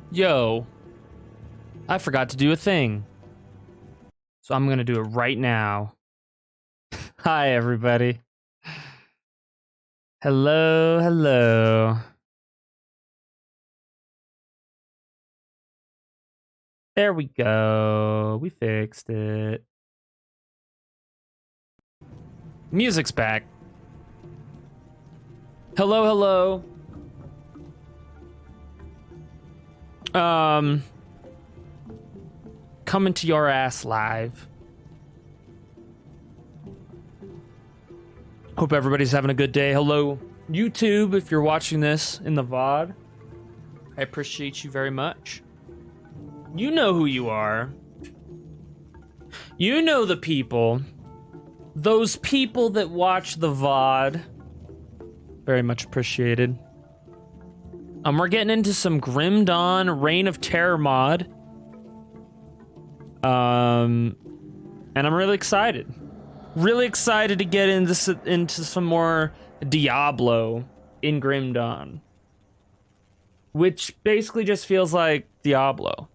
Yo, I forgot to do a thing. So I'm going to do it right now. Hi, everybody. Hello, hello. There we go. We fixed it. Music's back. Hello, hello. Coming to your ass live. Hope everybody's having a good day. Hello, YouTube, if you're watching this in the VOD. I appreciate you very much. You know who you are. You know the people. Those people that watch the VOD. Very much appreciated. We're getting into some Grim Dawn Reign of Terror mod. And I'm really excited. Really excited to get into some more Diablo in Grim Dawn. Which basically just feels like Diablo.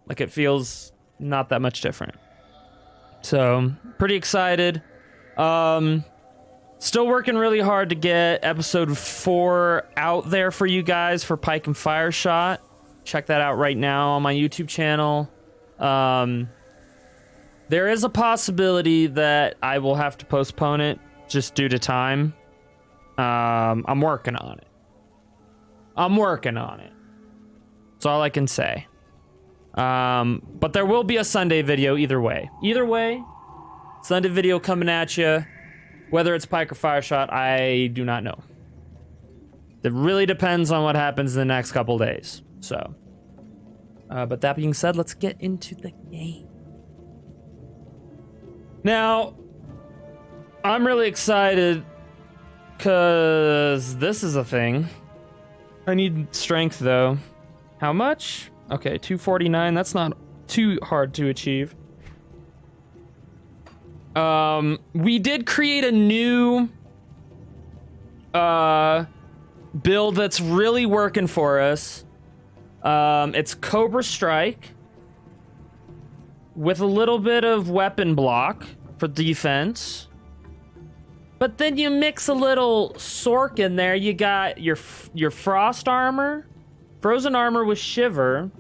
Like it feels not that much different. So, pretty excited. Still working really hard to get episode 4 out there for you guys for Pike and Fire Shot. Check that out right now on my YouTube channel. There is a possibility that I will have to postpone it just due to time. I'm working on it. That's all I can say. But there will be a Sunday video either way. Either way, Sunday video coming at you. Whether it's Pike or Fire Shot, I do not know. It really depends on what happens in the next couple days. So, but that being said, let's get into the game. Now, I'm really excited because this is a thing. I need strength though. How much? Okay, 249. That's not too hard to achieve. We did create a new build that's really working for us. It's Cobra Strike with a little bit of weapon block for defense. But then you mix a little Sorc in there. You got your frost armor, frozen armor with shiver,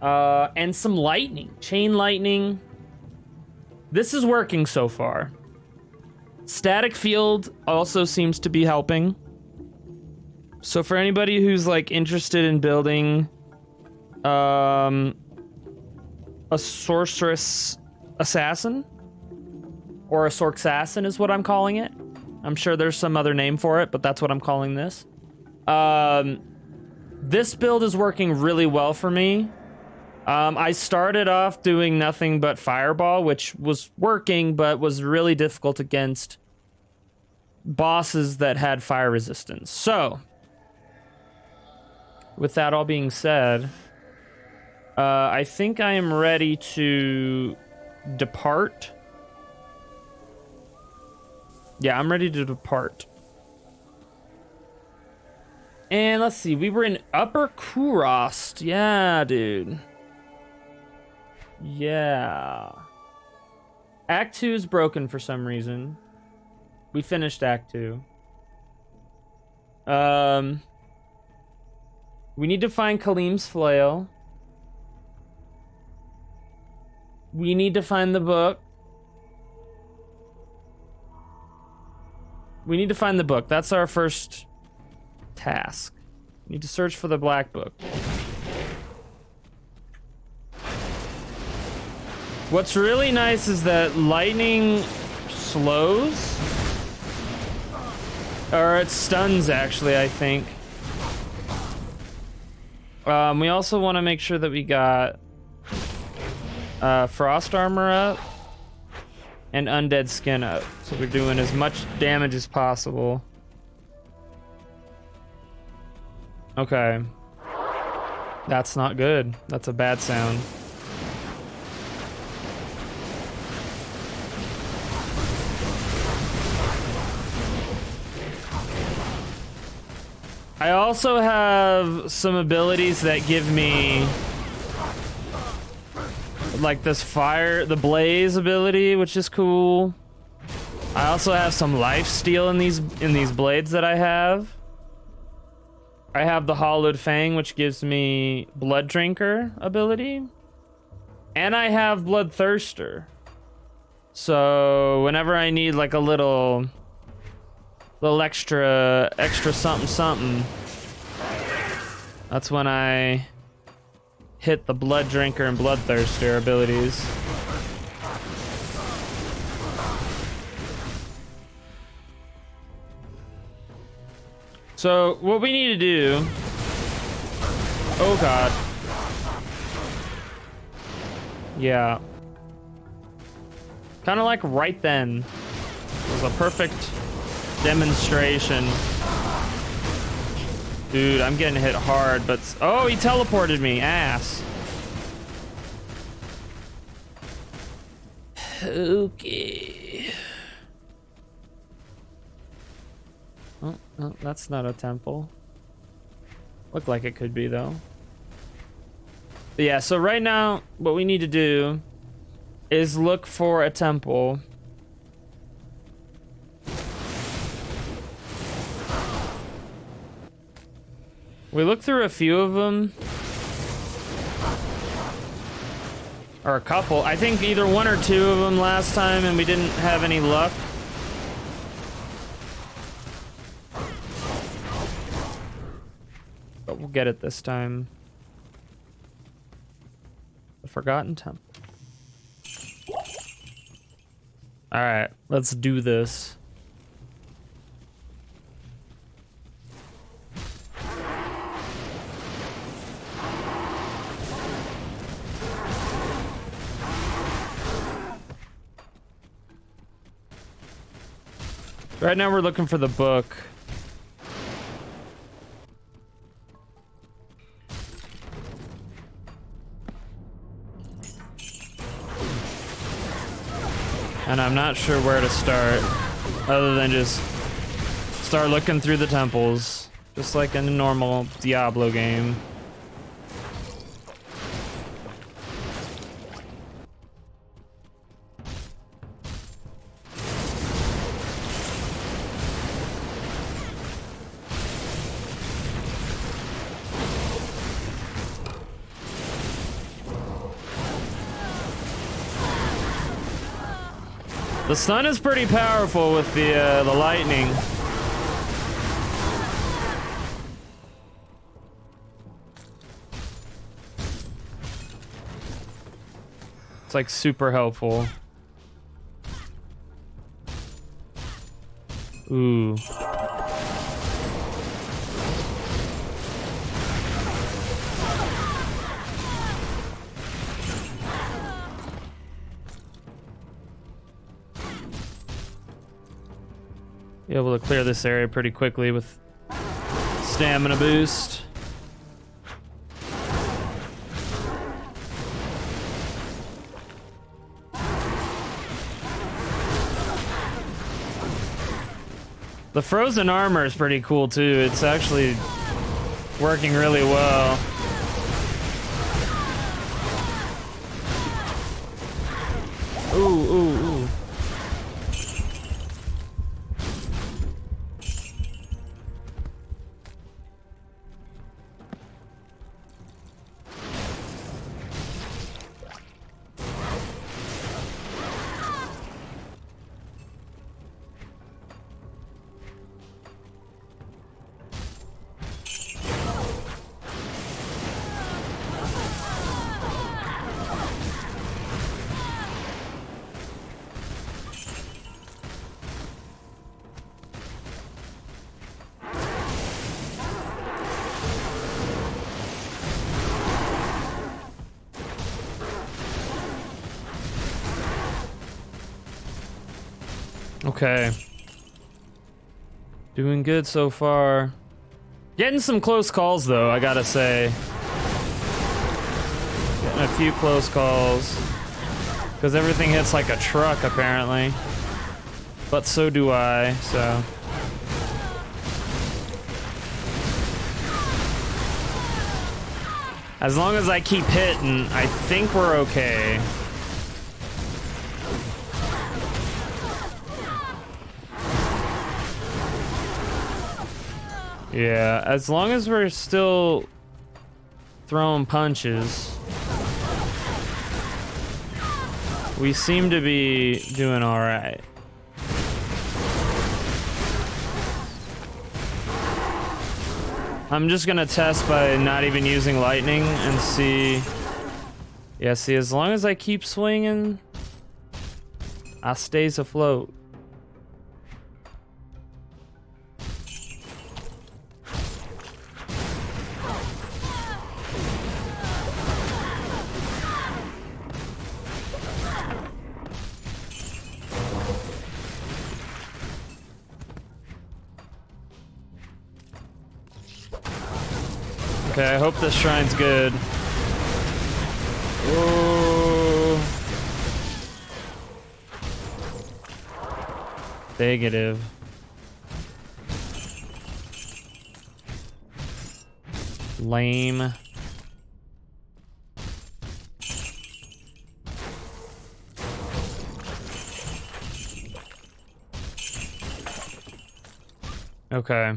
and some lightning, chain lightning. This is working so far. Static field also seems to be helping. So for anybody who's like interested in building a sorceress assassin, or a Sorcsassin is what I'm calling it. I'm sure there's some other name for it, but that's what I'm calling this. This build is working really well for me. I started off doing nothing but Fireball, which was working, but was really difficult against bosses that had fire resistance. So, with that all being said, I think I am ready to depart. Yeah, I'm ready to depart. And let's see, we were in Upper Kurost. Yeah, dude. Yeah. Act 2 is broken for some reason. We finished Act 2. We need to find Kalim's flail. We need to find the book. We need to find the book. That's our first task. We need to search for the black book. What's really nice is that lightning slows. Or it stuns, actually, I think. We also want to make sure that we got frost armor up and undead skin up. So we're doing as much damage as possible. Okay. That's not good. That's a bad sound. I also have some abilities that give me like this fire, the blaze ability, which is cool. I also have some life steal in these blades that I have. I have the hollowed fang, which gives me blood drinker ability. And I have bloodthirster. So whenever I need like a little extra something, that's when I hit the blood drinker and bloodthirster abilities. So what we need to do, oh god, yeah, kind of like right then, it was a perfect demonstration. Dude, I'm getting hit hard, but oh, he teleported me, ass. Okay. Oh, no, that's not a temple. Looked like it could be though. But yeah, so right now, what we need to do is look for a temple. We looked through a few of them. Or a couple. I think either one or two of them last time and we didn't have any luck. But we'll get it this time. The Forgotten Temple. Alright, let's do this. Right now we're looking for the book. And I'm not sure where to start, other than just start looking through the temples, just like in a normal Diablo game. The sun is pretty powerful with the lightning. It's like super helpful. Ooh. Be able to clear this area pretty quickly with stamina boost. The frozen armor is pretty cool too. It's actually working really well. Ooh, ooh, ooh. Okay. Doing good so far. Getting some close calls though, I gotta say. Getting a few close calls. Because everything hits like a truck apparently. But so do I, so. As long as I keep hitting, I think we're okay. Yeah, as long as we're still throwing punches, we seem to be doing all right. I'm just gonna test by not even using lightning and see. Yeah, see, as long as I keep swinging, I stays afloat. Okay, I hope this shrine's good. Oh. Negative. Lame. Okay.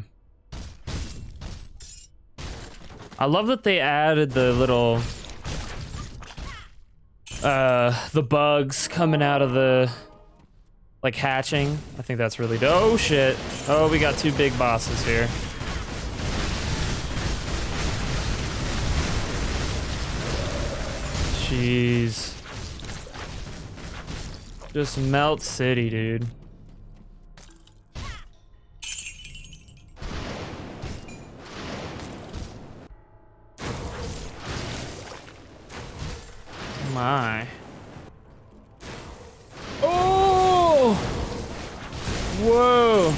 I love that they added the little the bugs coming out of the like hatching. I think that's really dope. Oh shit. Oh, we got two big bosses here. Jeez. Just melt city, dude. My. Oh! Whoa!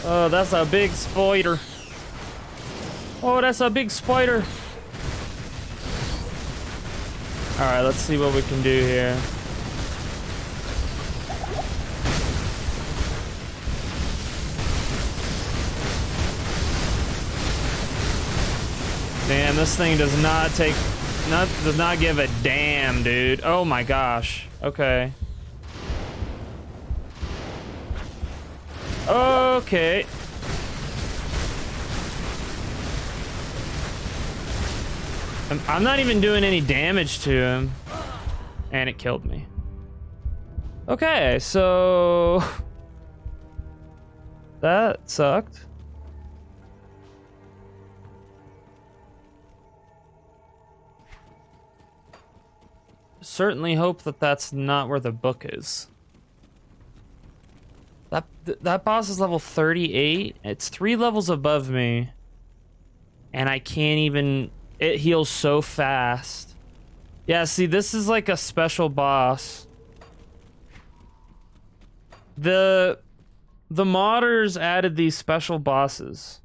Oh, that's a big spider. Oh, that's a big spider. All right, let's see what we can do here. Damn, this thing does not give a damn, dude. Oh my gosh. Okay. Okay. I'm not even doing any damage to him. And it killed me. Okay, so that sucked. Certainly hope that that's not where the book is. That boss is level 38. It's 3 levels above me. And I can't even... It heals so fast. Yeah, see, this is like a special boss. The modders added these special bosses.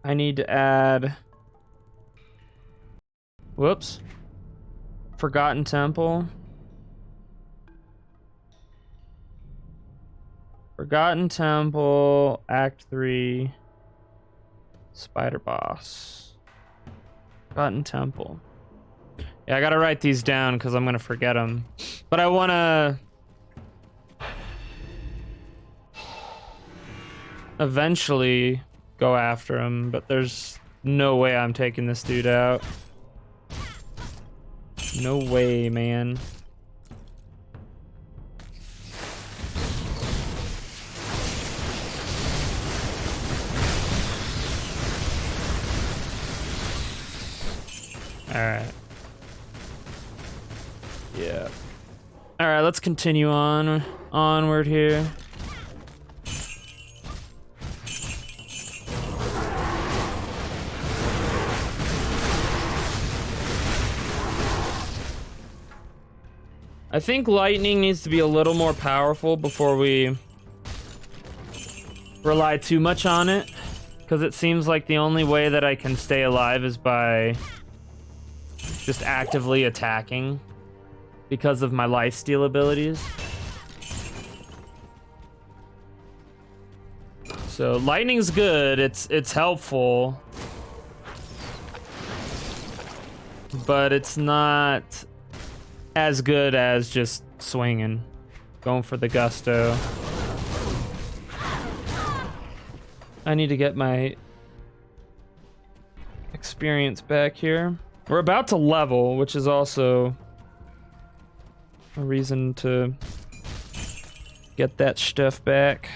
I need to add... Whoops. Forgotten Temple. Forgotten Temple, Act 3, Spider Boss. Forgotten Temple. Yeah, I gotta write these down because I'm gonna forget them. But I wanna... eventually go after him, but there's no way I'm taking this dude out. No way, man. Alright. Yeah. Alright, let's continue onward here. I think lightning needs to be a little more powerful before we rely too much on it, because it seems like the only way that I can stay alive is by just actively attacking because of my lifesteal abilities. So lightning's good, it's helpful, but it's not as good as just swinging, going for the gusto. I need to get my experience back here. We're about to level, which is also a reason to get that stuff back.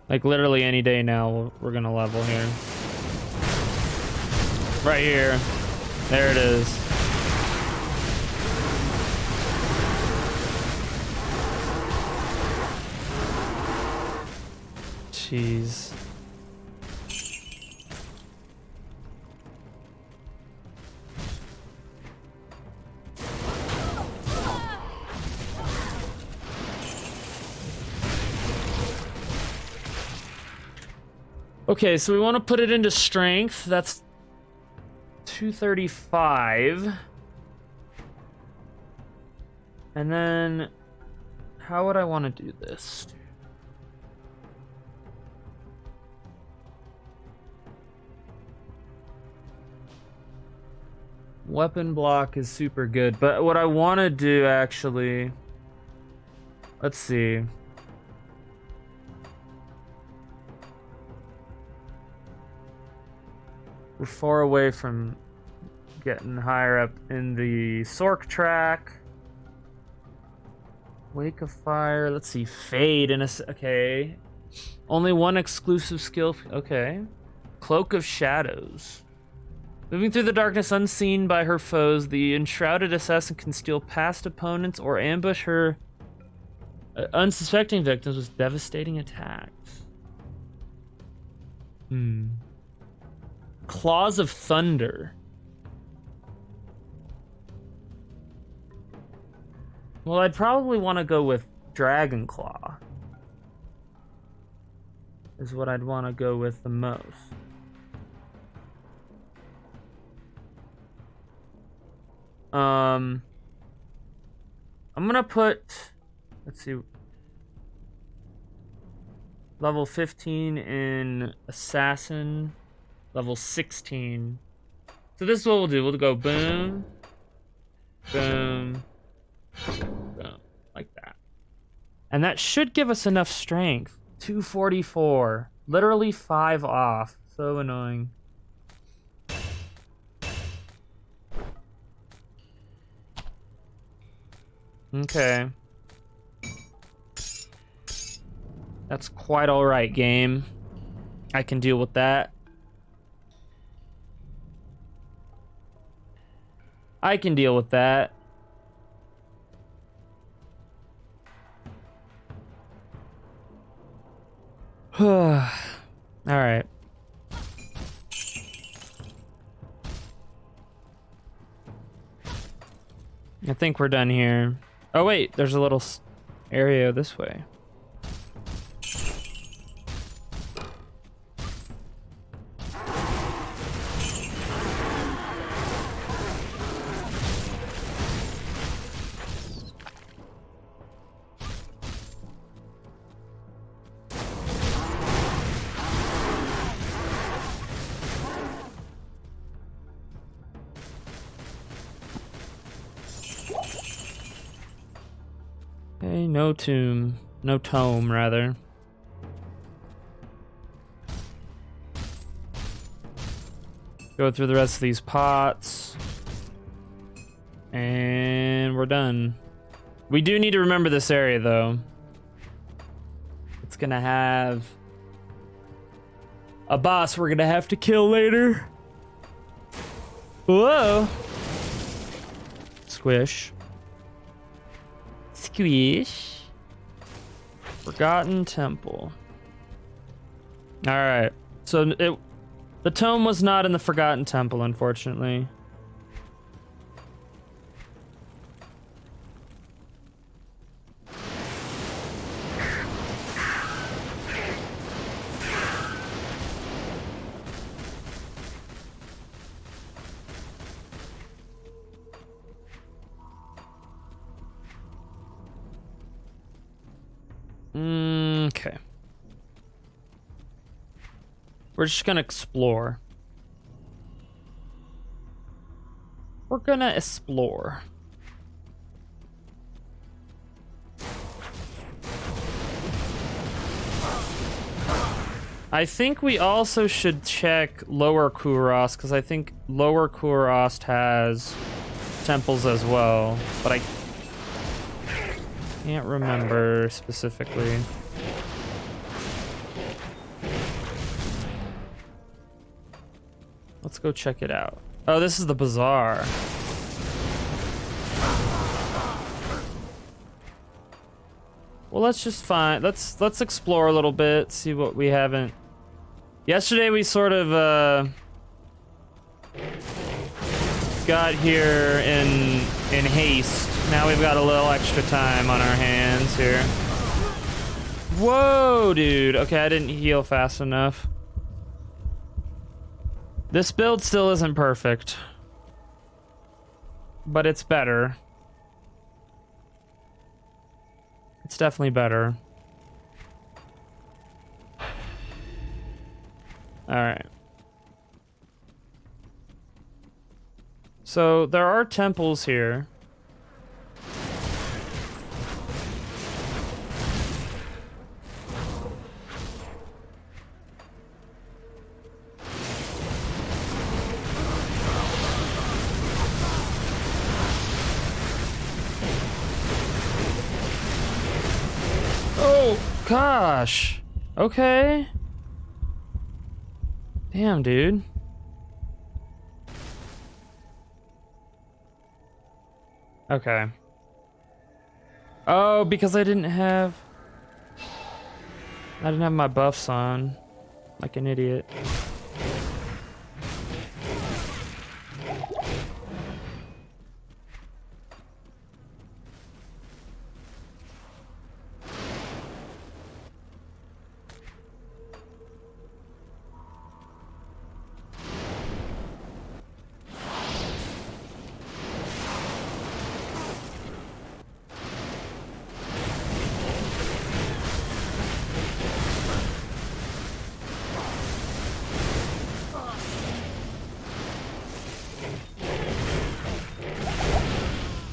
Like literally any day now, we're gonna level here. Right here. There it is. Jeez. Okay, so we want to put it into strength. That's 235. And then how would I want to do this? Weapon block is super good, but what I want to do actually, let's see. We're far away from getting higher up in the Sorc track. Wake of Fire. Let's see. Fade in a... Okay. Only one exclusive skill. Okay. Cloak of Shadows. Moving through the darkness unseen by her foes, the enshrouded assassin can steal past opponents or ambush her unsuspecting victims with devastating attacks. Claws of Thunder. Well, I'd probably want to go with Dragon Claw. Is what I'd want to go with the most. I'm gonna put, let's see, level 15 in Assassin. Level 16. So this is what we'll do. We'll go boom, boom, boom, like that. And that should give us enough strength. 244. Literally 5 off. So annoying. Okay. That's quite alright, game. I can deal with that. I can deal with that. All right. I think we're done here. Oh wait, there's a little area this way. Okay, no tomb. No tome, rather. Go through the rest of these pots. And we're done. We do need to remember this area, though. It's gonna have a boss we're gonna have to kill later. Whoa. Squish. Squish. Forgotten Temple. Alright. So the tome was not in the Forgotten Temple, unfortunately. We're just gonna explore. We're gonna explore. I think we also should check Lower Kuros, because I think Lower Kuros has temples as well, but I can't remember specifically. Let's go check it out. Oh, this is the bazaar. Well, let's just find, let's explore a little bit, see what we haven't. Yesterday we sort of got here in haste. Now we've got a little extra time on our hands here. Whoa, dude. Okay, I didn't heal fast enough. This build still isn't perfect, but it's better. It's definitely better. All right. So there are temples here. Oh, gosh. Okay. Damn, dude. Okay. Oh, because I didn't have my buffs on. Like an idiot.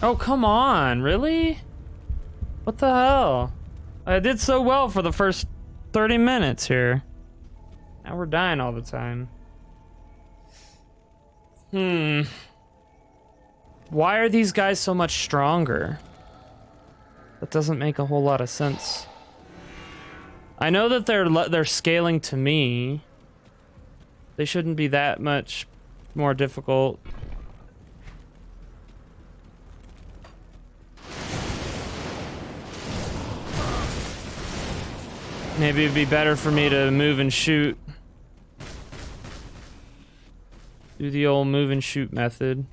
Oh, come on, really? What the hell? I did so well for the first 30 minutes here. Now we're dying all the time. Why are these guys so much stronger? That doesn't make a whole lot of sense. I know that they're scaling to me. They shouldn't be that much more difficult. Maybe it'd be better for me to move and shoot. Do the old move and shoot method.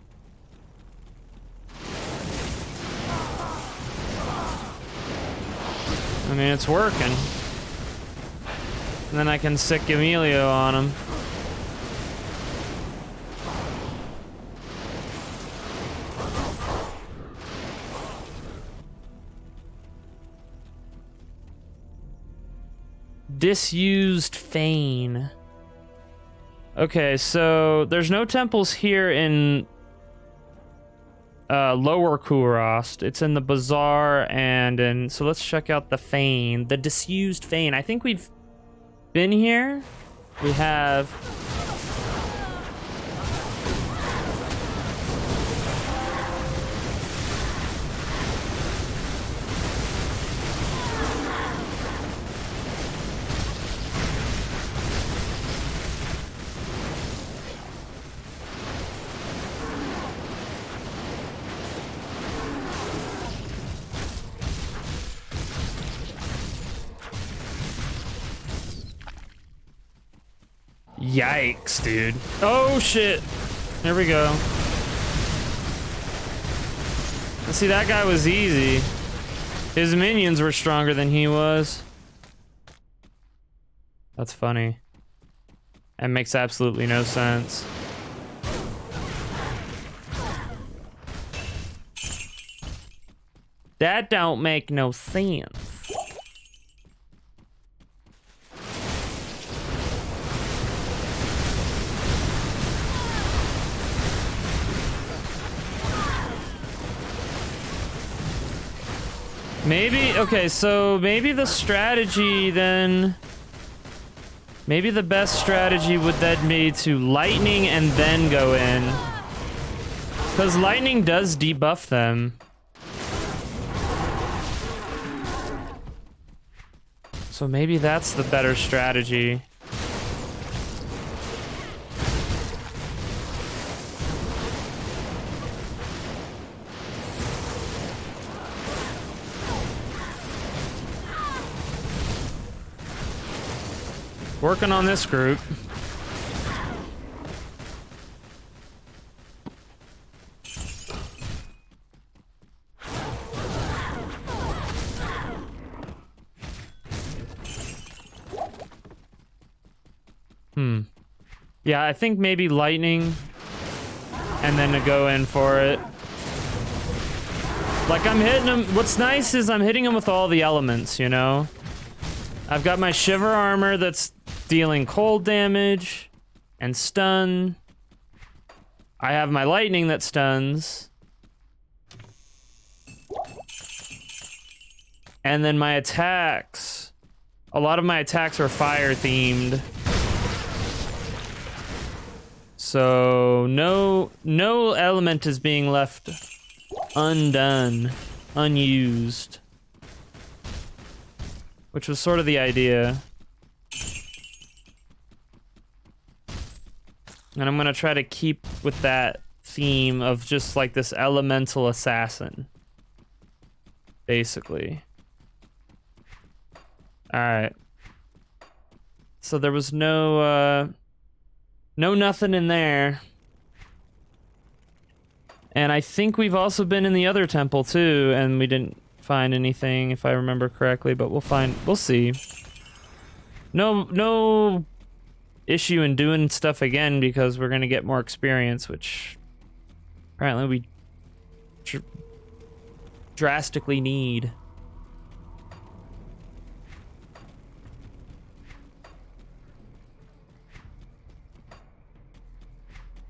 I mean, it's working. And then I can sick Emilio on him. Disused Fane. Okay, so there's no temples here in Lower Kurost. It's in the bazaar and in, so let's check out the Fane, the Disused Fane. I think we've been here. We have. Yikes, dude. Oh, shit. There we go. See, that guy was easy. His minions were stronger than he was. That's funny. That makes absolutely no sense. That don't make no sense. Maybe, okay, so maybe the strategy then... Maybe the best strategy would then be to lightning and then go in. Because lightning does debuff them. So maybe that's the better strategy. Working on this group. Yeah, I think maybe lightning and then to go in for it. Like, I'm hitting him. What's nice is I'm hitting him with all the elements, you know? I've got my shiver armor that's dealing cold damage and stun. I have my lightning that stuns. And then my attacks. A lot of my attacks are fire themed. So no element is being left undone, unused. Which was sort of the idea. And I'm gonna try to keep with that theme of just like this elemental assassin. Basically. Alright. So there was no nothing in there. And I think we've also been in the other temple too, and we didn't find anything if I remember correctly, but we'll see. No issue in doing stuff again because we're gonna get more experience, which apparently we drastically need.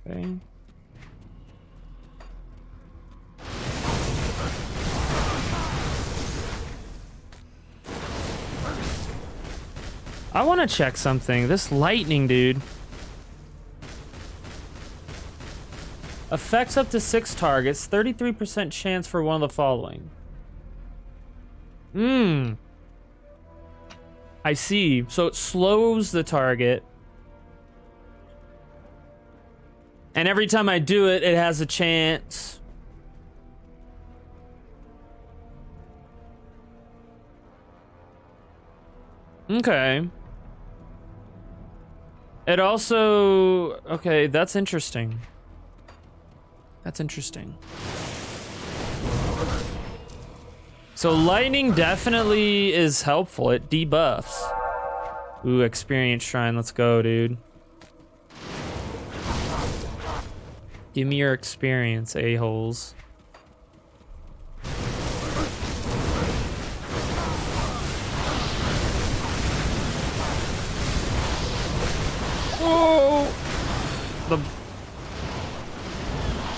Okay. I want to check something. This lightning, dude. Affects up to 6 targets. 33% chance for one of the following. I see. So it slows the target. And every time I do it, it has a chance. Okay. It also... Okay, that's interesting. That's interesting. So lightning definitely is helpful. It debuffs. Ooh, experience shrine. Let's go, dude. Give me your experience, a-holes. Whoa!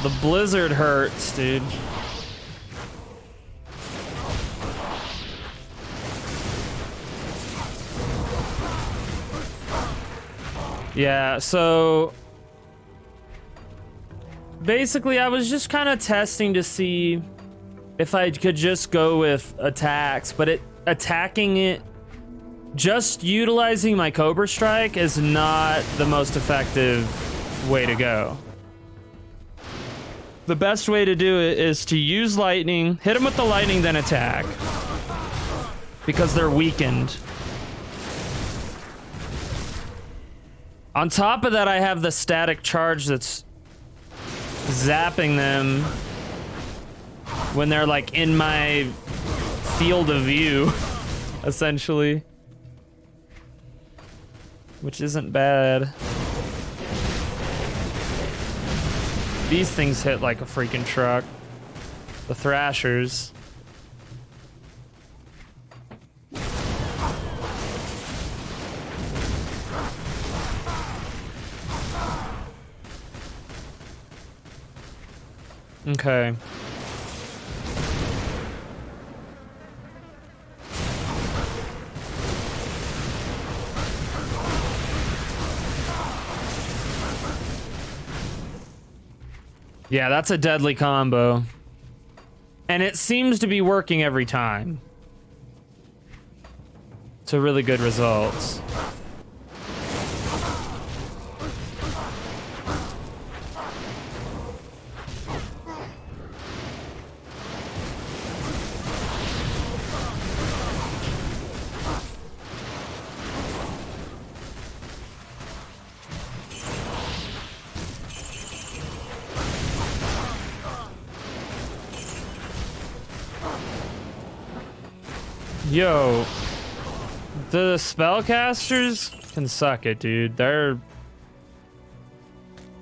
The blizzard hurts, dude. Yeah, so basically I was just kind of testing to see if I could just go with attacks, but attacking it, just utilizing my Cobra Strike is not the most effective way to go. The best way to do it is to use lightning, hit them with the lightning, then attack. Because they're weakened. On top of that, I have the static charge that's zapping them when they're like in my field of view, essentially. Which isn't bad. These things hit like a freaking truck. The Thrashers. Okay. Yeah, that's a deadly combo. And it seems to be working every time. To really good results. Yo, the spellcasters can suck it, dude. They're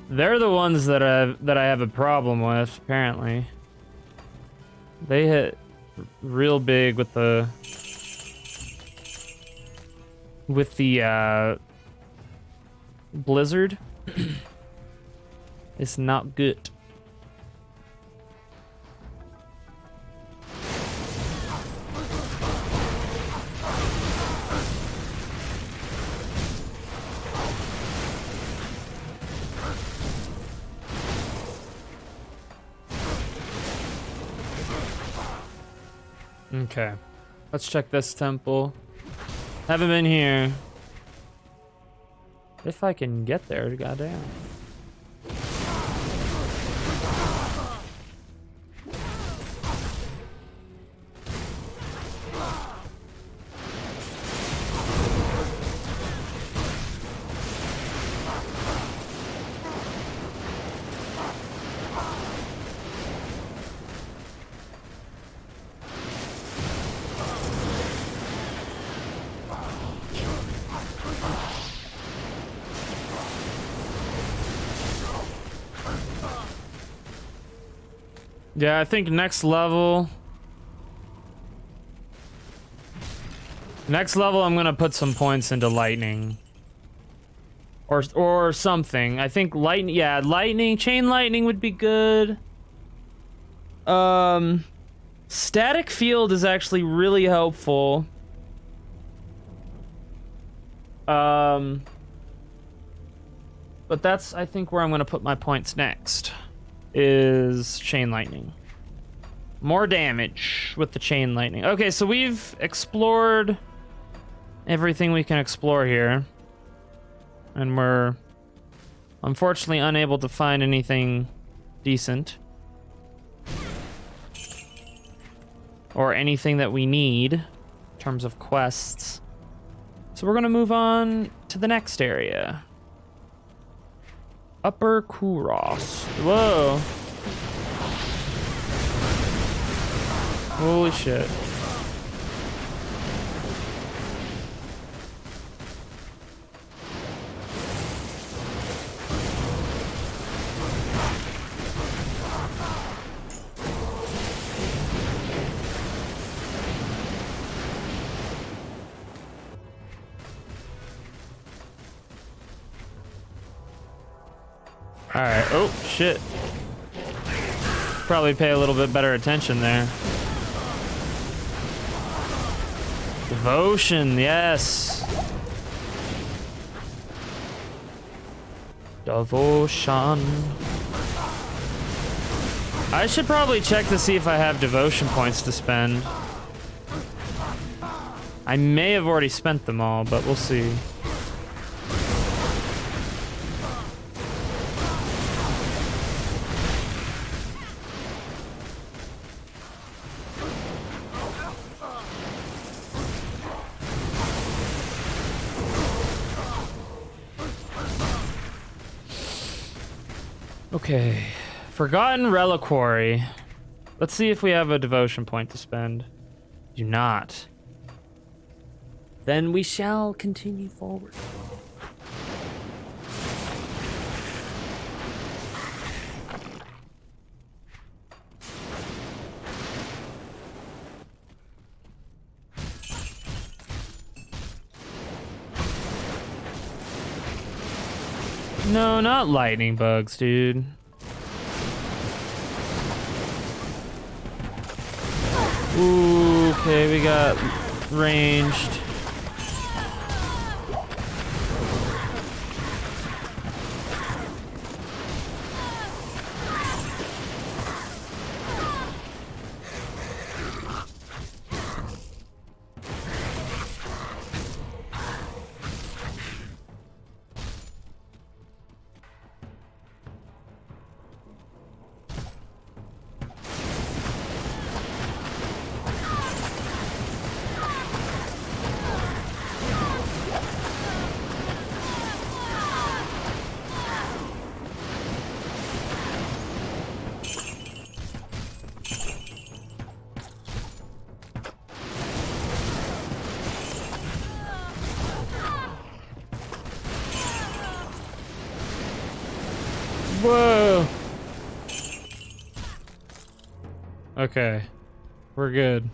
the ones that I have a problem with, apparently. They hit real big with the blizzard. It's not good. Okay, let's check this temple. Haven't been here. If I can get there, goddamn. Yeah, I think next level. Next level, I'm gonna put some points into lightning. Or something. I think lightning, yeah, lightning, chain lightning would be good. Static field is actually really helpful. But that's, I think, where I'm gonna put my points next. Is chain lightning. More damage with the chain lightning. Okay, so we've explored everything we can explore here. And we're unfortunately unable to find anything decent. Or anything that we need in terms of quests. So we're gonna move on to the next area. Upper Kuros. Whoa. Holy shit. Alright, oh, shit. Probably pay a little bit better attention there. Devotion, yes. Devotion. I should probably check to see if I have devotion points to spend. I may have already spent them all, but we'll see. Okay, Forgotten Reliquary. Let's see if we have a devotion point to spend. Do not. Then we shall continue forward. No, not lightning bugs, dude. Ooh, okay, we got ranged. Whoa. Okay. We're good.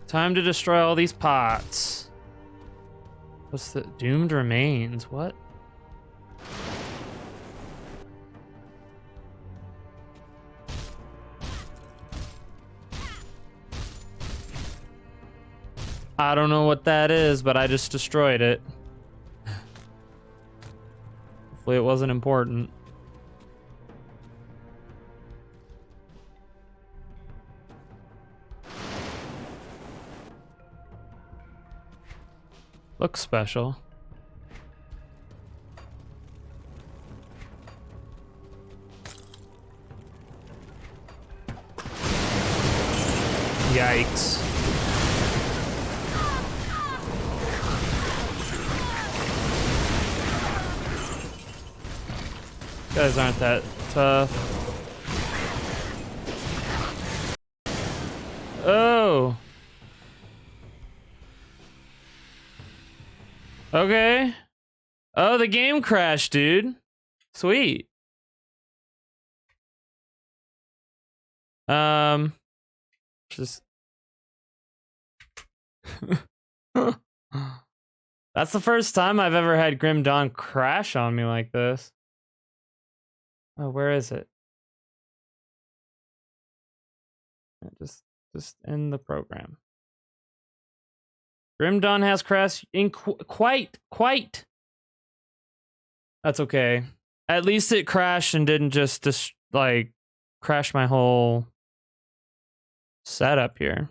Time to destroy all these pots. What's the doomed remains? What? I don't know what that is, but I just destroyed it. Hopefully it wasn't important. Looks special. Yikes. Guys aren't that tough. Oh. Okay. Oh, the game crashed, dude. Sweet. Just That's the first time I've ever had Grim Dawn crash on me like this. Oh, where is it? Just end the program. Grim Dawn has crashed in quite. That's okay. At least it crashed and didn't just like crash my whole setup here.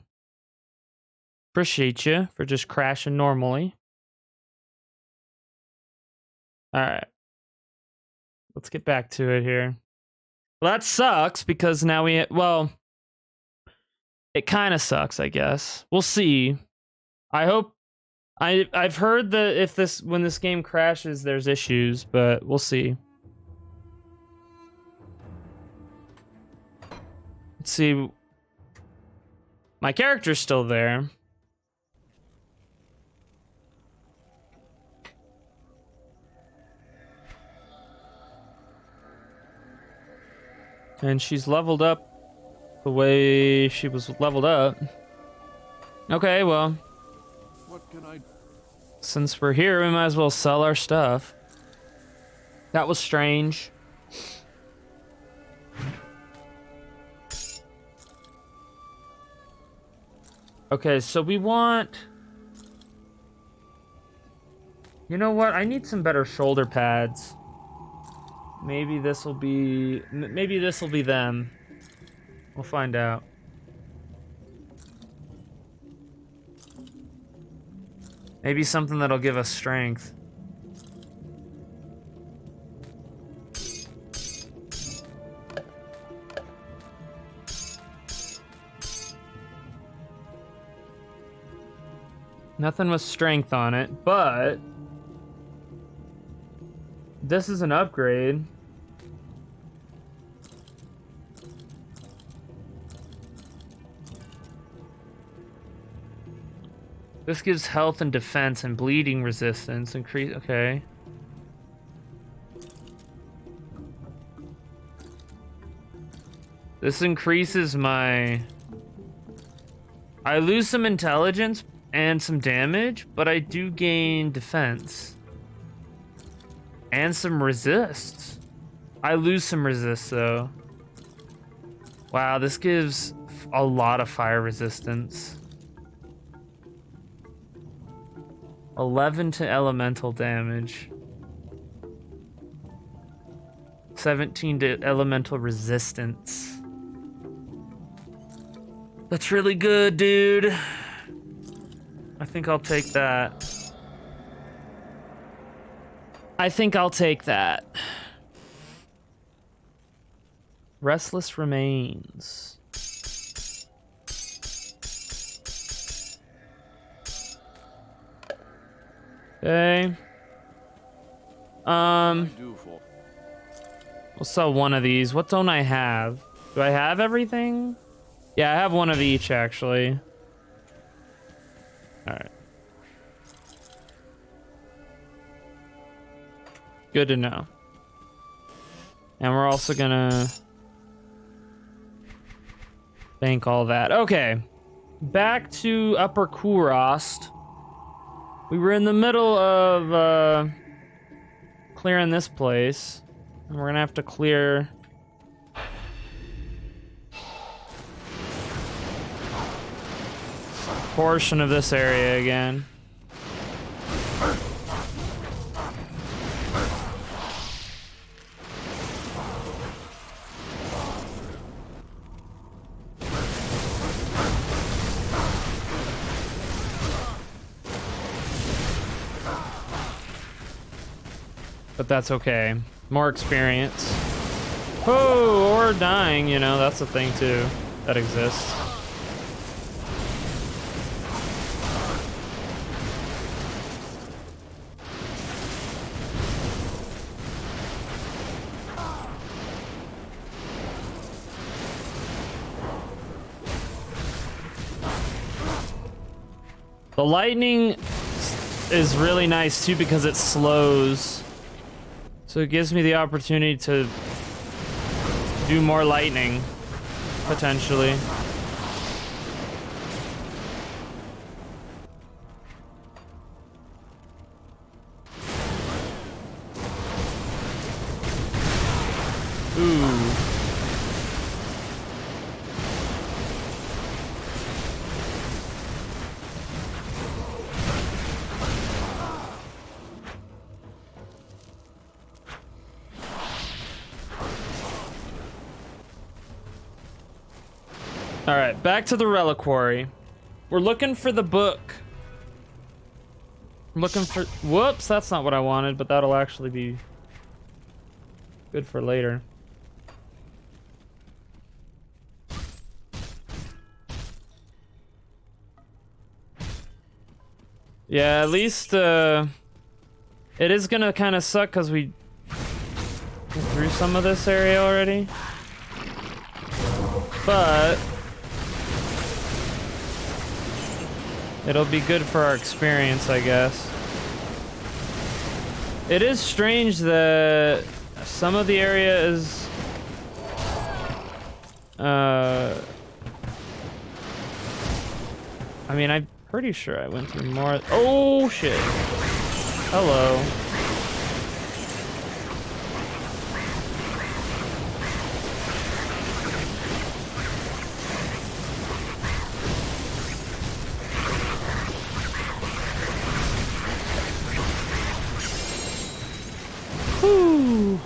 Appreciate you for just crashing normally. All right. Let's get back to it here. Well, that sucks because now well, it kind of sucks, I guess. We'll see. I hope I've heard that when this game crashes, there's issues, but we'll see. Let's see. My character's still there. And she's leveled up the way she was leveled up. Okay, well. What can I... Since we're here, we might as well sell our stuff. That was strange. Okay, so we want... You know what? I need some better shoulder pads. Maybe this will be them. We'll find out. Maybe something that'll give us strength. Nothing with strength on it, but this is an upgrade. This gives health and defense and bleeding resistance. Okay. This increases my... I lose some intelligence and some damage, but I do gain defense. And some resists. I lose some resists, though. Wow, this gives a lot of fire resistance. 11 to elemental damage. 17 to elemental resistance. That's really good, dude. I think I'll take that. I think I'll take that. Restless remains. Okay. We'll sell one of these. What don't I have? Do I have everything? Yeah, I have one of each, actually. All right. Good to know. And we're also gonna bank all that. Okay. Back to Upper Kurost. We were in the middle of clearing this place. And we're gonna have to clear a portion of this area again. But that's okay. More experience. Oh, or dying, you know, that's a thing too that exists. The lightning is really nice too because it slows. So it gives me the opportunity to do more lightning, potentially. Ooh. All right, back to the reliquary. We're looking for the book. I'm looking for... Whoops, that's not what I wanted, but that'll actually be good for later. Yeah, at least it is gonna kind of suck because we went through some of this area already. But it'll be good for our experience, I guess. It is strange that some of the area is I mean, I'm pretty sure I went through more. Oh shit. Hello. Whew.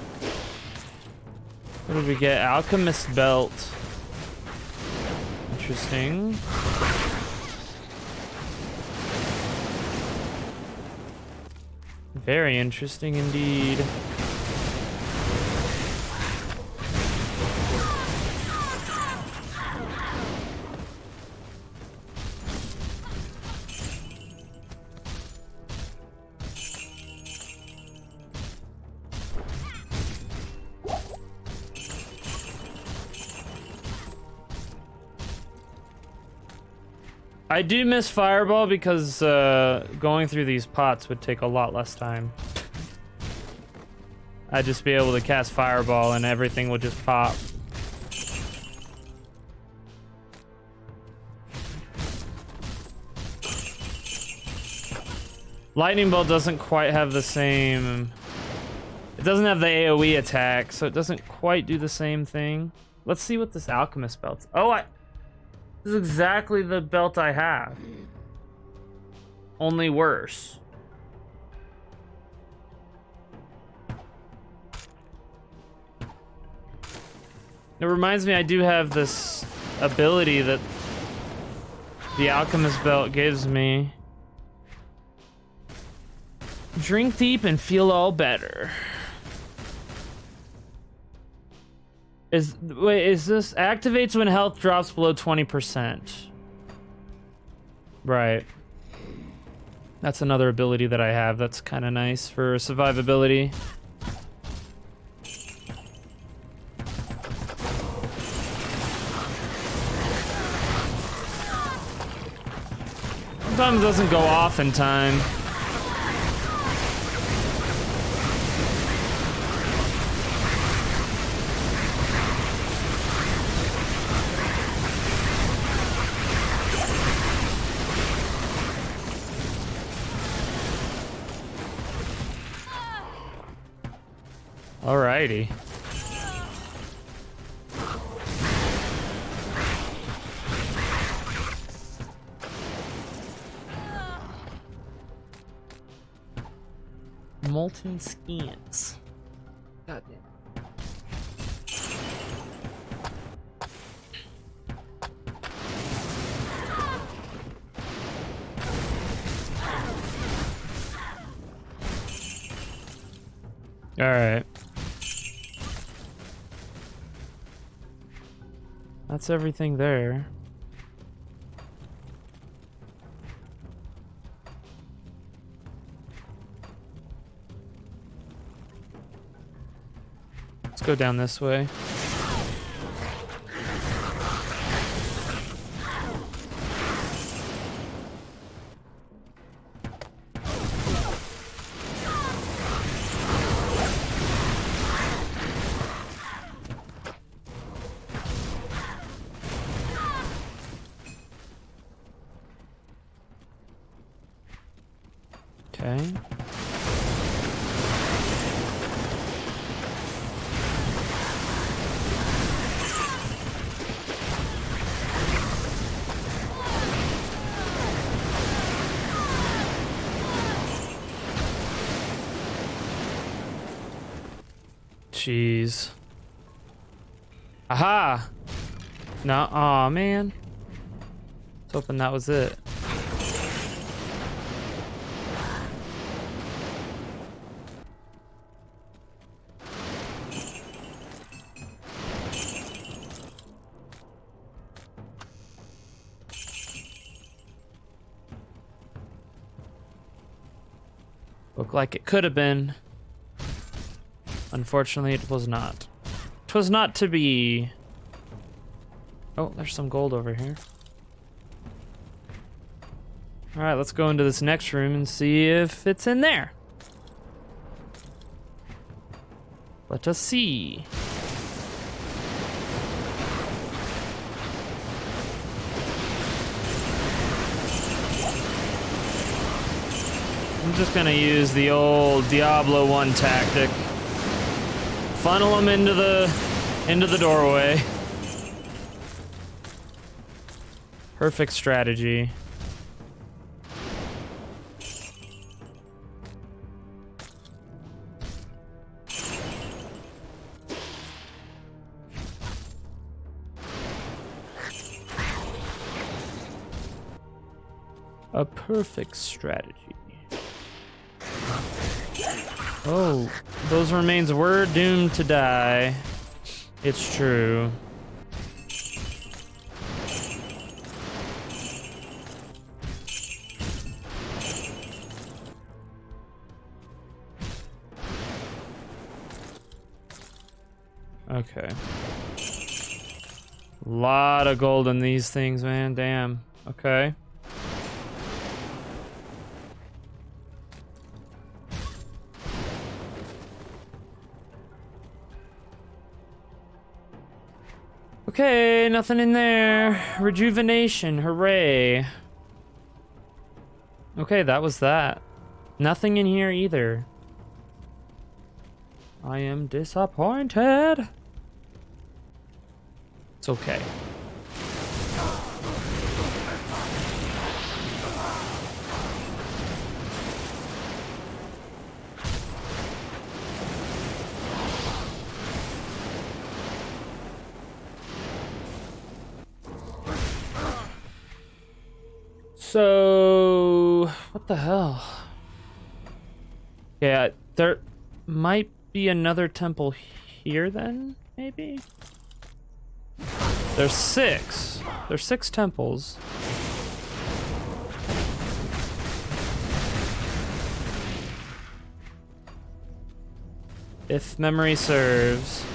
What did we get? Alchemist belt. Interesting. Very interesting indeed. I do miss Fireball because going through these pots would take a lot less time. I'd just be able to cast Fireball and everything would just pop. Lightning Bolt doesn't quite have the same... It doesn't have the AoE attack, so it doesn't quite do the same thing. Let's see what this Alchemist belt's... Oh, this is exactly the belt I have. Only worse. It reminds me I do have this ability that the Alchemist belt gives me. Drink deep and feel all better. Wait, is this activates when health drops below 20%? Right. That's another ability that I have that's kind of nice for survivability. Sometimes it doesn't go off in time. Alrighty. Molten skins. God damn. All right. That's everything there. Let's go down this way. Okay. Jeez. Aha! No, aw, man. I was hoping that was it. Looked like it could have been. Unfortunately, it was not. 'Twas not to be. Oh, there's some gold over here. All right, let's go into this next room and see if it's in there. Let us see. I'm just gonna use the old Diablo 1 tactic. Funnel them into the doorway. Perfect strategy. A perfect strategy. Oh, those remains were doomed to die. It's true. Okay. Lot of gold in these things, man. Damn. Okay. Okay, nothing in there. Rejuvenation, hooray. Okay, that was that. Nothing in here either. I am disappointed. It's okay. So, what the hell? Yeah, there might be another temple here then, maybe? There's 6. There's 6 temples. If memory serves.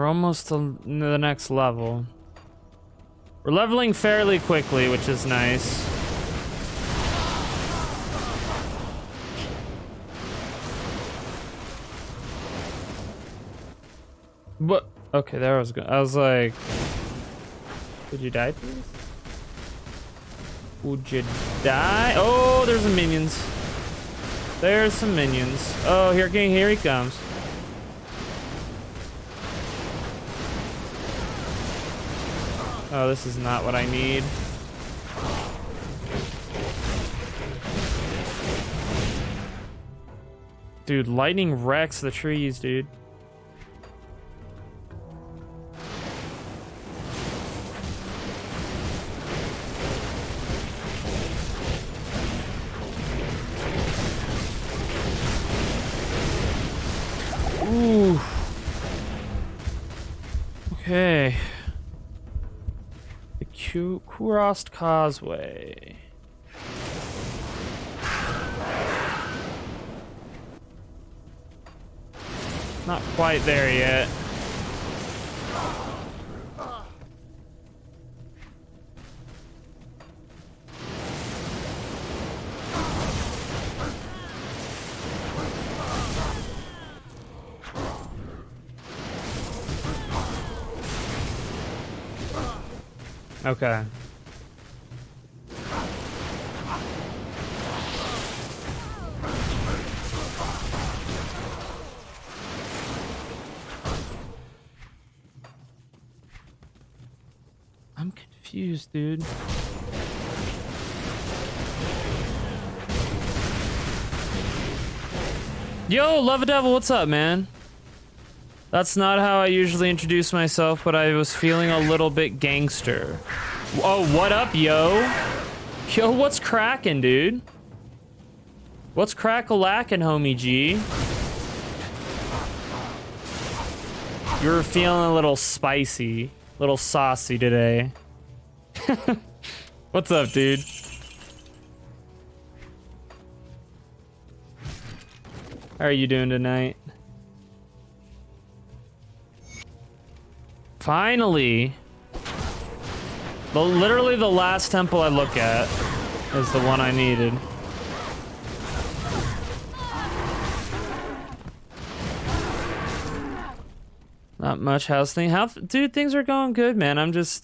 We're almost to the next level. We're leveling fairly quickly, which is nice. What? Okay, there I was going. I was like, would you die, please? Would you die? Oh, there's some minions. There's some minions. Oh, here he comes. Oh, this is not what I need. Dude, lightning wrecks the trees, dude. Ooh. Okay. The Kurost Causeway. Not quite there yet. Okay. I'm confused, dude. Yo, Love a Devil, what's up, man? That's not how I usually introduce myself, but I was feeling a little bit gangster. Oh, what up, yo? Yo, what's cracking, dude? What's crack-a-lackin', homie G? You're feeling a little spicy, a little saucy today. What's up, dude? How are you doing tonight? Finally! Literally the last temple I look at is the one I needed. Not much house thing. Dude, things are going good, man. I'm just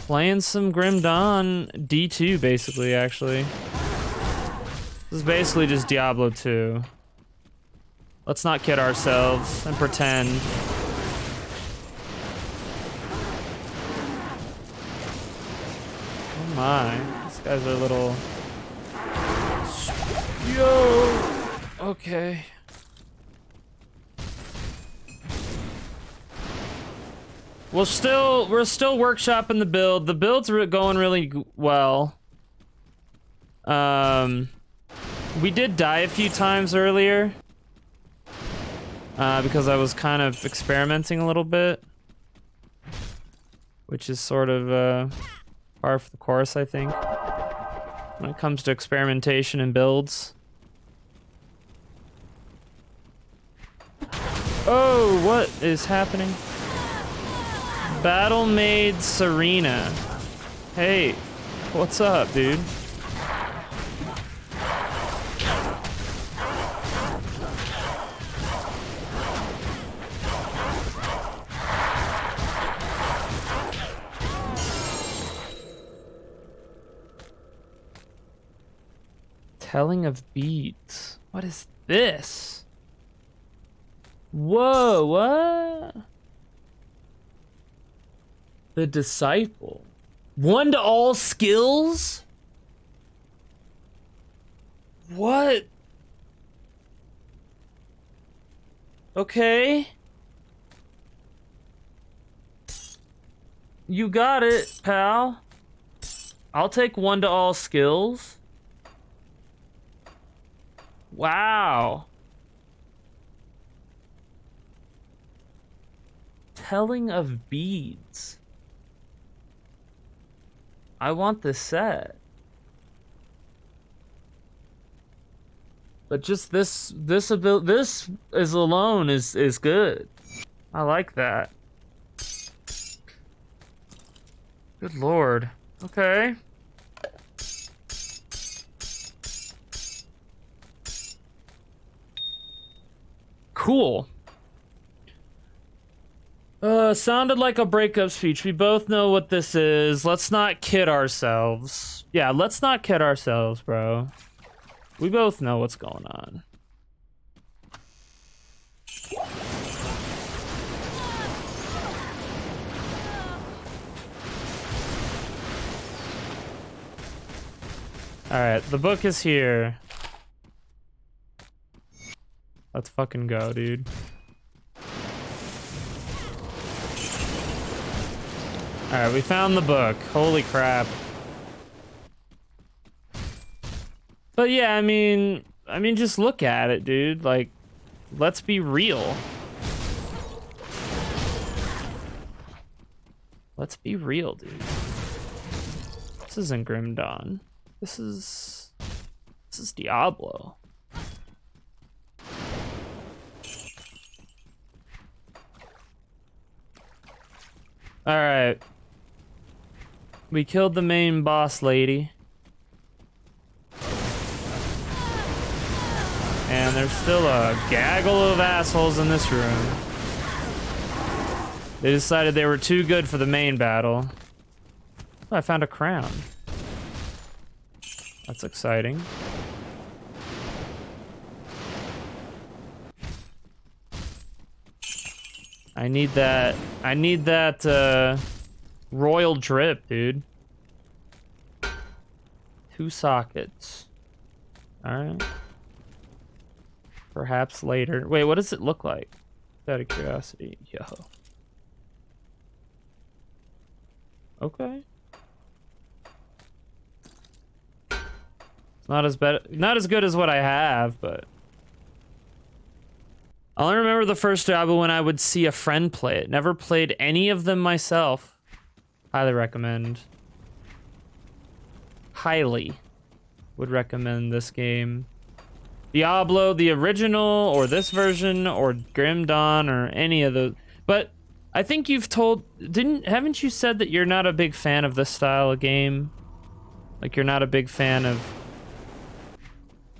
playing some Grim Dawn D2 basically, actually. This is basically just Diablo 2. Let's not kid ourselves and pretend. Oh my, these guys are a little... Yo! Okay. We're still workshopping the build. The build's going really well. We did die a few times earlier. Because I was kind of experimenting a little bit. Which is sort of par for the course, I think. When it comes to experimentation and builds. Oh, what is happening? Battle Maid Serena. Hey, what's up, dude? Telling of beads. What is this? Whoa, what? The Disciple. 1 to all skills? What? Okay. You got it, pal. I'll take 1 to all skills. Wow. Telling of beads. I want this set. But just this is alone is good. I like that. Good lord. Okay. Cool. Sounded like a breakup speech. We both know what this is. Let's not kid ourselves. Yeah, let's not kid ourselves, bro. We both know what's going on. Alright, the book is here. Let's fucking go, dude. Alright, we found the book. Holy crap. But yeah, I mean, just look at it, dude. Like, let's be real. Let's be real, dude. This isn't Grim Dawn. This is Diablo. All right. We killed the main boss lady. And there's still a gaggle of assholes in this room. They decided they were too good for the main battle. Oh, I found a crown. That's exciting. I need that royal drip, dude. 2 sockets. Alright. Perhaps later. Wait, what does it look like? Out of curiosity. Yo. Okay. It's not as good as what I have, but I only remember the first Diablo when I would see a friend play it. Never played any of them myself. Highly recommend. Highly would recommend this game. Diablo, the original, or this version, or Grim Dawn, or any of those. But I think you've haven't you said that you're not a big fan of this style of game? Like, you're not a big fan of,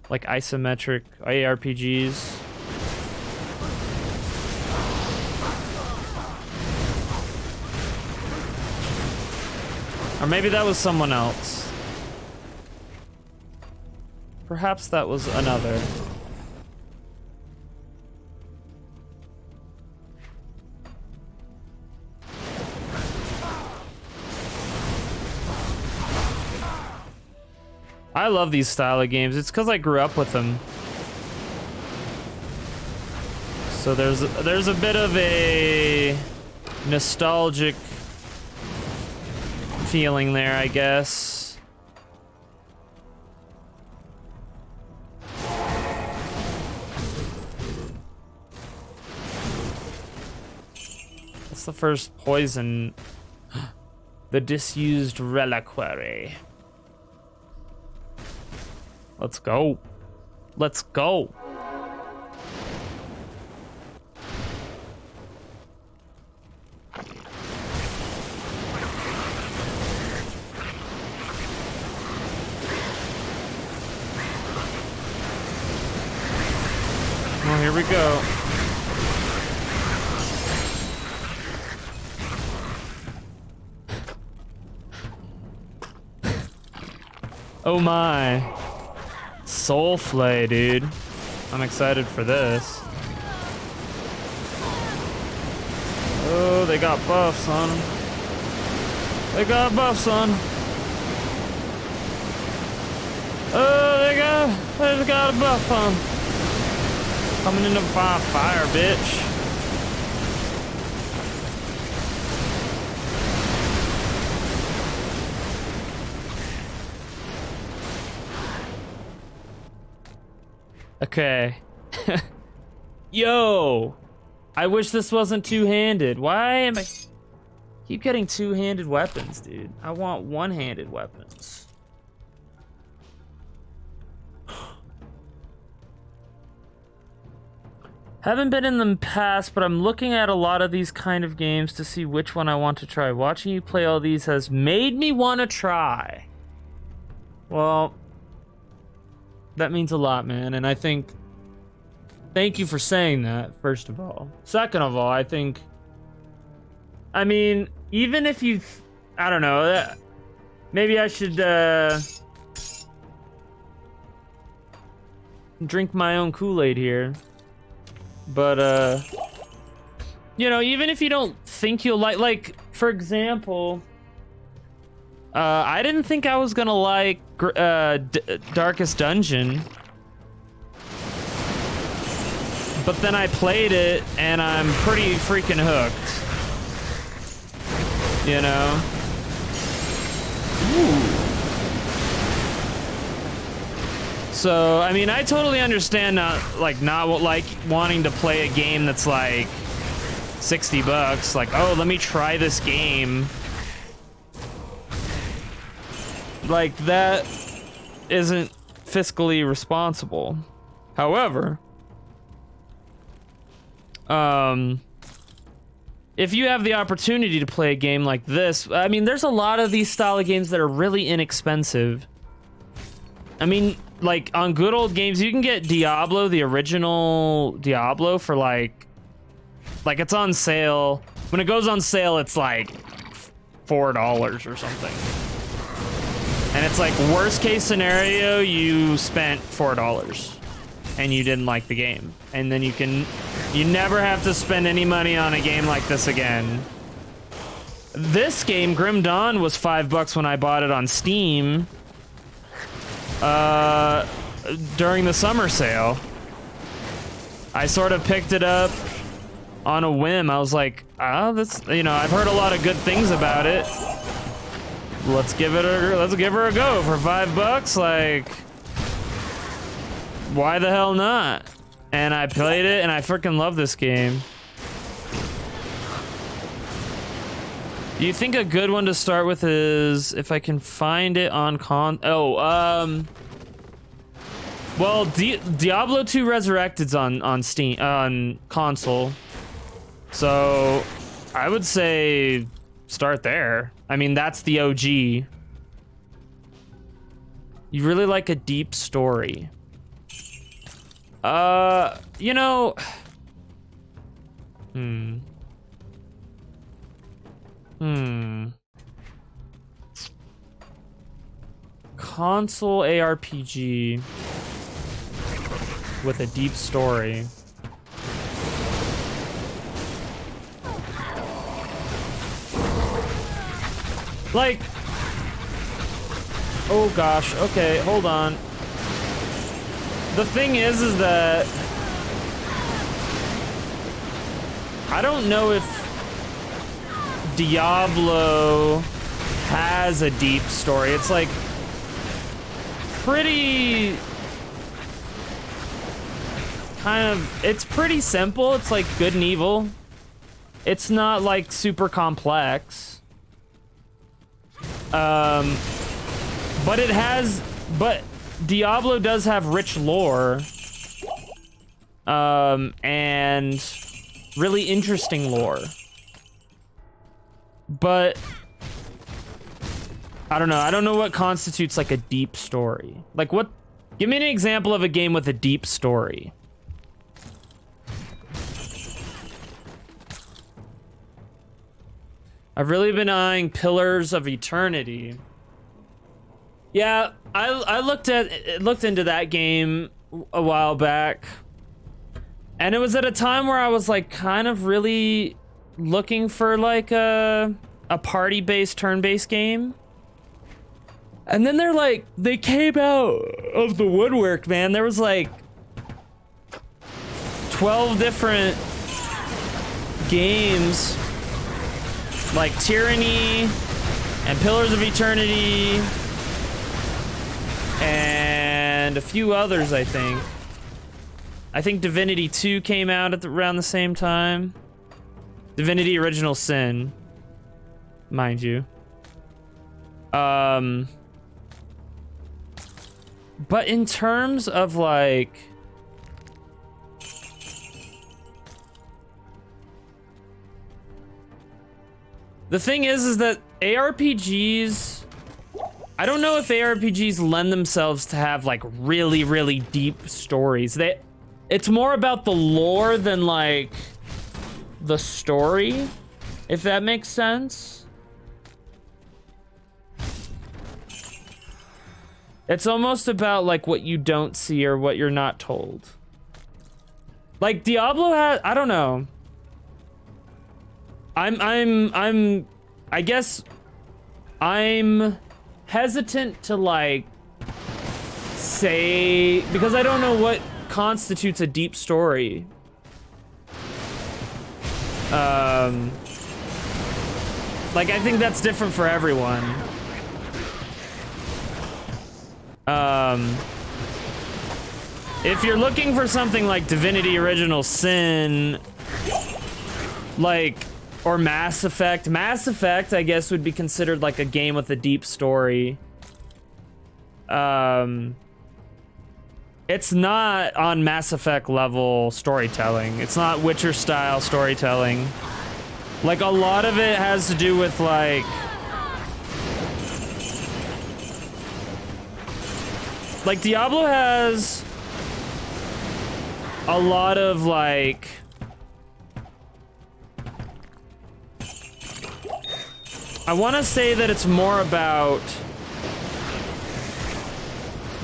like, isometric ARPGs? Or maybe that was someone else. Perhaps that was another. I love these style of games. It's because I grew up with them. So there's a bit of a nostalgic feeling there, I guess. That's the first poison. The disused reliquary. Let's go. Let's go. Well, here we go. Oh my. Soul Flay, dude. I'm excited for this. Oh, they got buffs on them. They got buffs on them. Oh, they got a buff on them. Coming into fire, bitch. Okay. Yo! I wish this wasn't two-handed. Why am I keep getting two-handed weapons, dude? I want one-handed weapons. Haven't been in the past, but I'm looking at a lot of these kind of games to see which one I want to try. Watching you play all these has made me want to try. Well, that means a lot, man, and I think... Thank you for saying that, first of all. Second of all, I think... I mean, even if you... I don't know. Maybe I should, drink my own Kool-Aid here. But, you know, even if you don't think you'll like, for example, I didn't think I was gonna like, Darkest Dungeon. But then I played it, and I'm pretty freaking hooked. You know? Ooh. So, I mean, I totally understand not wanting to play a game that's like $60. Like, oh, let me try this game. Like, that isn't fiscally responsible. However, if you have the opportunity to play a game like this, I mean, there's a lot of these style of games that are really inexpensive. I mean, like, on good old games, you can get Diablo, the original Diablo, for like it's on sale. When it goes on sale, it's like $4 or something. And it's like, worst case scenario, you spent $4 and you didn't like the game. And then you never have to spend any money on a game like this again. This game, Grim Dawn, was $5 when I bought it on Steam. During the summer sale. I sort of picked it up on a whim. I was like, this, you know, I've heard a lot of good things about it. Let's give her a go for $5. Like, why the hell not? And I played it, and I freaking love this game. Do you think a good one to start with is, if I can find it on well, Diablo 2 Resurrected's on Steam, on console. So, I would say start there. I mean, that's the OG. You really like a deep story. You know... Console ARPG with a deep story. Like... Oh gosh, okay, hold on. The thing is that... I don't know if Diablo has a deep story. It's like pretty it's pretty simple. It's like good and evil. It's not like super complex. But Diablo does have rich lore. And really interesting lore. But I don't know. I don't know what constitutes like a deep story. Like what? Give me an example of a game with a deep story. I've really been eyeing Pillars of Eternity. Yeah, I looked into that game a while back. And it was at a time where I was like kind of really looking for like a party-based, turn-based game. And then they came out of the woodwork, man. There was like 12 different games, like Tyranny and Pillars of Eternity and a few others, I think. I think Divinity 2 came out at around the same time. Divinity Original Sin, mind you. But in terms of like The thing is that ARPGs, I don't know if ARPGs lend themselves to have like really, really deep stories. It's more about the lore than like the story, if that makes sense. It's almost about like what you don't see or what you're not told. Like Diablo has, I don't know. I guess I'm hesitant to like say, because I don't know what constitutes a deep story. Like I think that's different for everyone. If you're looking for something like Divinity Original Sin, like, or Mass Effect, I guess would be considered like a game with a deep story. It's not on Mass Effect level storytelling. It's not Witcher style storytelling. Like a lot of it has to do with like Diablo has a lot of like I want to say that it's more about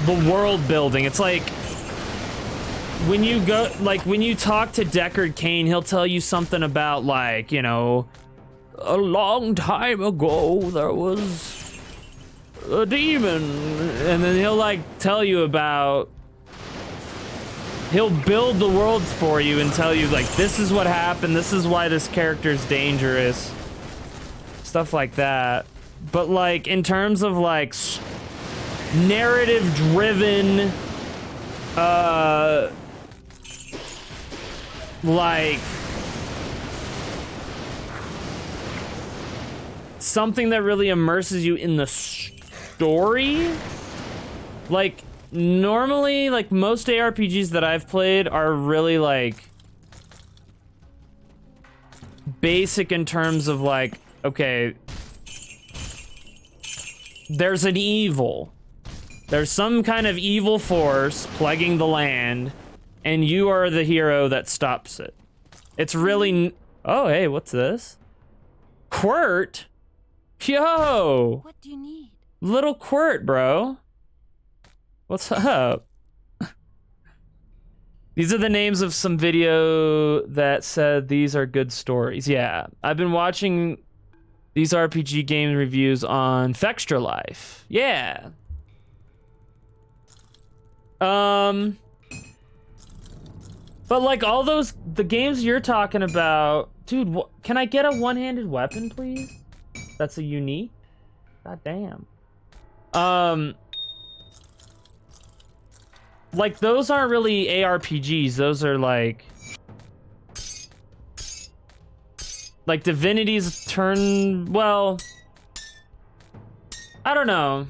the world building. It's like when you go, like when you talk to Deckard Cain, he'll tell you something about like, you know, a long time ago there was a demon, and then he'll like tell you about, he'll build the worlds for you and tell you like, this is what happened, this is why this character's dangerous, stuff like that. But like in terms of like narrative driven like something that really immerses you in the story, like normally like most ARPGs that I've played are really like basic in terms of like, okay, there's an evil. There's some kind of evil force plaguing the land, and you are the hero that stops it. It's really... Oh, hey, what's this? Quirt? Yo! What do you need? Little Quirt, bro. What's up? These are the names of some video that said these are good stories. Yeah, I've been watching these RPG game reviews on Fextra Life. Yeah. But like all those, the games you're talking about, dude, can I get a one-handed weapon, please? That's a unique. God damn. Like those aren't really ARPGs. Those are like Divinity's turn. Well, I don't know.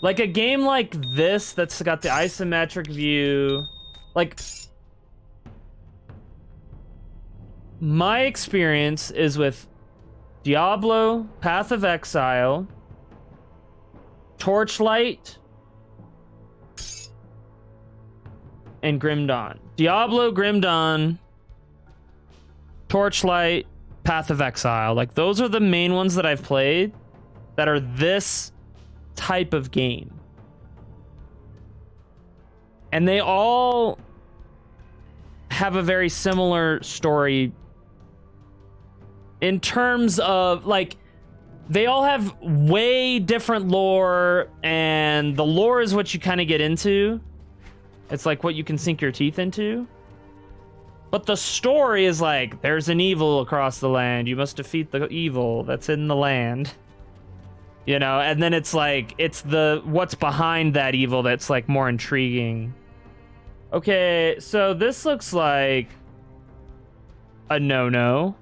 Like a game like this that's got the isometric view, like my experience is with Diablo, Path of Exile, Torchlight, and Grim Dawn. Diablo, Grim Dawn, Torchlight, Path of Exile. Like those are the main ones that I've played that are this type of game. And they all have a very similar story in terms of like, they all have way different lore, and the lore is what you kind of get into. It's like what you can sink your teeth into. But the story is like, there's an evil across the land. You must defeat the evil that's in the land. You know, and then it's like, it's the what's behind that evil that's like more intriguing. Okay, so this looks like a no-no.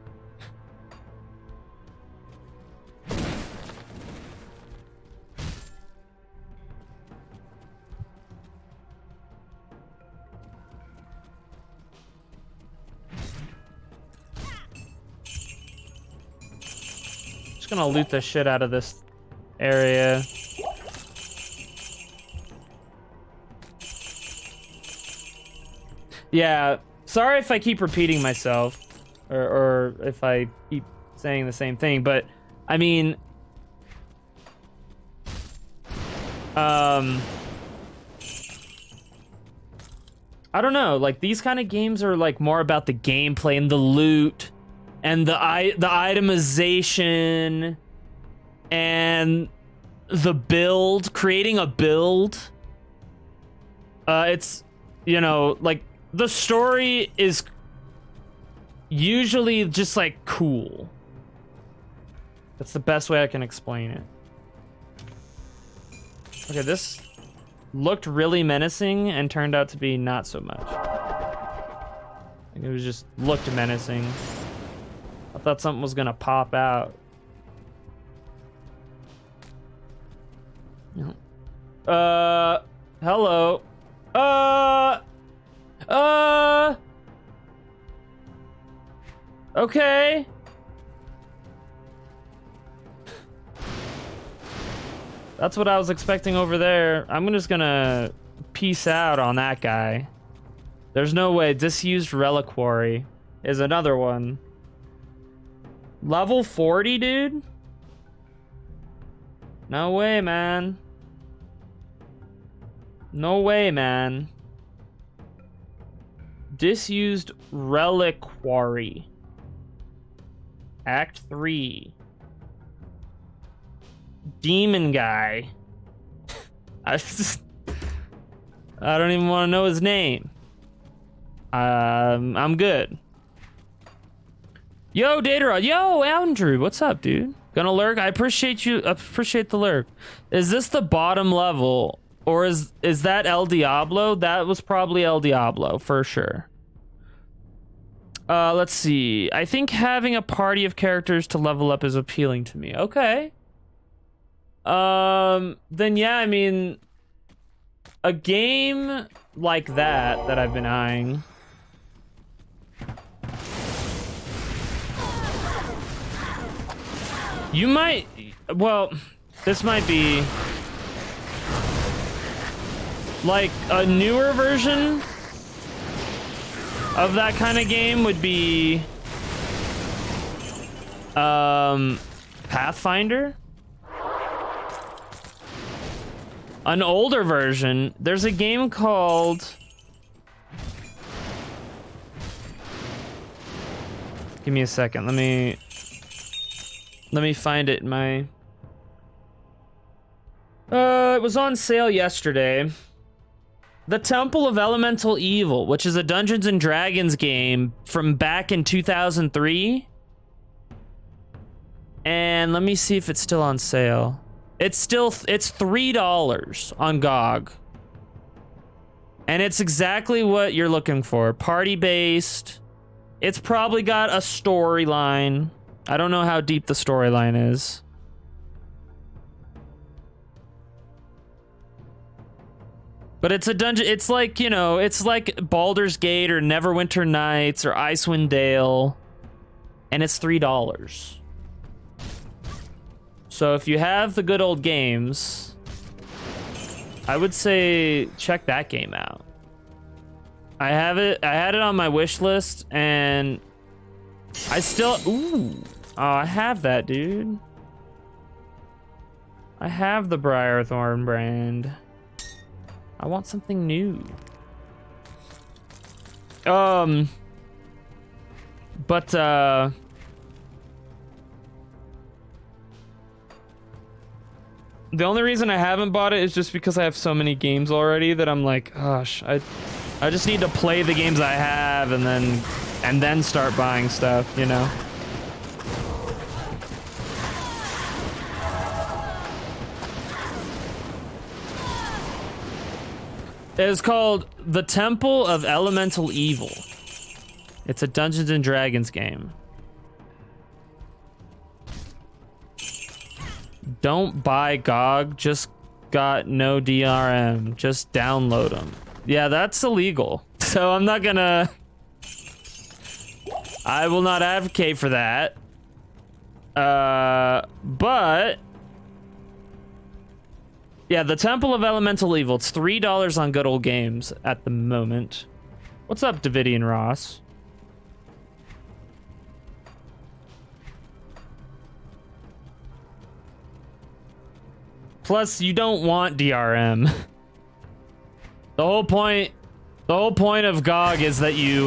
Just gonna loot the shit out of this area. Yeah, sorry if I keep repeating myself, or if I keep saying the same thing, but I mean, I don't know, like these kind of games are like more about the gameplay and the loot and the itemization and the build, creating a build. It's, you know, like the story is usually just like cool. That's the best way I can explain it. Okay, this looked really menacing and turned out to be not so much. Like it was just looked menacing. I thought something was gonna pop out. Hello. Okay. That's what I was expecting over there. I'm just gonna peace out on that guy. There's no way. Disused reliquary is another one. Level 40, dude? No way, man. No way, man. Disused reliquary. Act 3. Demon guy. I don't even want to know his name. I'm good. Yo, Datarod. Yo, Andrew. What's up, dude? Gonna lurk? I appreciate you. Appreciate the lurk. Is this the bottom level? Or is that El Diablo? That was probably El Diablo, for sure. Let's see. I think having a party of characters to level up is appealing to me. Okay. Then yeah, I mean, a game like that I've been eyeing. You might, well, this might be like a newer version of that kind of game would be Pathfinder. An older version, there's a game called, give me a second, let me find it in my, it was on sale yesterday. The Temple of Elemental Evil, which is a Dungeons and Dragons game from back in 2003. And let me see if it's still on sale. It's $3 on GOG. And it's exactly what you're looking for. Party-based. It's probably got a storyline. I don't know how deep the storyline is. But it's a dungeon. It's like, you know, it's like Baldur's Gate or Neverwinter Nights or Icewind Dale. And it's $3. So if you have the good old games, I would say check that game out. I had it on my wish list, and I still, ooh, oh, I have that, dude. I have the Briarthorn brand. I want something new. But the only reason I haven't bought it is just because I have so many games already that I'm like, gosh, I just need to play the games I have and then start buying stuff, you know? It is called The Temple of Elemental Evil. It's a Dungeons and Dragons game. Don't buy GOG, just got no DRM. Just download them. Yeah, that's illegal. So I'm not gonna... I will not advocate for that. But yeah, the Temple of Elemental Evil. It's $3 on Good Old Games at the moment. What's up, Davidian Ross? Plus, you don't want DRM. The whole point of GOG is that you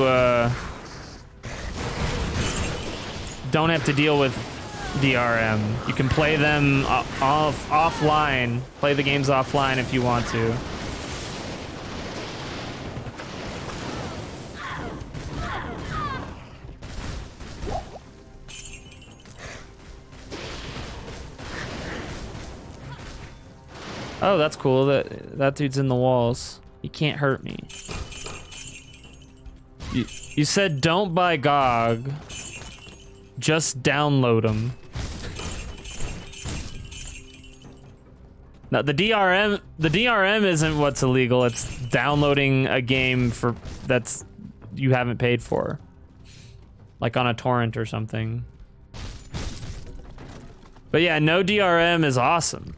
don't have to deal with DRM. You can play them offline. Play the games offline if you want to. Oh, that's cool. That dude's in the walls. He can't hurt me. You said don't buy GOG. Just download them. Now the DRM isn't what's illegal. It's downloading a game that's you haven't paid for, like on a torrent or something. But yeah, no DRM is awesome.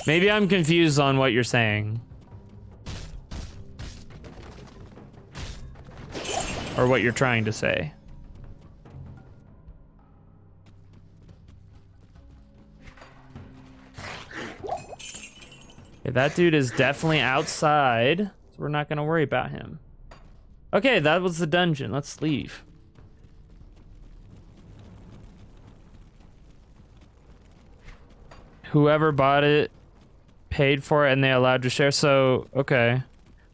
Maybe I'm confused on what you're saying. Or what you're trying to say. Okay, that dude is definitely outside, so we're not gonna worry about him. Okay, that was the dungeon. Let's leave. Whoever bought it paid for it and they allowed to share, so okay.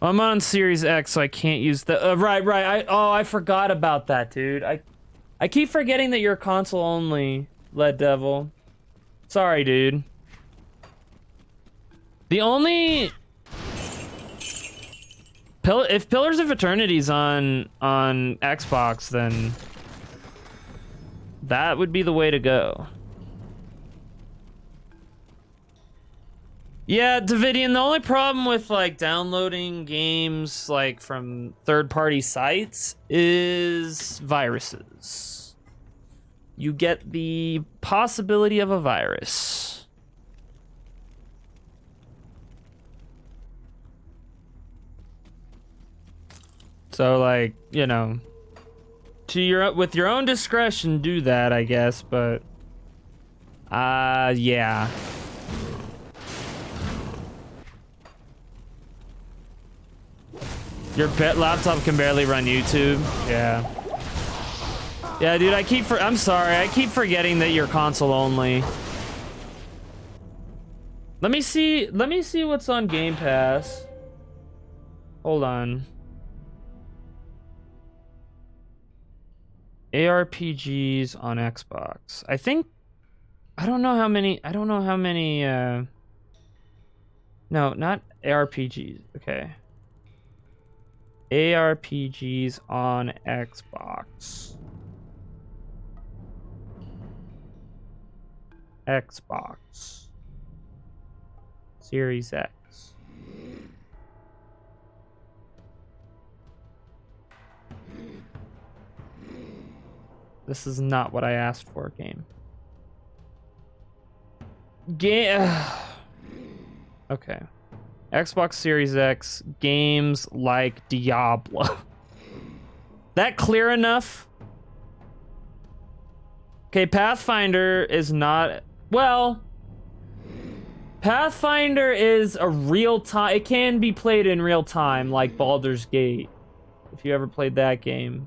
Well, I'm on Series X, so I can't use the right. I forgot about that, dude. I keep forgetting that you're console only, Lead Devil. Sorry, dude. The only if Pillars of Eternity's on Xbox, then that would be the way to go. Yeah, Davidian, the only problem with like downloading games like from third-party sites is viruses. You get the possibility of a virus. So like, you know, with your own discretion do that, I guess, but yeah. Your laptop can barely run YouTube. Yeah. Yeah, dude, I'm sorry. I keep forgetting that you're console only. Let me see what's on Game Pass. Hold on. ARPGs on Xbox. I don't know how many, no, not ARPGs. Okay. ARPGs on Xbox. Xbox Series X. This is not what I asked for, game. Okay. Xbox Series X, games like Diablo. That clear enough? Okay, Pathfinder is not... Well, Pathfinder is a real-time... It can be played in real time, like Baldur's Gate, if you ever played that game.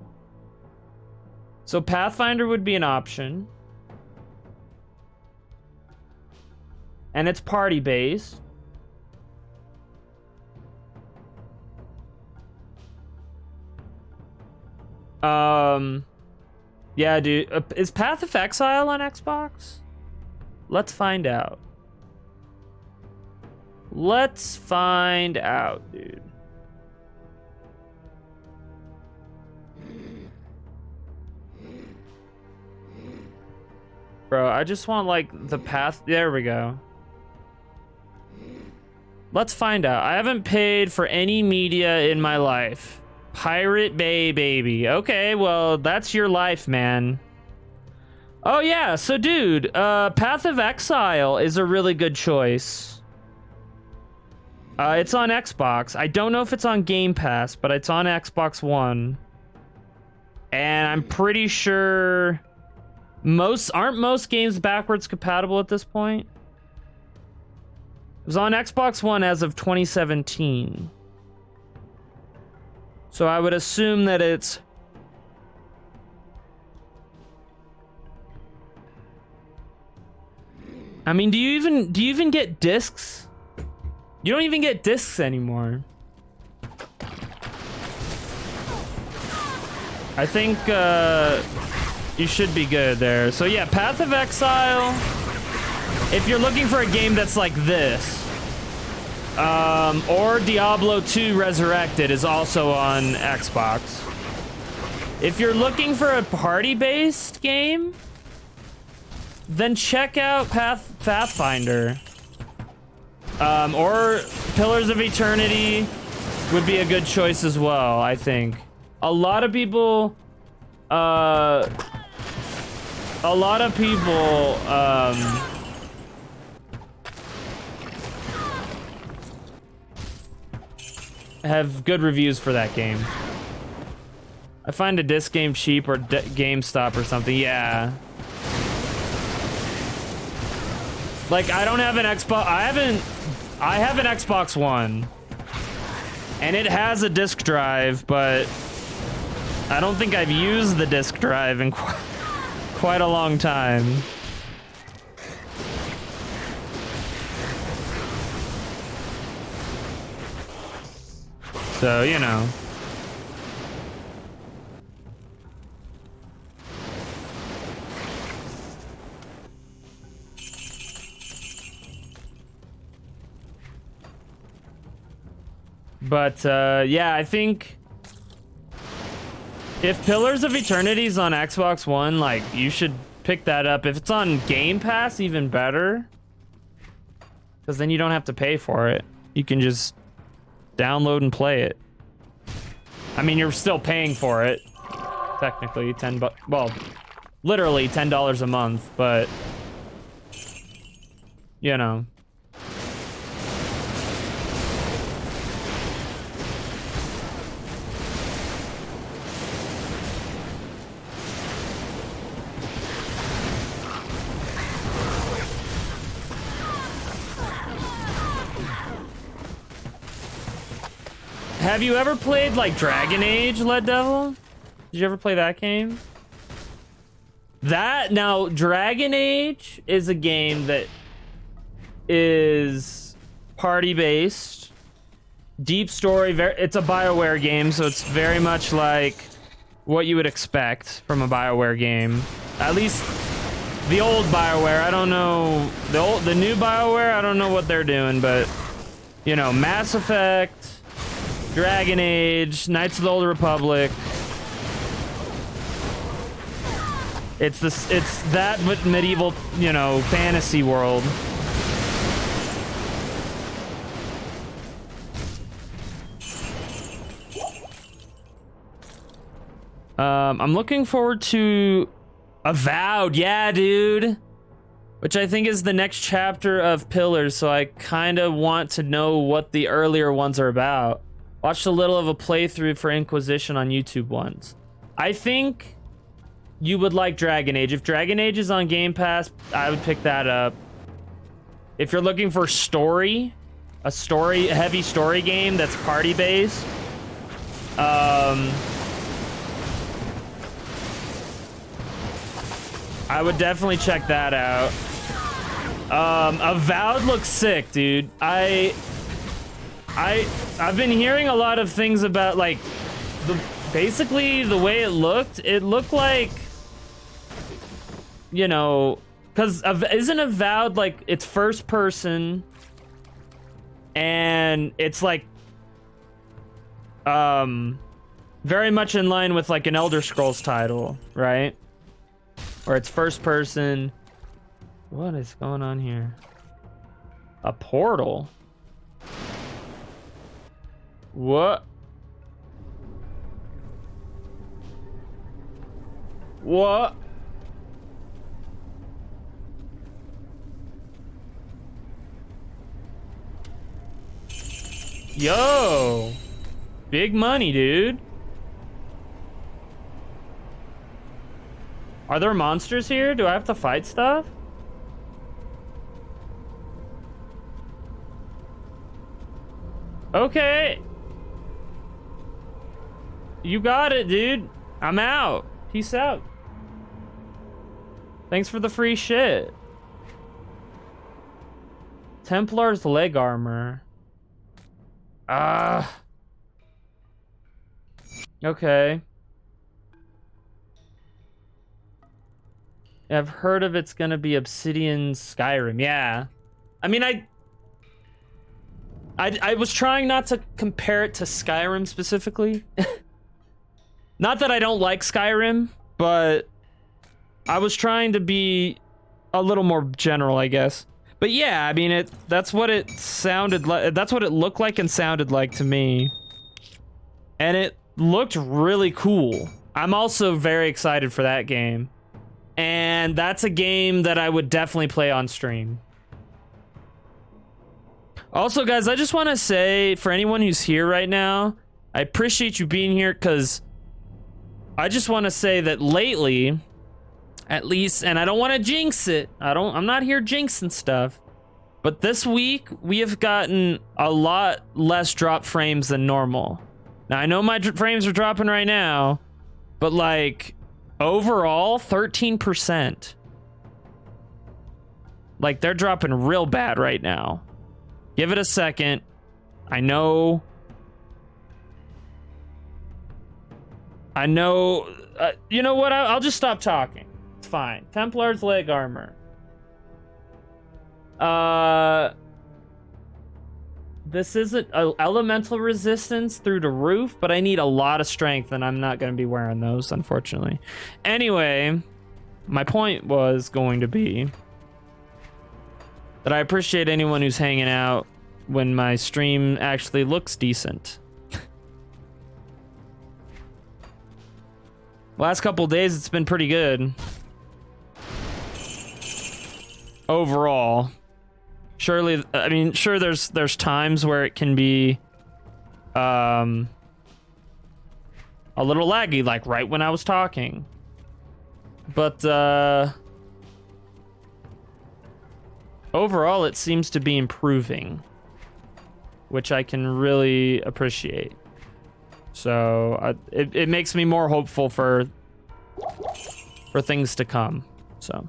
So Pathfinder would be an option. And it's party-based. Yeah, dude. Is Path of Exile on Xbox? Let's find out. Let's find out, dude. Bro, I just want, like, the path. There we go. Let's find out. I haven't paid for any media in my life. Pirate Bay, baby. Okay, well, that's your life, man. Oh yeah, so dude, Path of Exile is a really good choice. It's on Xbox. I don't know if it's on Game Pass, but it's on Xbox One. And I'm pretty sure aren't most games backwards compatible at this point? It was on Xbox One as of 2017. So I would assume that it's... I mean, do you even get discs? You don't even get discs anymore. I think you should be good there. So yeah, Path of Exile. If you're looking for a game that's like this, or Diablo 2 Resurrected is also on Xbox. If you're looking for a party-based game, then check out Pathfinder. Or Pillars of Eternity would be a good choice as well, I think. A lot of people have good reviews for that game. I find a disc game cheap or GameStop or something. Yeah. Like, I don't have an Xbox. I have an Xbox One, and it has a disc drive, but I don't think I've used the disc drive in quite a long time. So, you know. But, yeah, I think if Pillars of Eternity is on Xbox One, like, you should pick that up. If it's on Game Pass, even better. Because then you don't have to pay for it. You can just download and play it. I mean, you're still paying for it. Technically, well, literally $10 a month, but, you know. Have you ever played, like, Dragon Age, Lead Devil? Did you ever play that game? Now, Dragon Age is a game that is party-based, deep story. It's a BioWare game, so it's very much like what you would expect from a BioWare game. At least the old BioWare. I don't know the new BioWare. I don't know what they're doing, but you know, Mass Effect, Dragon Age, Knights of the Old Republic. It's that but medieval, you know, fantasy world. I'm looking forward to Avowed. Yeah, dude. Which I think is the next chapter of Pillars, so I kind of want to know what the earlier ones are about. Watched a little of a playthrough for Inquisition on YouTube once. I think you would like Dragon Age. If Dragon Age is on Game Pass, I would pick that up. If you're looking for story, a heavy story game that's party-based, I would definitely check that out. Avowed looks sick, dude. I've been hearing a lot of things about, like, basically the way it looked like, you know, because isn't Avowed, like, it's first person, and it's like very much in line with like an Elder Scrolls title, right? Or it's first person. What is going on here? A portal? What? What? Yo, big money, dude. Are there monsters here? Do I have to fight stuff? Okay. You got it, dude. I'm out. Peace out. Thanks for the free shit. Templar's leg armor. Ah. Okay. I've heard of it's gonna be Obsidian Skyrim. Yeah. I mean, I was trying not to compare it to Skyrim specifically. Not that I don't like Skyrim, but I was trying to be a little more general, I guess. But yeah, I mean, that's what it sounded like. That's what it looked like and sounded like to me. And it looked really cool. I'm also very excited for that game. And that's a game that I would definitely play on stream. Also, guys, I just want to say, for anyone who's here right now, I appreciate you being here, because I just want to say that lately, at least, and I don't want to jinx it. I'm not here jinxing stuff. But this week, we have gotten a lot less drop frames than normal. Now, I know my frames are dropping right now, but like, overall, 13%. Like, they're dropping real bad right now. Give it a second. I know. You know what? I'll just stop talking. It's fine. Templar's leg armor. This isn't elemental resistance through the roof, but I need a lot of strength, and I'm not going to be wearing those, unfortunately. Anyway, my point was going to be that I appreciate anyone who's hanging out when my stream actually looks decent. Last couple days, it's been pretty good. Overall. Surely, I mean, sure, there's times where it can be a little laggy, like right when I was talking. But overall, it seems to be improving, which I can really appreciate. So it makes me more hopeful for things to come. So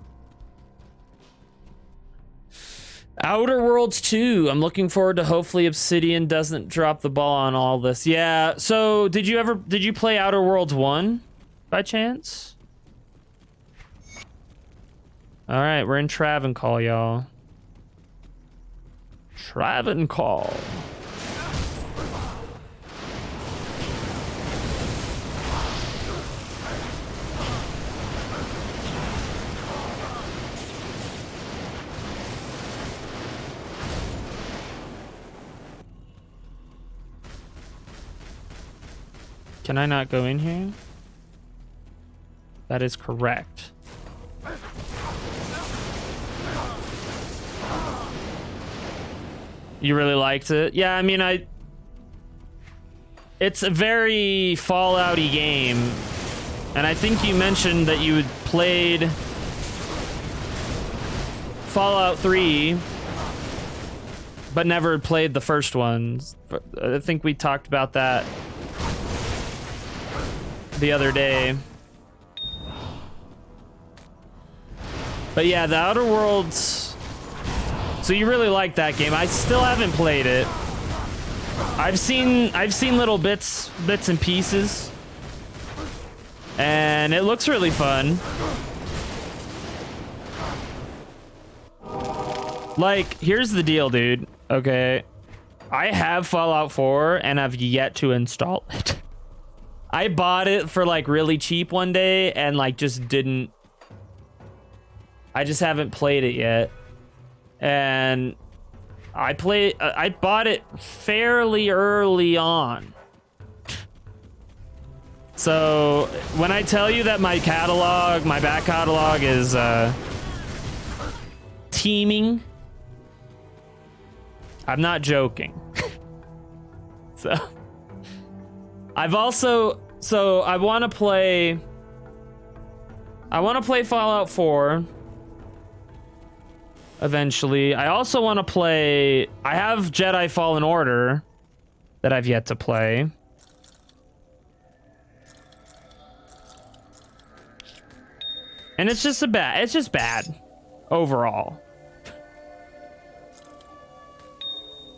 Outer Worlds 2. I'm looking forward to, hopefully Obsidian doesn't drop the ball on all this. Yeah. So did you play Outer Worlds 1 by chance? All right, we're in Travancore, y'all. Travancore. Can I not go in here? That is correct. You really liked it? Yeah, I mean, it's a very Fallout-y game. And I think you mentioned that you had played Fallout 3, but never played the first ones. I think we talked about that the other day. But yeah, the Outer Worlds. So you really like that game. I still haven't played it. I've seen little bits and pieces, and it looks really fun. Like, here's the deal, dude. Okay, I have Fallout 4 and I've yet to install it. I bought it for like really cheap one day and like just didn't. I just haven't played it yet. And I bought it fairly early on. So when I tell you that my back catalog is teeming, I'm not joking. So I've also I want to play Fallout 4 eventually. I also want to play, I have Jedi Fallen Order that I've yet to play. And it's just bad overall.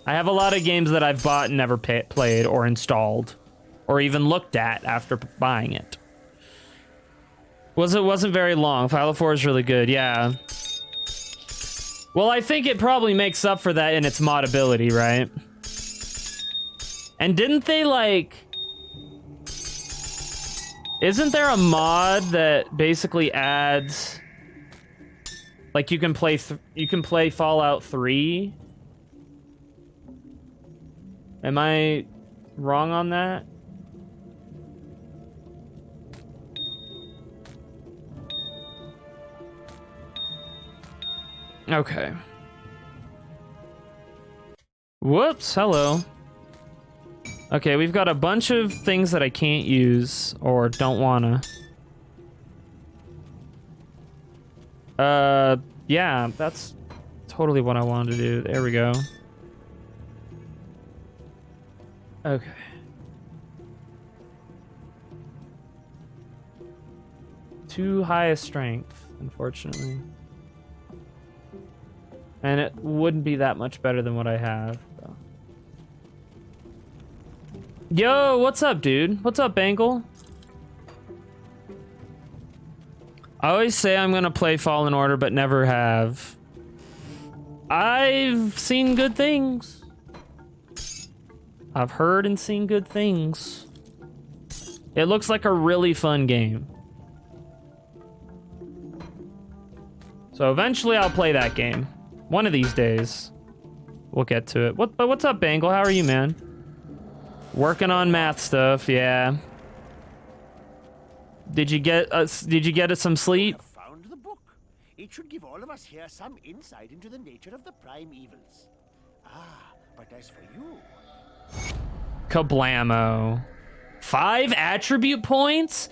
I have a lot of games that I've bought and never played or installed or even looked at after buying it. Wasn't very long. Fallout 4 is really good, yeah. Well, I think it probably makes up for that in its modability, right? And didn't they like... Isn't there a mod that basically adds... Like you can play Fallout 3? Am I wrong on that? Okay. Whoops, hello. Okay, we've got a bunch of things that I can't use or don't wanna. Yeah, that's totally what I wanted to do. There we go. Okay. Too high a strength, unfortunately. And it wouldn't be that much better than what I have. So. Yo, what's up, dude? What's up, Bangle? I always say I'm gonna play Fallen Order, but never have. I've seen good things. I've heard and seen good things. It looks like a really fun game. So eventually I'll play that game. One of these days. We'll get to it. But what's up, Bangle? How are you, man? Working on math stuff, yeah. Did you get some sleep? Found the book. It should give all of us here some insight into the nature of the prime evils. Ah, but as for you... Kablamo. 5 attribute points?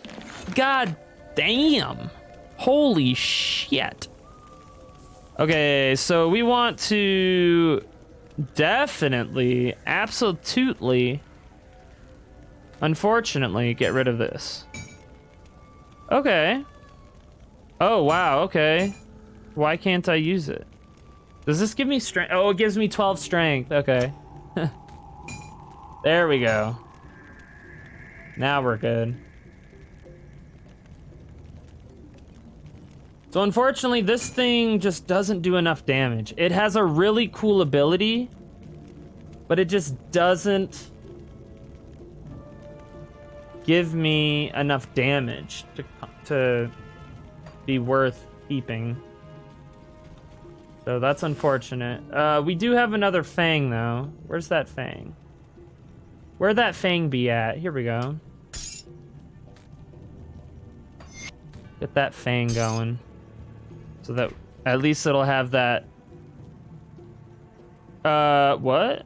God damn. Holy shit. Okay, so we want to definitely, absolutely, unfortunately, get rid of this. Okay. Oh, wow, okay. Why can't I use it? Does this give me strength? Oh, it gives me 12 strength. Okay. There we go. Now we're good. So unfortunately, this thing just doesn't do enough damage. It has a really cool ability, but it just doesn't give me enough damage to be worth keeping. So that's unfortunate. We do have another Fang, though. Where's that Fang? Where'd that Fang be at? Here we go. Get that Fang going. So that at least it'll have that. What?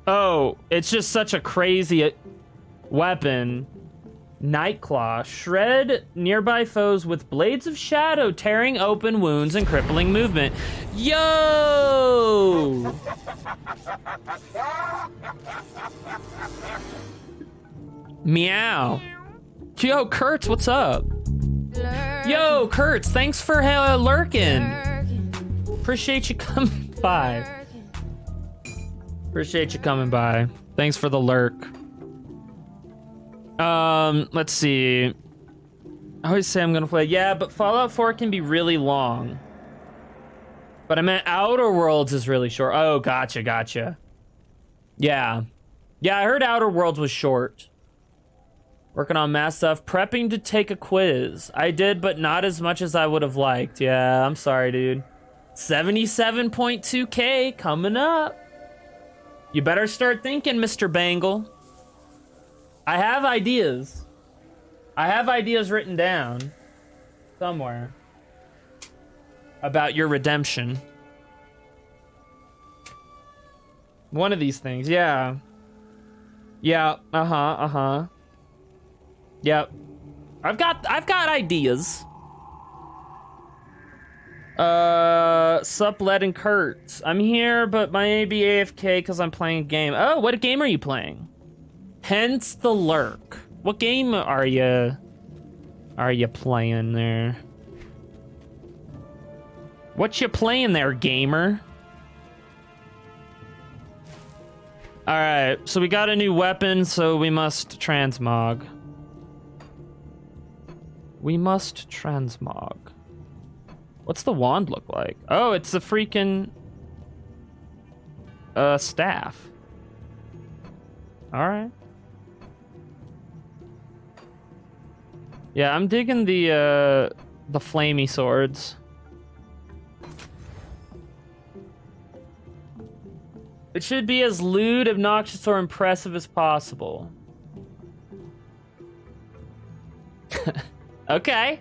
Oh, it's just such a crazy weapon. Nightclaw. Shred nearby foes with blades of shadow, tearing open wounds and crippling movement. Yo! Meow. Yo, Kurtz, what's up? Yo, Kurtz, thanks for lurking. Appreciate you coming by. Appreciate you coming by. Thanks for the lurk. Let's see. I always say I'm gonna play. Yeah, but Fallout 4 can be really long. But I meant Outer Worlds is really short. Oh, gotcha. Yeah. Yeah, I heard Outer Worlds was short. Working on math stuff. Prepping to take a quiz. I did, but not as much as I would have liked. Yeah, I'm sorry, dude. 77.2K coming up. You better start thinking, Mr. Bangle. I have ideas. I have ideas written down somewhere about your redemption. One of these things, yeah. Yeah, uh-huh. Yep. I've got ideas. Sup, Led and Kurt. I'm here, but my AB AFK because I'm playing a game. Oh, what game are you playing? Hence the lurk. What game are you playing there? What you playing there, gamer? All right, so we got a new weapon, so we must transmog. We must transmog. What's the wand look like? Oh, it's a freaking staff. All right. Yeah, I'm digging the flamey swords. It should be as lewd, obnoxious, or impressive as possible. Okay.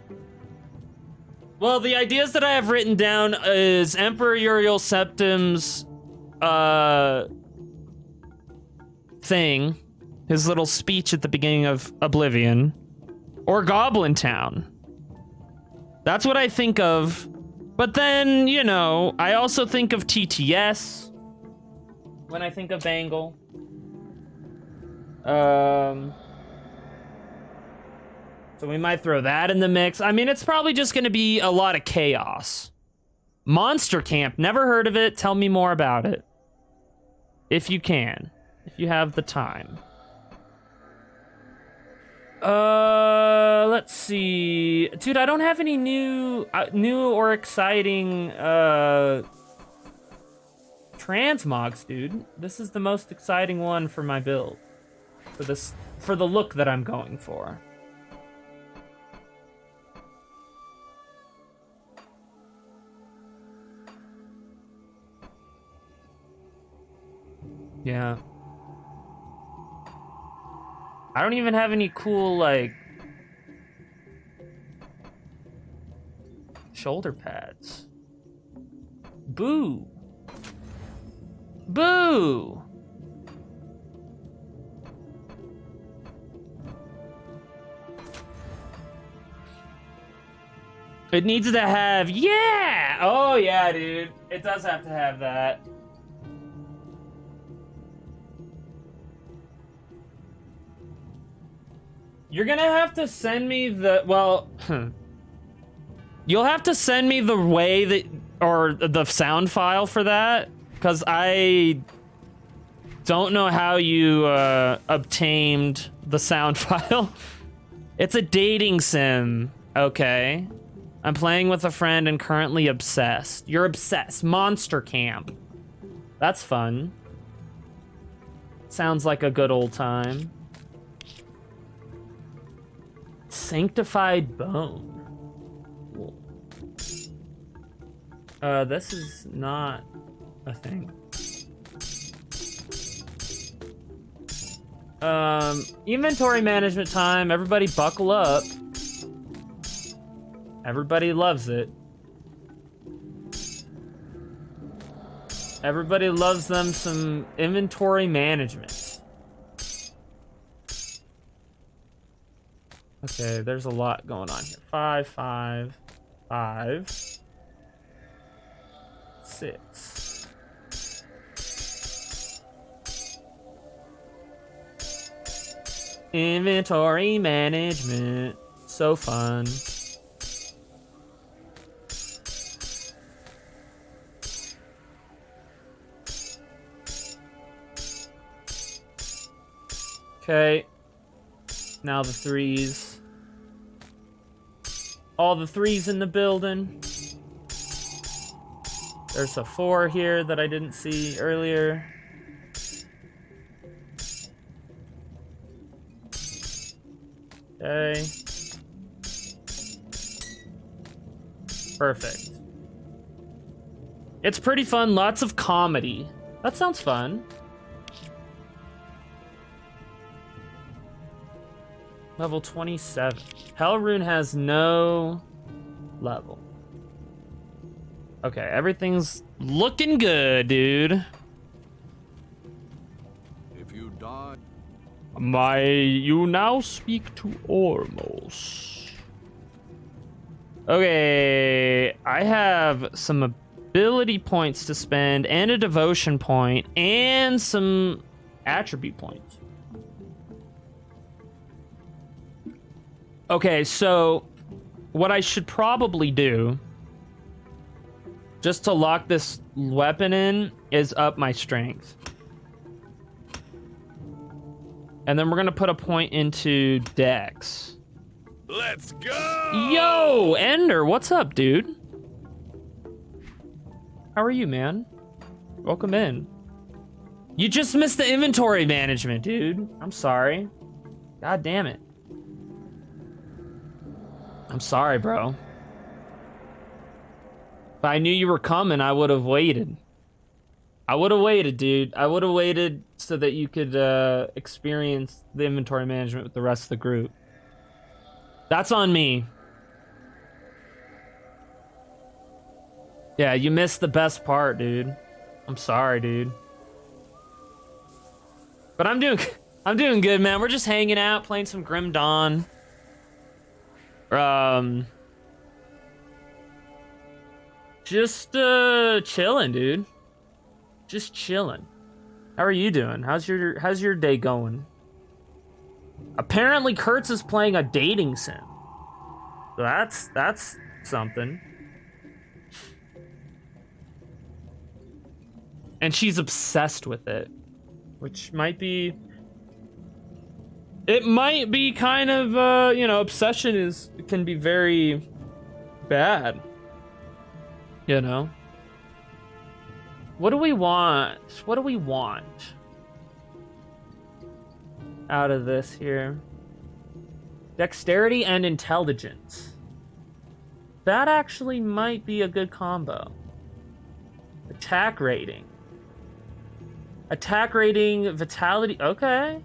Well, the ideas that I have written down is Emperor Uriel Septim's thing, his little speech at the beginning of Oblivion, or Goblin Town. That's what I think of. But then, you know, I also think of TTS when I think of Bangle. So we might throw that in the mix. I mean, it's probably just going to be a lot of chaos. Monster Camp, never heard of it. Tell me more about it. If you can. If you have the time. Let's see. Dude, I don't have any new or exciting, transmogs, dude. This is the most exciting one for my build. For the look that I'm going for. Yeah. I don't even have any cool, like, shoulder pads. Boo. Boo. It needs to have, yeah! Oh, yeah, dude. It does have to have that. You're gonna have to send me the, well, you'll have to send me the way that, or the sound file for that, because I don't know how you obtained the sound file. It's a dating sim, okay? I'm playing with a friend and currently obsessed. You're obsessed. Monster Camp. That's fun. Sounds like a good old time. Sanctified Bone. Cool. This is not a thing. Inventory management time. Everybody buckle up. Everybody loves it. Everybody loves them some inventory management. Okay, there's a lot going on here. 5, 5, 5, 6. Inventory management. So fun. Okay. Now the 3s. All the 3s in the building. There's a 4 here that I didn't see earlier. Okay. Perfect. It's pretty fun. Lots of comedy. That sounds fun. Level 27. Hellrune has no level. Okay, everything's looking good, dude. You now speak to Ormos. Okay, I have some ability points to spend and a devotion point and some attribute points. Okay, so what I should probably do just to lock this weapon in is up my strength. And then we're gonna put a point into Dex. Let's go! Yo, Ender, what's up, dude? How are you, man? Welcome in. You just missed the inventory management, dude. I'm sorry. God damn it. I'm sorry, bro. If I knew you were coming, I would have waited. I would have waited, dude. I would have waited so that you could experience the inventory management with the rest of the group. That's on me. Yeah, you missed the best part, dude. I'm sorry, dude. But I'm doing good, man. We're just hanging out, playing some Grim Dawn. Just chilling, dude. Just chilling. How are you doing? How's your day going? Apparently Kurtz is playing a dating sim. So that's something. And she's obsessed with it, which might be kind of you know, obsession can be very bad. You know? What do we want? What do we want out of this here? Dexterity and intelligence. That actually might be a good combo. Attack rating. Attack rating, vitality. Okay.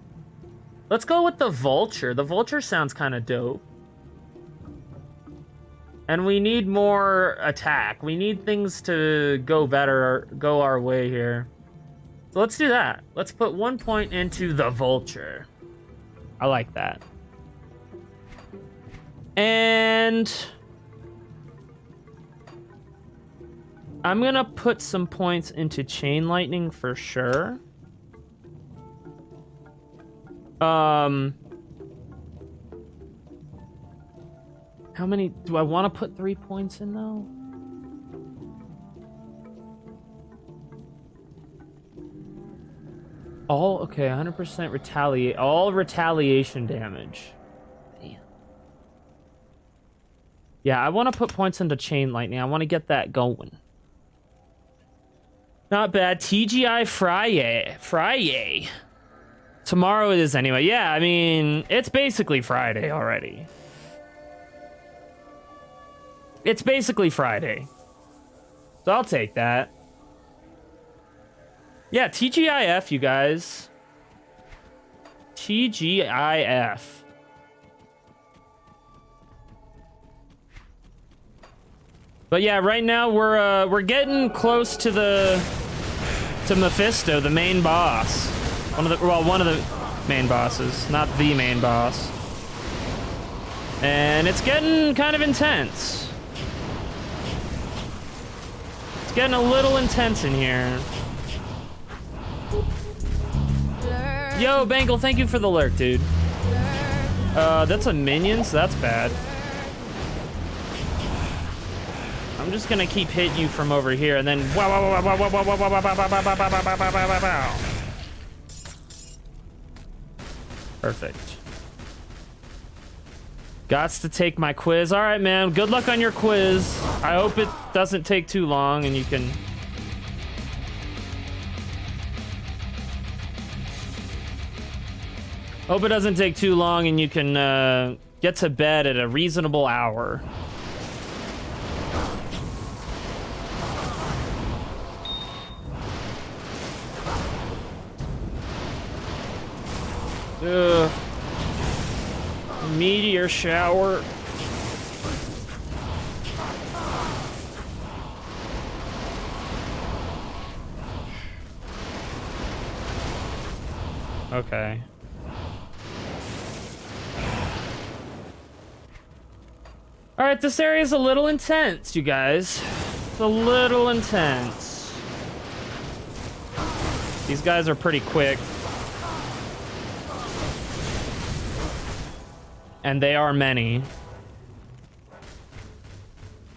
Let's go with the vulture. The vulture sounds kind of dope. And we need more attack. We need things to go better, go our way here. So let's do that. Let's put 1 point into the vulture. I like that. And I'm gonna put some points into chain lightning for sure. How many do I want to put 3 points in though? Okay, 100% retaliate, all retaliation damage. Damn. Yeah, I want to put points into chain lightning. I want to get that going. Not bad. TGI Friday. Tomorrow it is anyway. Yeah, I mean, it's basically Friday already. It's basically Friday. So I'll take that. Yeah, TGIF, you guys. TGIF. But yeah, right now we're getting close to Mephisto, the main boss. One of the main bosses, not the main boss. And it's getting kind of intense. It's getting a little intense in here. Yo, Bangle, thank you for the lurk, dude. That's a minion, so that's bad. I'm just gonna keep hitting you from over here, and then wow, wow, wow, wow, wow, wow, wow, wow, wow, wow, wow, wow, wow, wow, wow, wow. Perfect. Gots to take my quiz. All right, man. Good luck on your quiz. I hope it doesn't take too long, and you can. Hope it doesn't take too long, and you can get to bed at a reasonable hour. Meteor shower. Okay. All right, this area is a little intense, you guys. It's a little intense. These guys are pretty quick. And they are many.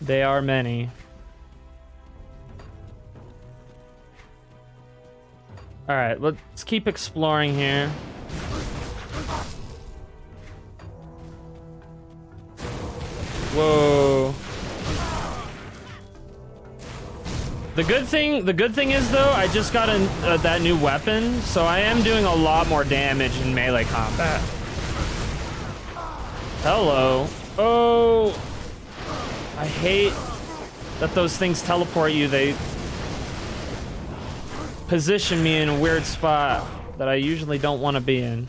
They are many. All right, let's keep exploring here. Whoa. The good thing is though, I just got that new weapon, so I am doing a lot more damage in melee combat. Hello. Oh. I hate that those things teleport you. They position me in a weird spot that I usually don't want to be in.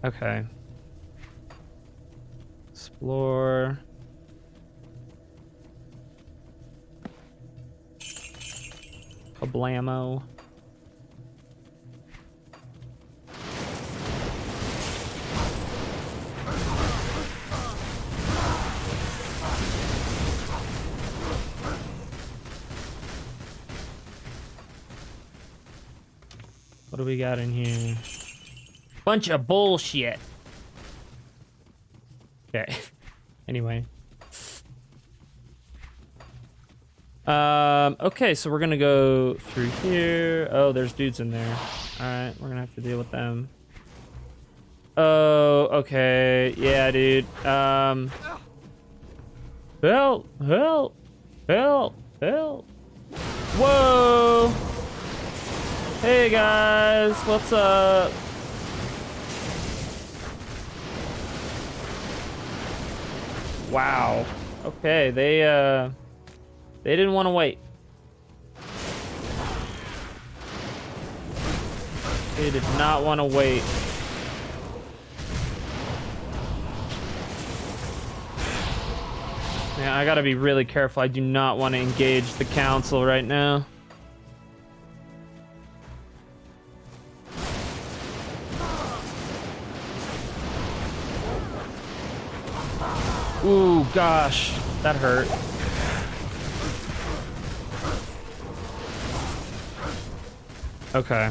Okay. Explore. Kablamo. What do we got in here? Bunch of bullshit. Okay. Anyway. Okay, so we're gonna go through here. Oh, there's dudes in there. Alright, we're gonna have to deal with them. Oh, okay. Yeah, dude. Help! Help! Help! Help! Whoa! Hey guys, what's up? Wow. Okay, they didn't want to wait. They did not want to wait. Yeah, I gotta be really careful. I do not want to engage the council right now. Ooh, gosh, that hurt. Okay.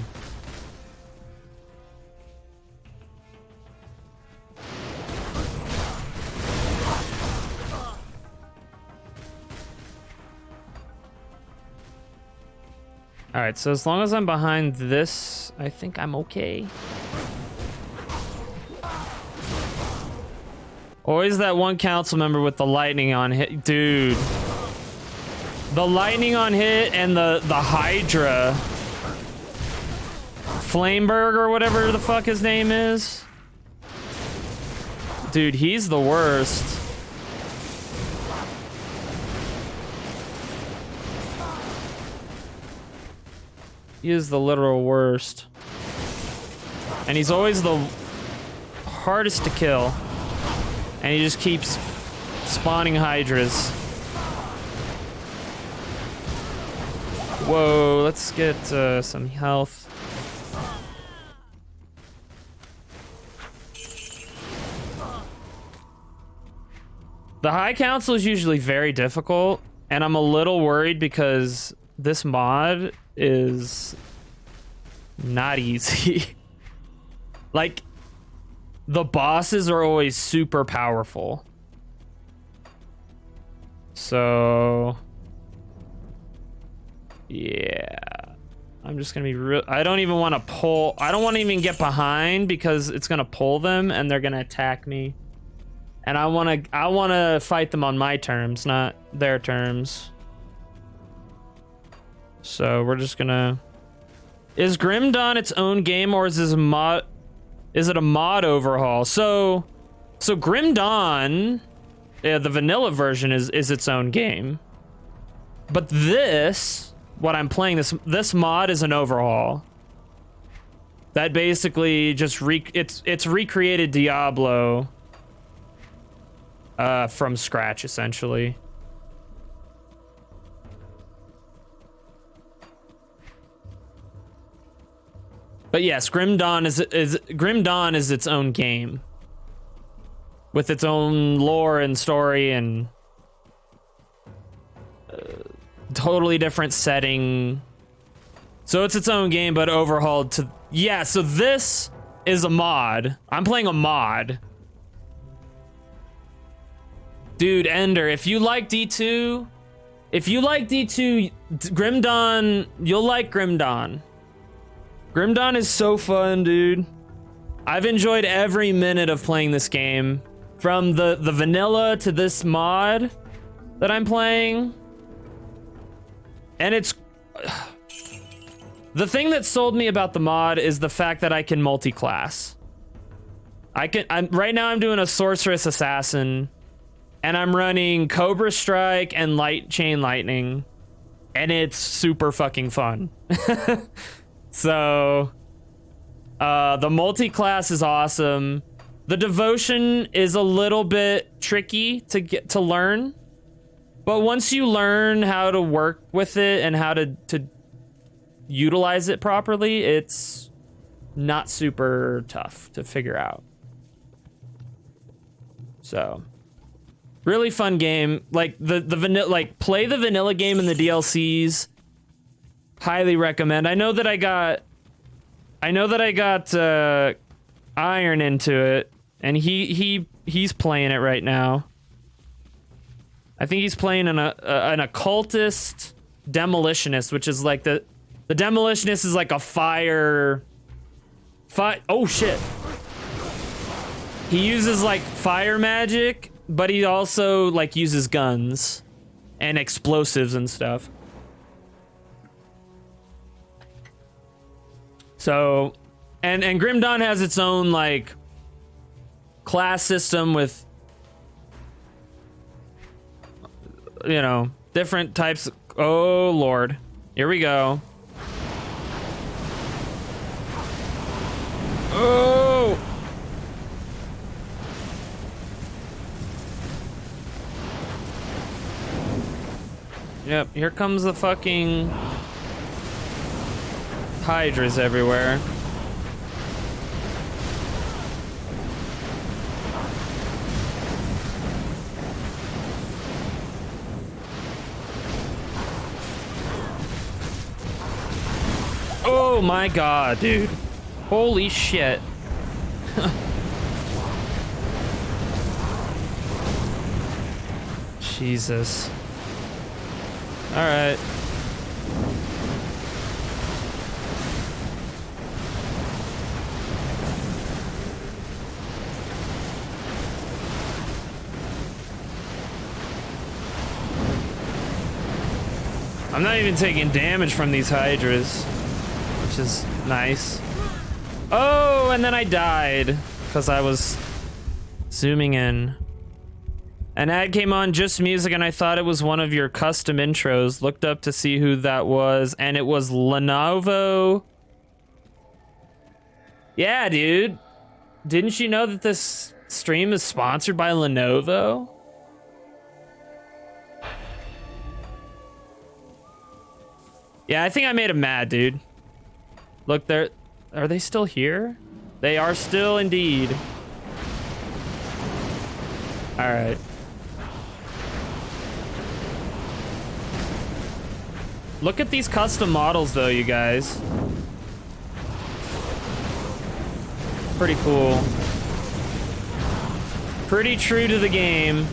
All right, so as long as I'm behind this, I think I'm okay. Always that one council member with the lightning on hit. Dude. The lightning on hit and the Hydra. Flameberg or whatever the fuck his name is. Dude, he's the worst. He is the literal worst. And he's always the hardest to kill. And he just keeps spawning Hydras. Whoa, let's get some health. The High Council is usually very difficult, and I'm a little worried because this mod is not easy. Like, the bosses are always super powerful. So, yeah. I'm just gonna be real. I don't even want to pull. I don't want to even get behind because it's gonna pull them and they're gonna attack me. And I wanna fight them on my terms, not their terms. So we're just gonna. Is Grim Dawn its own game or is this a mod? Is it a mod overhaul? So Grim Dawn, yeah, the vanilla version is its own game. But this, what I'm playing, this mod is an overhaul. That basically just it's recreated Diablo from scratch, essentially. But yes, Grim Dawn is its own game. with its own lore and story and totally different setting. So it's its own game, but overhauled to... Yeah, so this is a mod. I'm playing a mod. Dude, Ender, if you like D2... If you like D2, Grim Dawn, you'll like Grim Dawn. Grim Dawn is so fun, dude. I've enjoyed every minute of playing this game. From the vanilla to this mod that I'm playing. And it's... The thing that sold me about the mod is the fact that I can multi-class. Right now I'm doing a Sorceress Assassin, and I'm running Cobra Strike and Chain Lightning, and it's super fucking fun. So, the multi-class is awesome. The devotion is a little bit tricky to learn, but once you learn how to work with it and how to utilize it properly, it's not super tough to figure out. So, really fun game. Like the vanilla, like play the vanilla game in the DLCs. Highly recommend. I know that I got Iron into it, and he's playing it right now. I think he's playing an occultist demolitionist, which is like the demolitionist is like a fire. Oh shit. He uses like fire magic, but he also like uses guns and explosives and stuff. So, and Grim Dawn has its own like class system with, you know, different types. Oh Lord, here we go. Oh! Yep, here comes the fucking hydras everywhere. Oh my god, dude. Holy shit. Jesus. All right. I'm not even taking damage from these hydras, which is nice. Oh, and then I died because I was zooming in. An ad came on, just music, and I thought it was one of your custom intros. Looked up to see who that was, and it was Lenovo. Yeah, dude. Didn't you know that this stream is sponsored by Lenovo? Yeah, I think I made him mad, dude. Look, are they still here? They are still indeed. All right. Look at these custom models, though, you guys. Pretty cool. Pretty true to the game.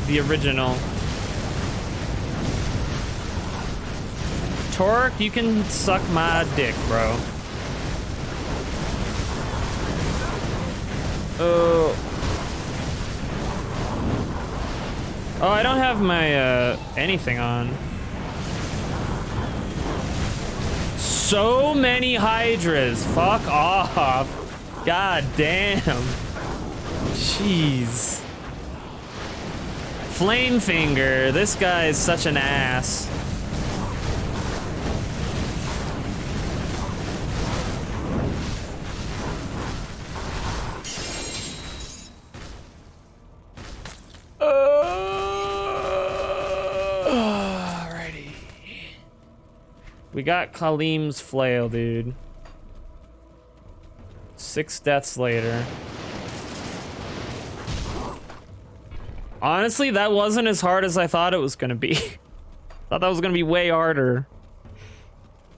The original. Torque, you can suck my dick, bro. Oh. Oh, I don't have my, anything on. So many hydras. Fuck off. God damn. Jeez. Flamefinger. This guy is such an ass. Alrighty. We got Kalim's flail, dude. 6 deaths later. Honestly, that wasn't as hard as I thought it was gonna be. Thought that was gonna be way harder.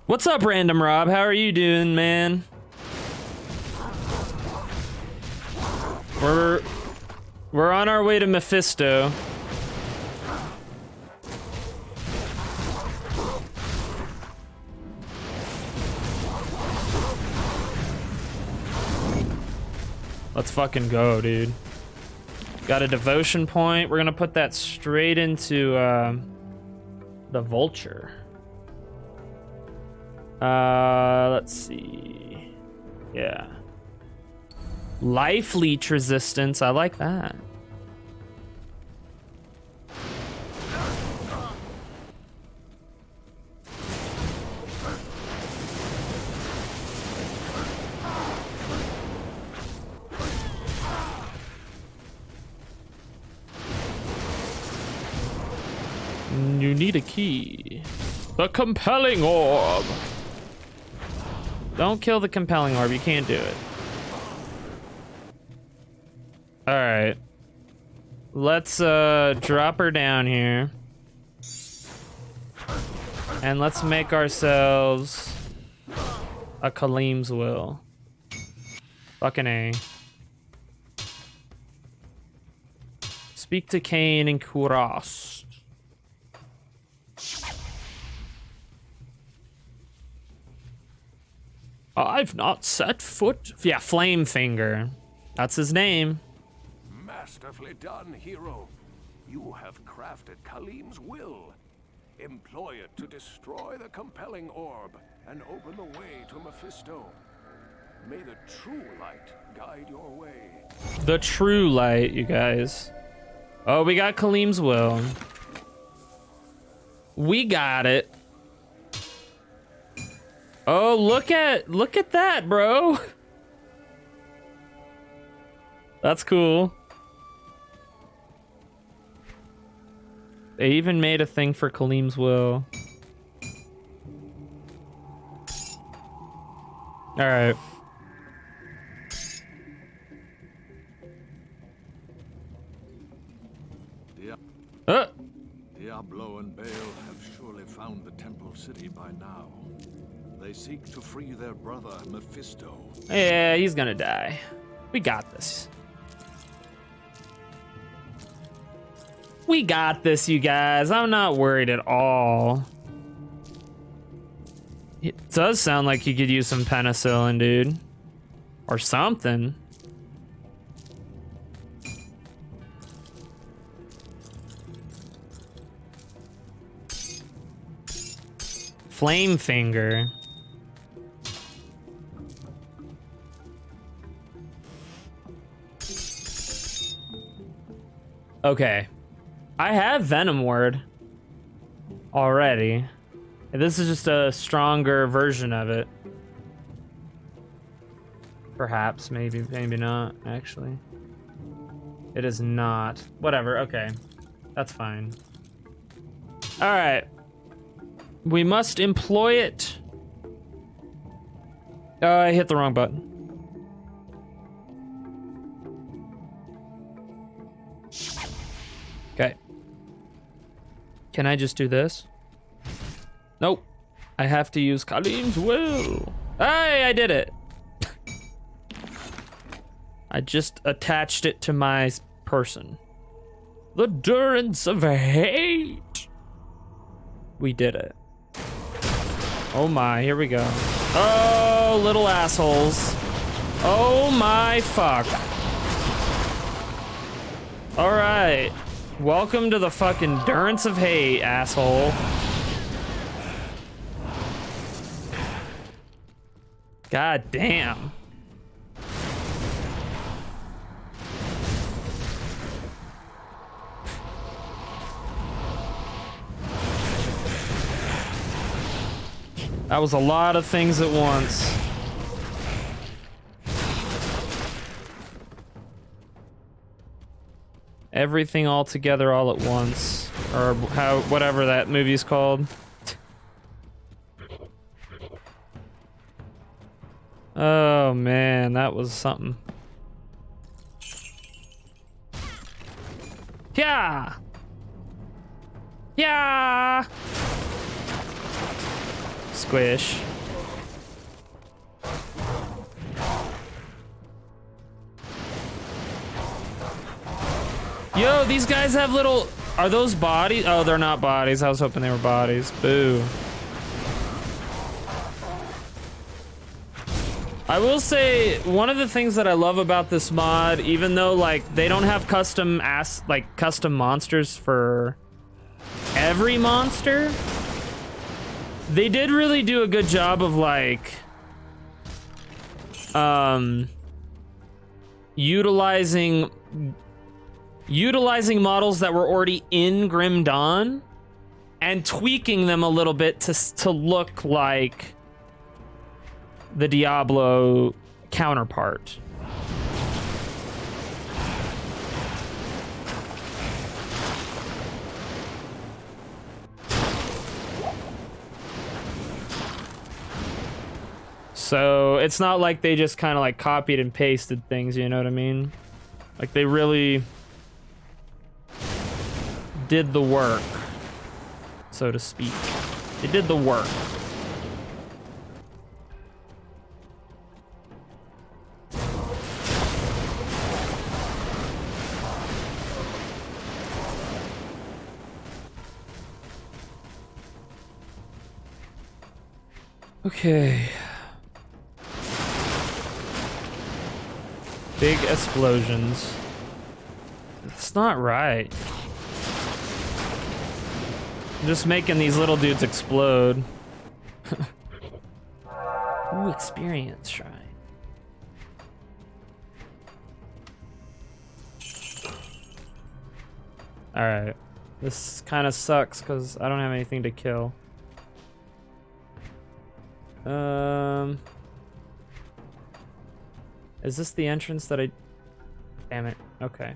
What's up, Random Rob? How are you doing, man? We're on our way to Mephisto. Let's fucking go, dude. Got a devotion point. We're gonna put that straight into the vulture. Let's see. Yeah. Life leech resistance. I like that. You need a key. The compelling orb. Don't kill the compelling orb. You can't do it. All right. Let's drop her down here. And let's make ourselves a Kaleem's Will. Fucking A. Speak to Cain and Kurast. I've not set foot. Yeah, Flamefinger. That's his name. Masterfully done, hero. You have crafted Kaleem's will. Employ it to destroy the compelling orb and open the way to Mephisto. May the true light guide your way. The true light, you guys. Oh, we got Kaleem's will. We got it. Oh, look at that, bro. That's cool. They even made a thing for Kaleem's will. All right. Diablo and Baal have surely found the temple city by now. They seek to free their brother, Mephisto. Yeah, he's gonna die. We got this. We got this, you guys. I'm not worried at all. It does sound like you could use some penicillin, dude. Or something. Flamefinger. Okay. I have Venom Word already. This is just a stronger version of it. Perhaps, maybe not, actually. It is not. Whatever, okay. That's fine. All right. We must employ it. I hit the wrong button. Okay. Can I just do this? Nope. I have to use Kaleem's will. Hey, I did it. I just attached it to my person. The durance of hate. We did it. Oh my, here we go. Oh, little assholes. Oh my fuck. All right. Welcome to the fucking durance of hate, asshole. God damn. That was a lot of things at once. Everything all together all at once. Or how, whatever that movie's called. Oh man, that was something. Yeah. Yeah. Squish. Yo, these guys have little... Are those bodies? Oh, they're not bodies. I was hoping they were bodies. Boo. I will say, one of the things that I love about this mod, even though, like, they don't have custom monsters for every monster, they did really do a good job of, like, utilizing models that were already in Grim Dawn and tweaking them a little bit to look like the Diablo counterpart. So it's not like they just kind of like copied and pasted things, you know what I mean? Like they really did the work, so to speak. They did the work. Okay. Big explosions. It's not right. I'm just making these little dudes explode. Ooh, experience shrine. Alright. This kind of sucks because I don't have anything to kill. Is this the entrance that I... Damn it. Okay.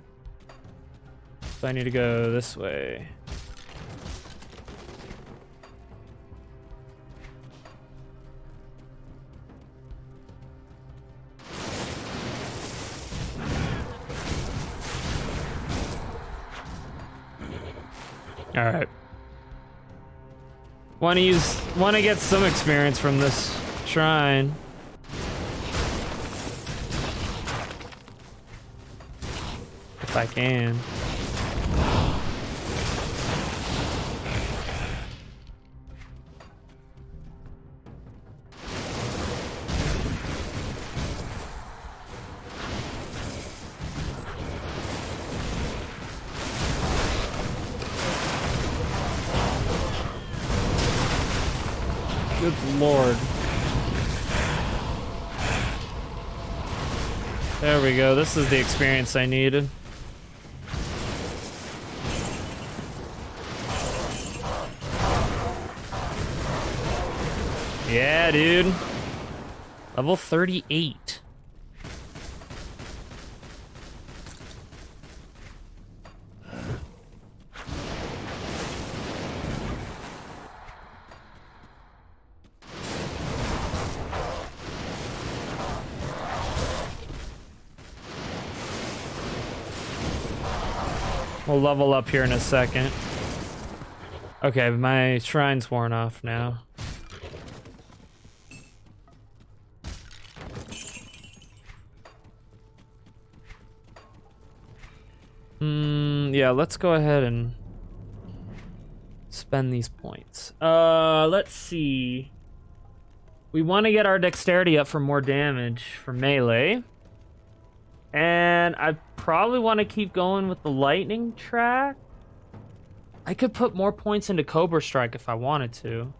So I need to go this way. All right. Want to get some experience from this shrine. If I can. Good Lord. There we go. This is the experience I needed. Yeah, dude. Level 38. We'll level up here in a second. Okay, my shrine's worn off now. Yeah, let's go ahead and spend these points. Let's see. We want to get our dexterity up for more damage for melee. And I probably want to keep going with the lightning track. I could put more points into Cobra Strike if I wanted to.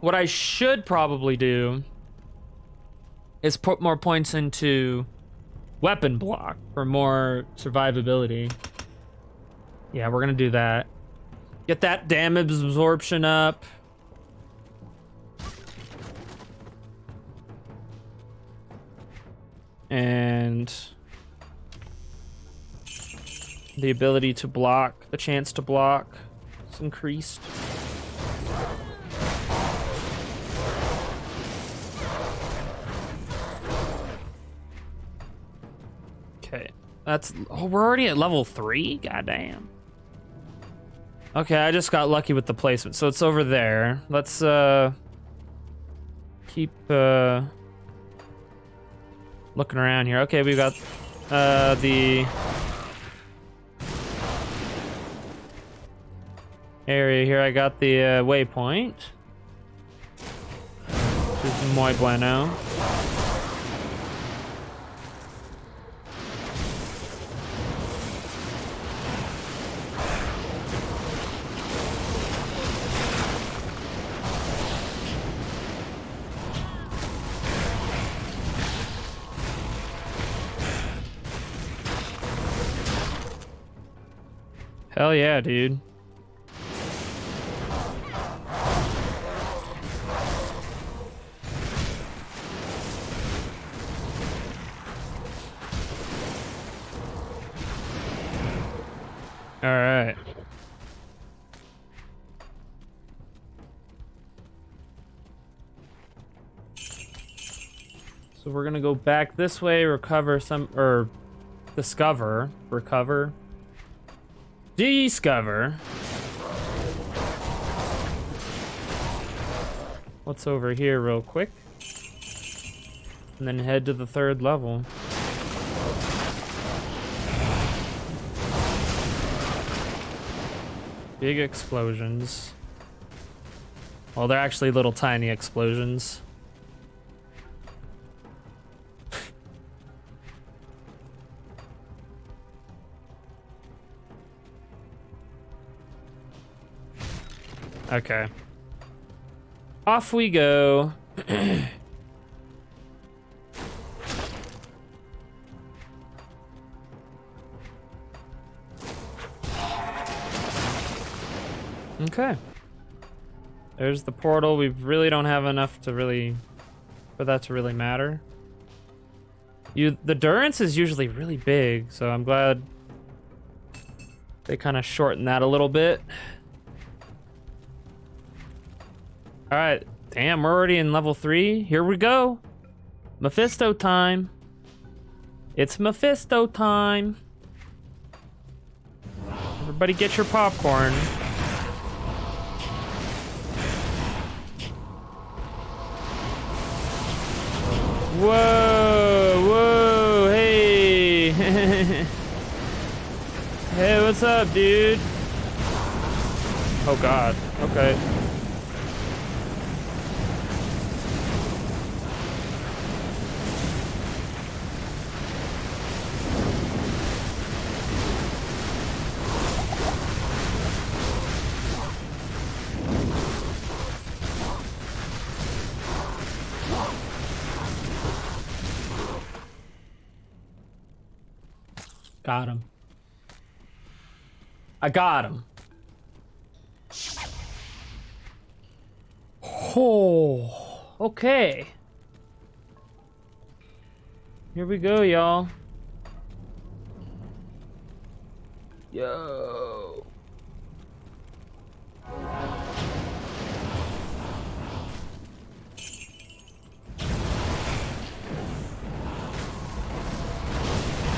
What I should probably do is put more points into Weapon Block for more survivability. Yeah, we're gonna do that. Get that damage absorption up. And the ability to block, the chance to block is increased. Okay. That's... Oh, we're already at level 3? Goddamn. Okay, I just got lucky with the placement. So it's over there. Let's, keep, looking around here. Okay, we've got, the... area here. I got the, waypoint. Which is muy bueno. Hell yeah, dude. All right. So we're gonna go back this way, recover some, or discover, recover. Discover. What's over here real quick? And then head to the 3rd level. Big explosions. Well, they're actually little tiny explosions. Okay. Off we go. Okay. There's the portal. We really don't have enough to really... for that to really matter. The Durance is usually really big, so I'm glad they kind of shorten that a little bit. All right, damn, we're already in level 3. Here we go. Mephisto time. It's Mephisto time. Everybody get your popcorn. Whoa, whoa, hey. Hey, what's up, dude? Oh God, okay. Got him. I got him. Oh, okay. Here we go, y'all. Yo.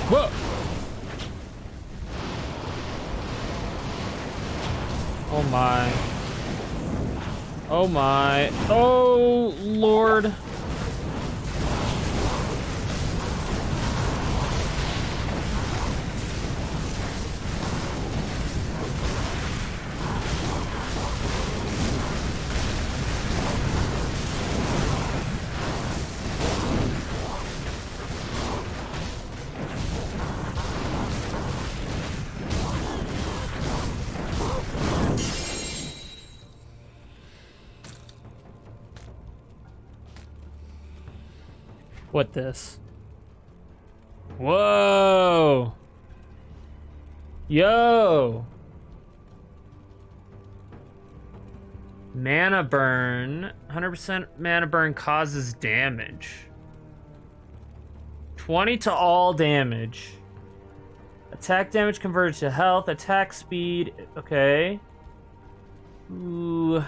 Whoa. Oh my. Oh my. Oh Lord. What this? Whoa! Yo! Mana burn. 100% mana burn causes damage. 20 to all damage. Attack damage converted to health. Attack speed. Okay. Ooh.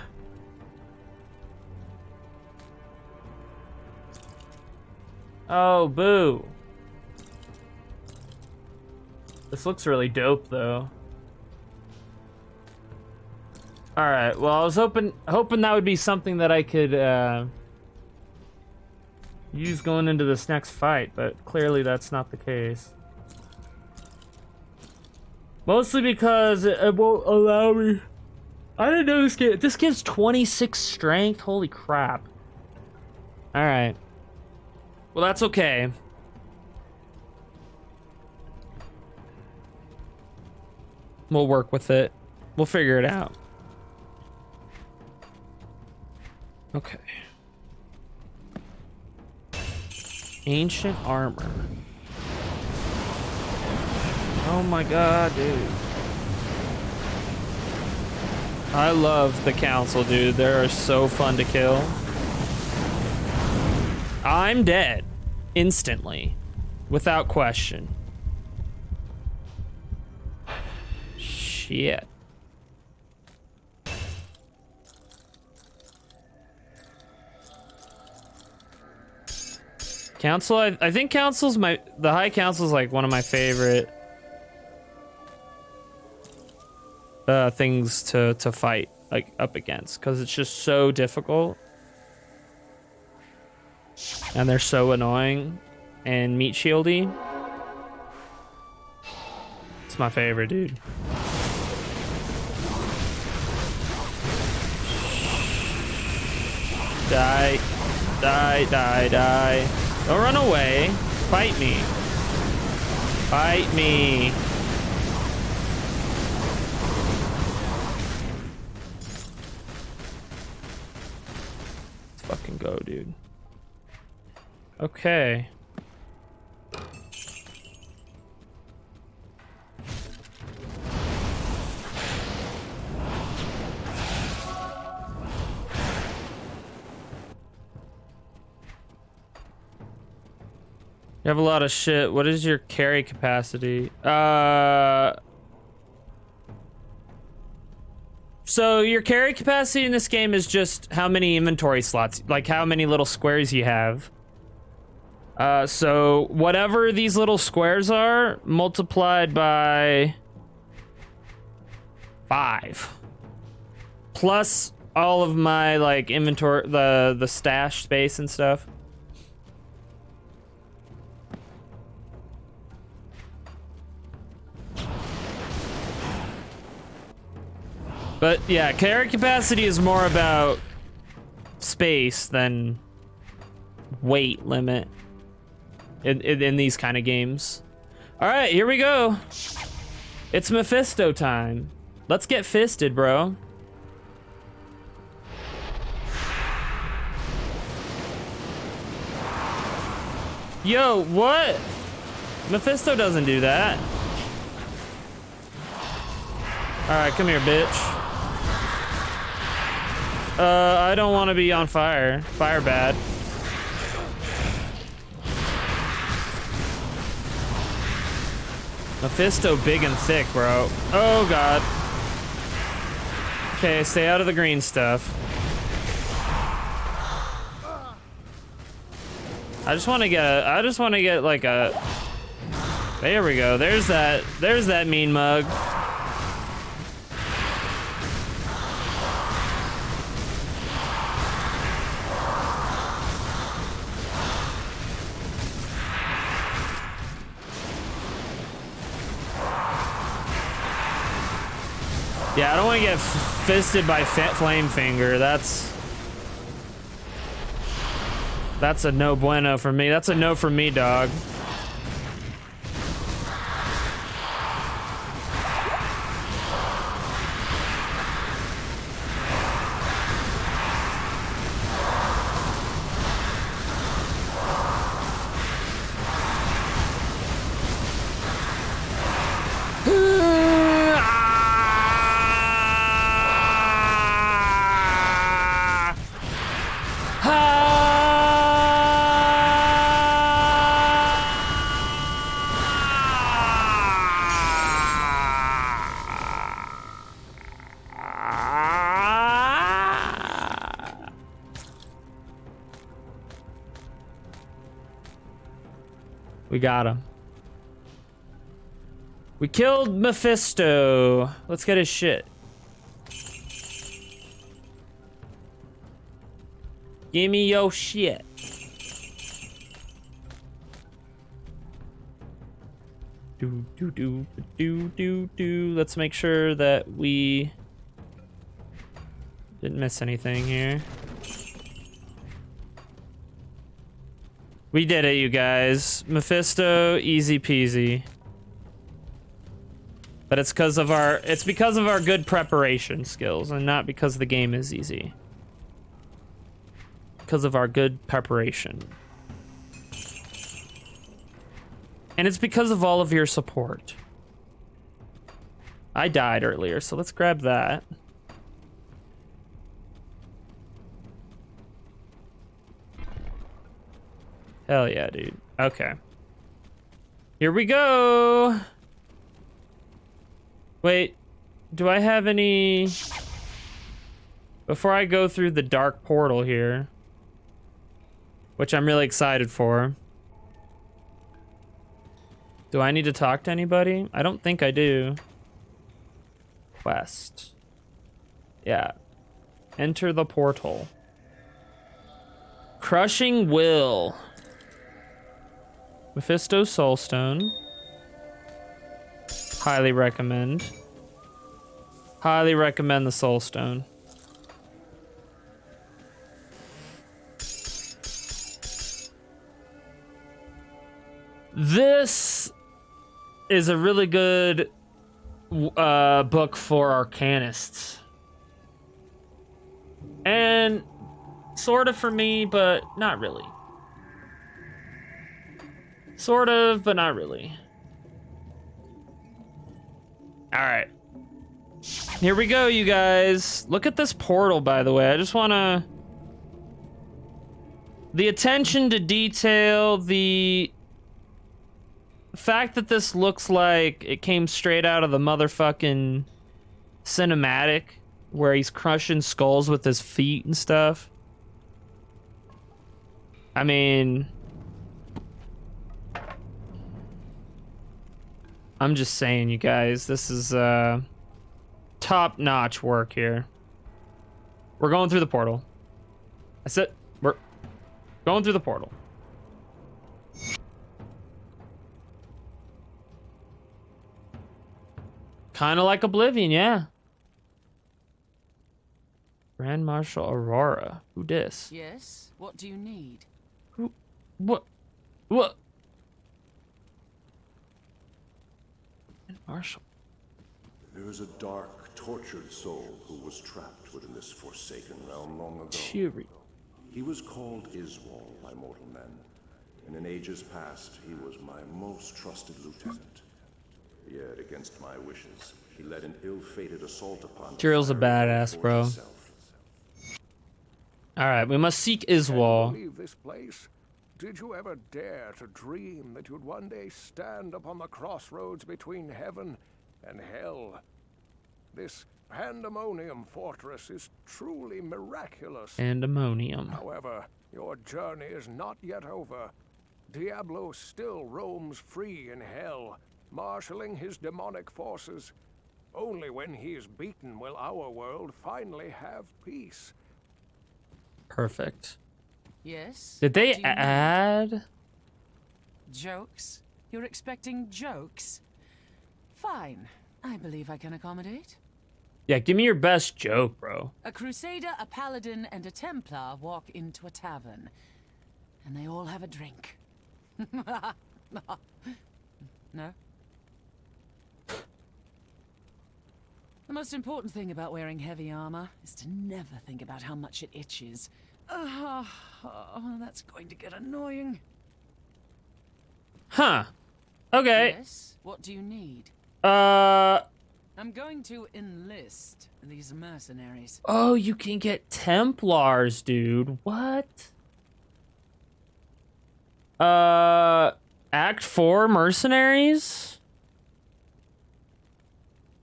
Oh, boo. This looks really dope, though. All right. Well, I was hoping that would be something that I could use going into this next fight, but clearly that's not the case. Mostly because it won't allow me. I didn't know this gives 26 strength. Holy crap. All right. Well, that's okay. We'll work with it. We'll figure it out. Okay. Ancient armor. Oh my god, dude. I love the council, dude. They're so fun to kill. I'm dead. Instantly. Without question. Shit. Council, I think Council's the High Council's like one of my favorite things to fight like up against, because it's just so difficult and they're so annoying and meat shieldy. It's my favorite, dude. Die, die, die, die. Don't run away. Fight me. Fight me. Let's fucking go, dude. Okay. You have a lot of shit. What is your carry capacity? So your carry capacity in this game is just how many inventory slots, like how many little squares you have. So whatever these little squares are, multiplied by 5. Plus all of my like inventory, the stash space and stuff. But yeah, carry capacity is more about space than weight limit in these kind of games. All right, here we go. It's Mephisto time. Let's get fisted, bro. Yo, what? Mephisto doesn't do that. All right, come here, bitch. I don't want to be on fire. Fire bad. Mephisto big and thick, bro. Oh god. Okay, stay out of the green stuff. I just want to get like a. There we go. There's that mean mug. Yeah, I don't want to get fisted by Flame Finger. That's a no bueno for me. That's a no for me, dog. We got him. We killed Mephisto. Let's get his shit. Give me your shit. Do. Let's make sure that we didn't miss anything here. We did it, you guys. Mephisto, easy peasy. But it's because of our good preparation skills and not because the game is easy. Because of our good preparation. And it's because of all of your support. I died earlier, so let's grab that. Hell yeah, dude. Okay. Here we go. Wait, do I have any... Before I go through the dark portal here, which I'm really excited for, do I need to talk to anybody? I don't think I do. Quest. Yeah. Enter the portal. Crushing Will. Mephisto Soulstone. Highly recommend. Highly recommend the Soulstone. This is a really good book for arcanists. And sort of for me, but not really. Sort of, but not really. All right. Here we go, you guys. Look at this portal, by the way. I just want to... The attention to detail, the fact that this looks like it came straight out of the motherfucking cinematic where he's crushing skulls with his feet and stuff. I mean, I'm just saying, you guys, this is top-notch work here. We're going through the portal. That's it. We're going through the portal. Kind of like Oblivion, yeah. Grand Marshal Aurora. Who dis? Yes? What do you need? Who? What? What? Grand Marshal. There is a dark, tortured soul who was trapped within this forsaken realm long ago. Cheery. He was called Iswal by mortal men, and in ages past, he was my most trusted lieutenant. Yet, against my wishes, he led an ill-fated assault upon... Tyrell's a badass, bro. Alright, we must seek Iswal. Can you leave this place? Did you ever dare to dream that you'd one day stand upon the crossroads between heaven and hell? This Pandemonium fortress is truly miraculous. Pandemonium. However, your journey is not yet over. Diablo still roams free in hell, marshaling his demonic forces. Only when he is beaten will our world finally have peace. Perfect. Yes? Did they What do you add? need? Jokes? You're expecting jokes? Fine. I believe I can accommodate. Yeah, give me your best joke, bro. A crusader, a paladin, and a templar walk into a tavern. And they all have a drink. No? The most important thing about wearing heavy armor is to never think about how much it itches. Oh, that's going to get annoying. Huh. Okay. Yes? What do you need? I'm going to enlist these mercenaries. Oh, you can get Templars, dude. What? Act 4 mercenaries?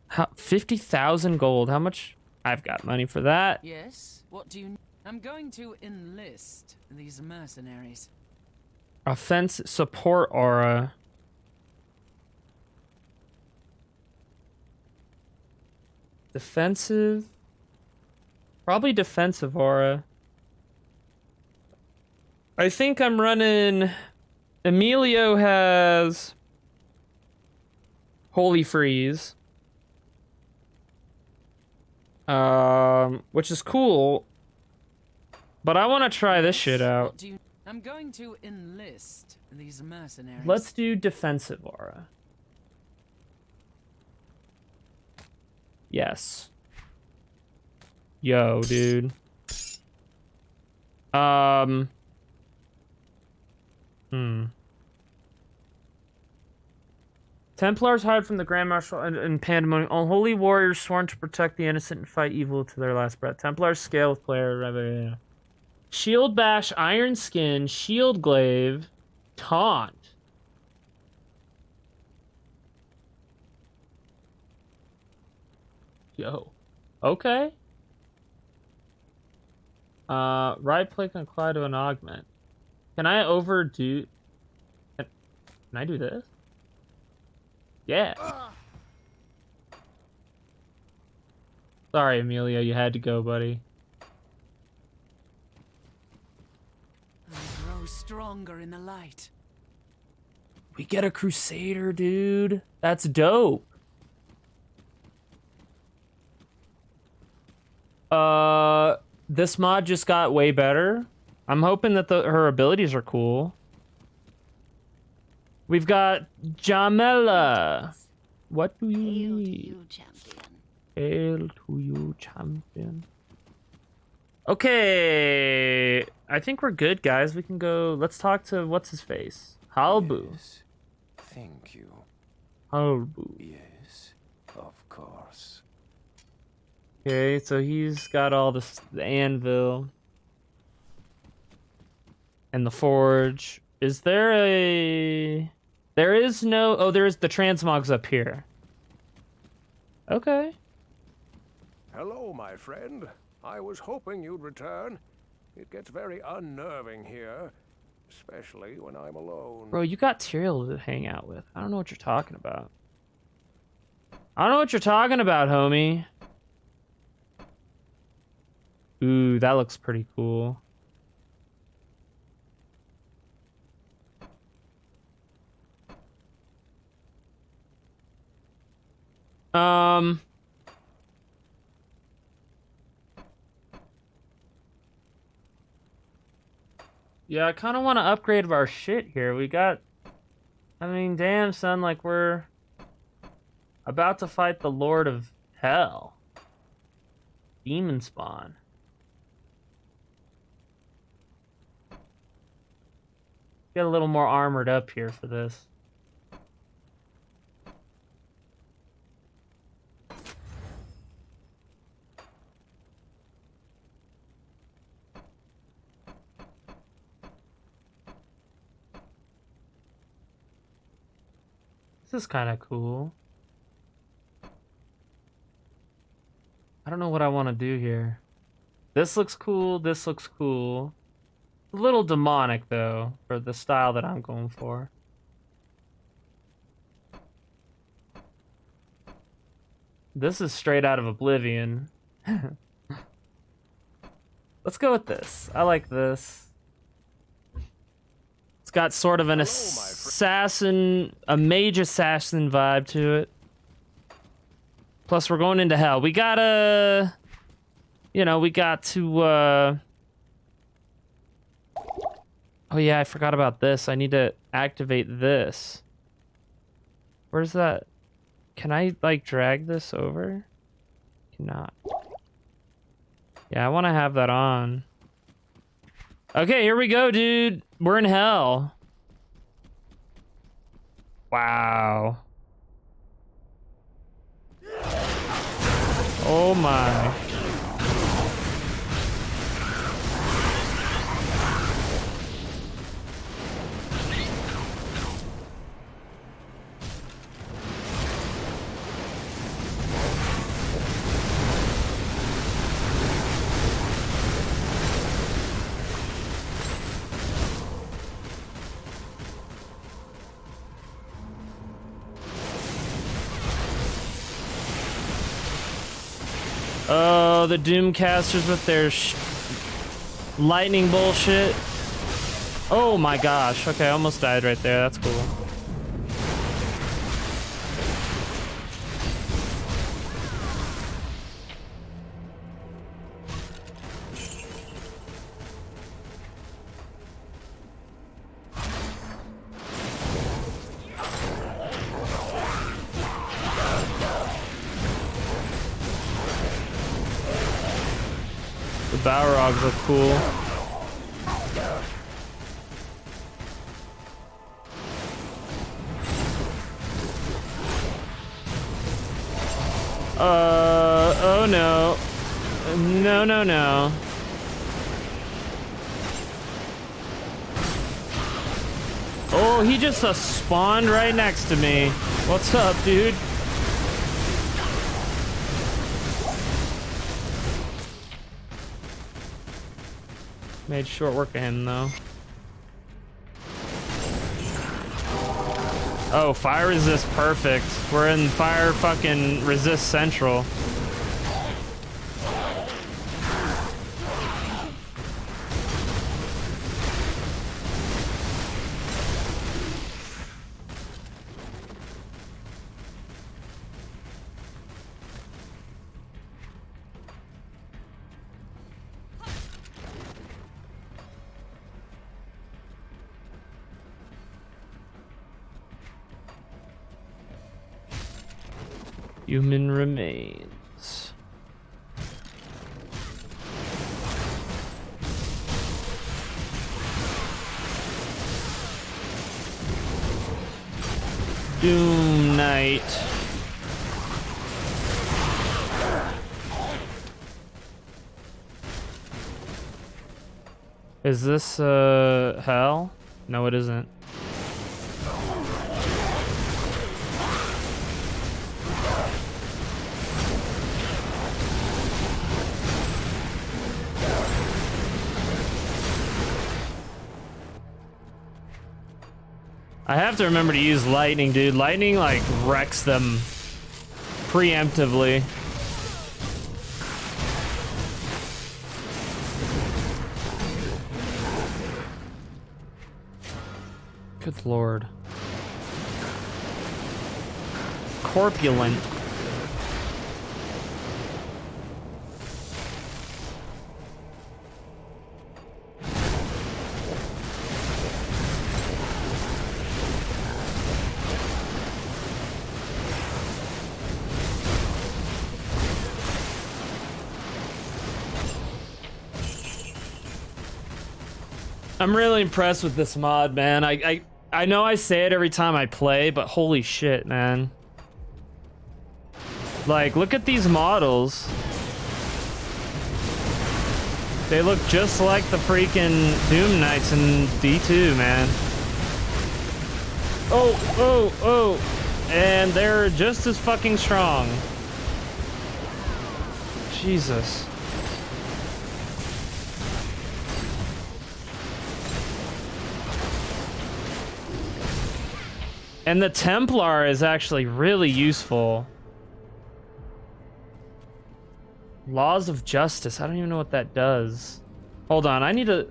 How 50,000 gold. How much? I've got money for that. Yes? What do you... I'm going to enlist these mercenaries. Offense support aura. Defensive. Probably defensive aura. I think I'm running... Emilio has... Holy Freeze. Which is cool. But I want to try this shit out. I'm going to enlist these mercenaries. Let's do defensive aura. Yes. Yo, dude. Templars hide from the Grand Marshal and Pandemonium. Unholy warriors sworn to protect the innocent and fight evil to their last breath. Templars scale with player. Shield Bash, Iron Skin, Shield Glaive, Taunt. Yo. Okay. Right click and apply to an augment. Can I overdo... Can I do this? Yeah. Sorry, Emilio, you had to go, buddy. I grow stronger in the light. We get a Crusader, dude. That's dope. This mod just got way better. I'm hoping that her abilities are cool. We've got Jamela. What do you need? Hail to you, champion. Hail to you, champion. Okay. I think we're good, guys. We can go... Let's talk to... What's his face? Halbu. Yes. Thank you. Halbu. Yes, of course. Okay, so he's got all this... The anvil. And the forge. Is there a... There is no... Oh, there is the transmog's up here. Okay. Hello, my friend. I was hoping you'd return. It gets very unnerving here, especially when I'm alone. Bro, you got Tyrael to hang out with. I don't know what you're talking about. I don't know what you're talking about, homie. Ooh, that looks pretty cool. Yeah, I kind of want to upgrade our shit here. We got... I mean, damn, son, like, we're about to fight the Lord of Hell. Demon Spawn. Get a little more armored up here for this. This is kind of cool. I don't know what I want to do here. This looks cool. This looks cool. A little demonic, though, for the style that I'm going for. This is straight out of Oblivion. Let's go with this. I like this. It's got sort of an assassin, a mage assassin vibe to it. Plus, we're going into hell. We gotta, you know, we got to, oh yeah, I forgot about this. I need to activate this. Where's that? Can I, like, drag this over? Cannot. Yeah, I want to have that on. Okay, here we go, dude. We're in hell. Wow. Oh my. Oh, the Doomcasters with their lightning bullshit. Oh my gosh. Okay, I almost died right there. That's cool. The Balrogs look cool. Oh no. No, no, no. Oh, he just spawned right next to me. What's up, dude? Made short work of him, though. Oh, fire resist, perfect. We're in fire fucking resist central. Human remains. Doom Knight. Is this hell? No, it isn't. I have to remember to use lightning, dude. Lightning, like, wrecks them preemptively. Good lord. Corpulent. I'm really impressed with this mod, man. I know I say it every time I play, but holy shit, man. Like, look at these models. They look just like the freaking Doom Knights in D2, man. Oh. And they're just as fucking strong. Jesus. And the Templar is actually really useful. Laws of Justice. I don't even know what that does. Hold on, I need to...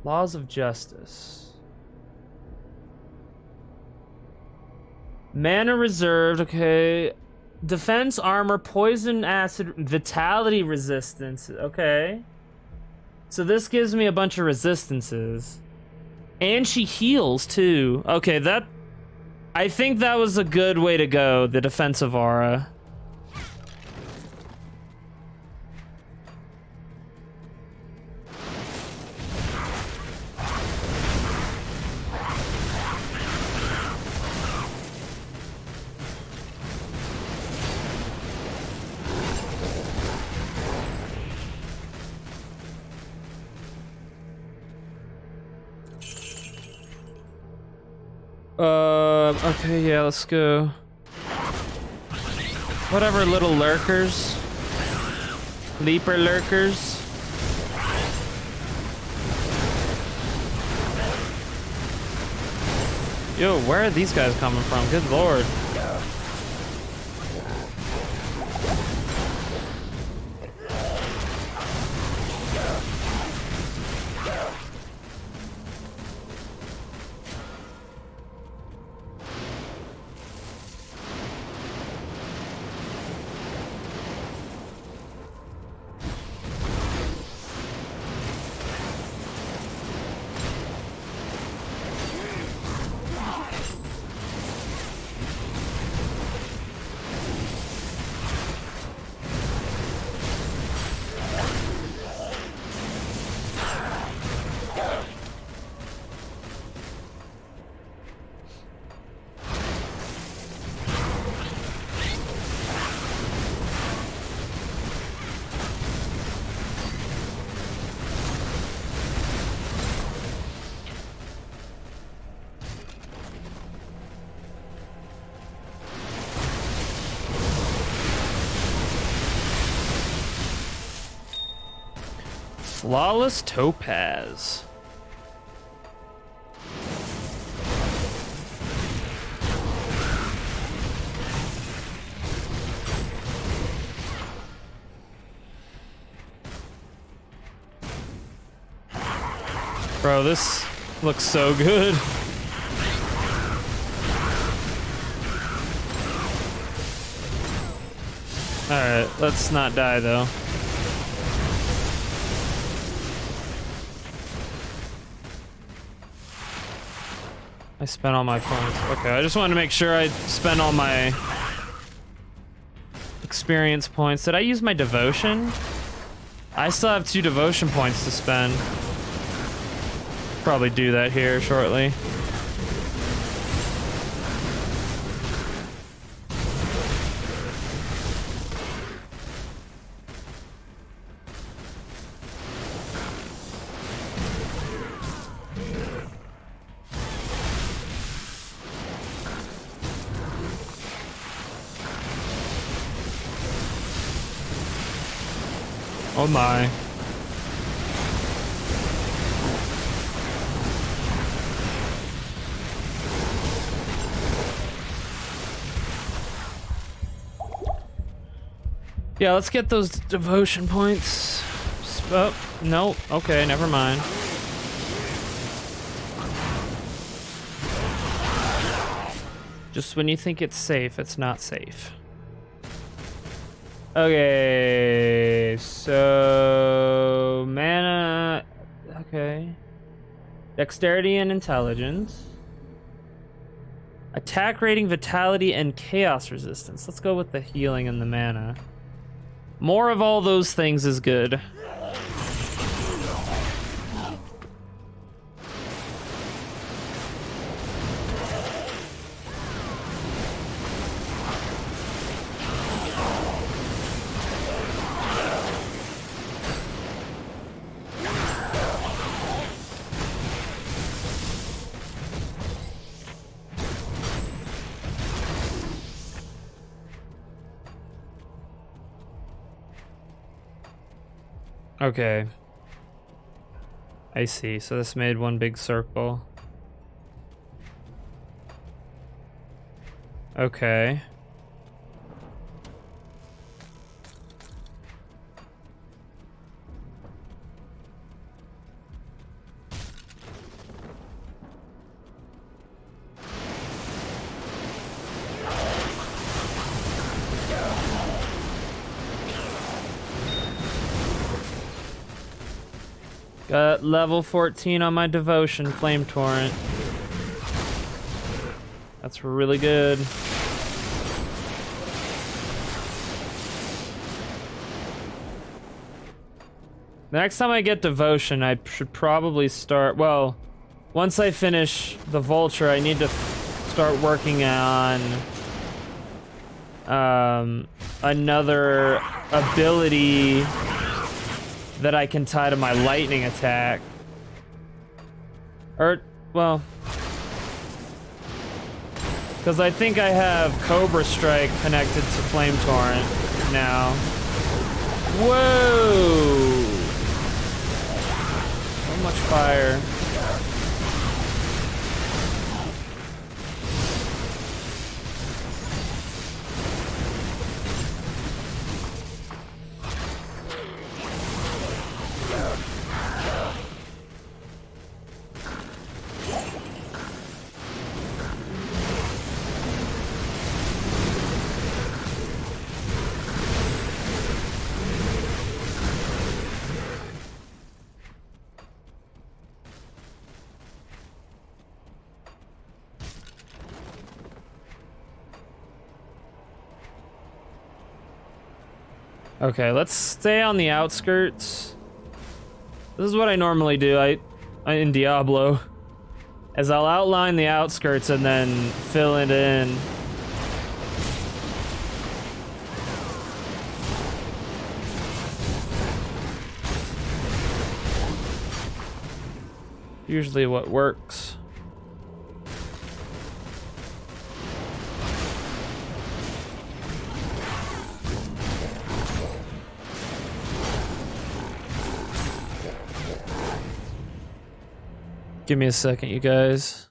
Laws of Justice. Mana reserved, okay. Defense, armor, poison, acid, vitality resistance. Okay. So this gives me a bunch of resistances. And she heals, too. Okay, that... I think that was a good way to go, the defensive aura. Okay, yeah, let's go. Whatever, little lurkers. Leaper lurkers. Yo, where are these guys coming from? Good lord. Flawless Topaz. Bro, this looks so good. Alright, let's not die though. I spent all my points. Okay, I just wanted to make sure I spent all my experience points. Did I use my devotion? I still have 2 devotion points to spend. Probably do that here shortly. Oh my. Yeah, let's get those devotion points. Oh, no. Okay, never mind. Just when you think it's safe, it's not safe. Okay, so mana, okay. Dexterity and intelligence. Attack rating, vitality, and chaos resistance. Let's go with the healing and the mana. More of all those things is good. Okay. I see. So this made one big circle. Okay. Got level 14 on my devotion, Flame Torrent. That's really good. The next time I get devotion, I should probably start, well, once I finish the vulture, I need to start working on another ability that I can tie to my lightning attack. Or, well, because I think I have Cobra Strike connected to Flame Torrent now. Whoa! So much fire. Okay, let's stay on the outskirts. This is what I normally do in Diablo, is I'll outline the outskirts and then fill it in. Usually what works. Give me a second, you guys.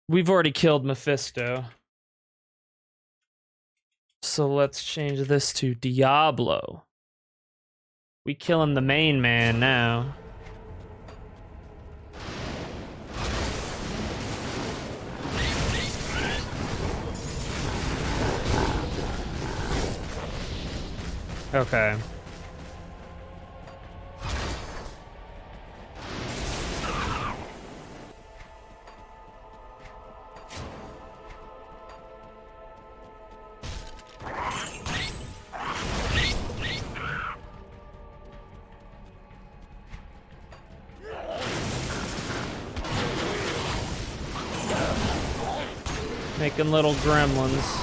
We've already killed Mephisto. So let's change this to Diablo. We killing the main man now. Okay. Making little gremlins.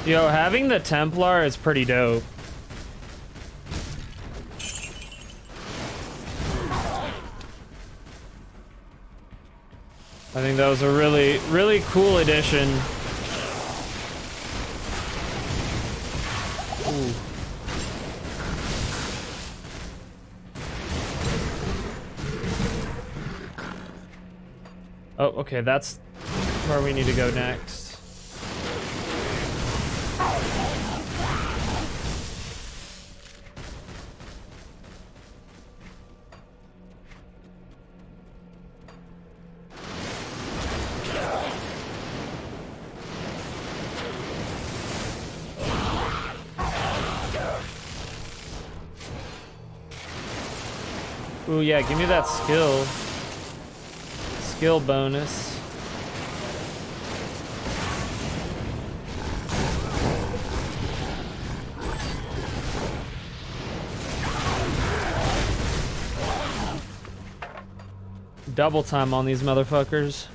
Yo, having the Templar is pretty dope. I think that was a really cool addition. Ooh. Oh, okay, that's where we need to go next. Ooh, yeah, give me that skill bonus. Double time on these motherfuckers.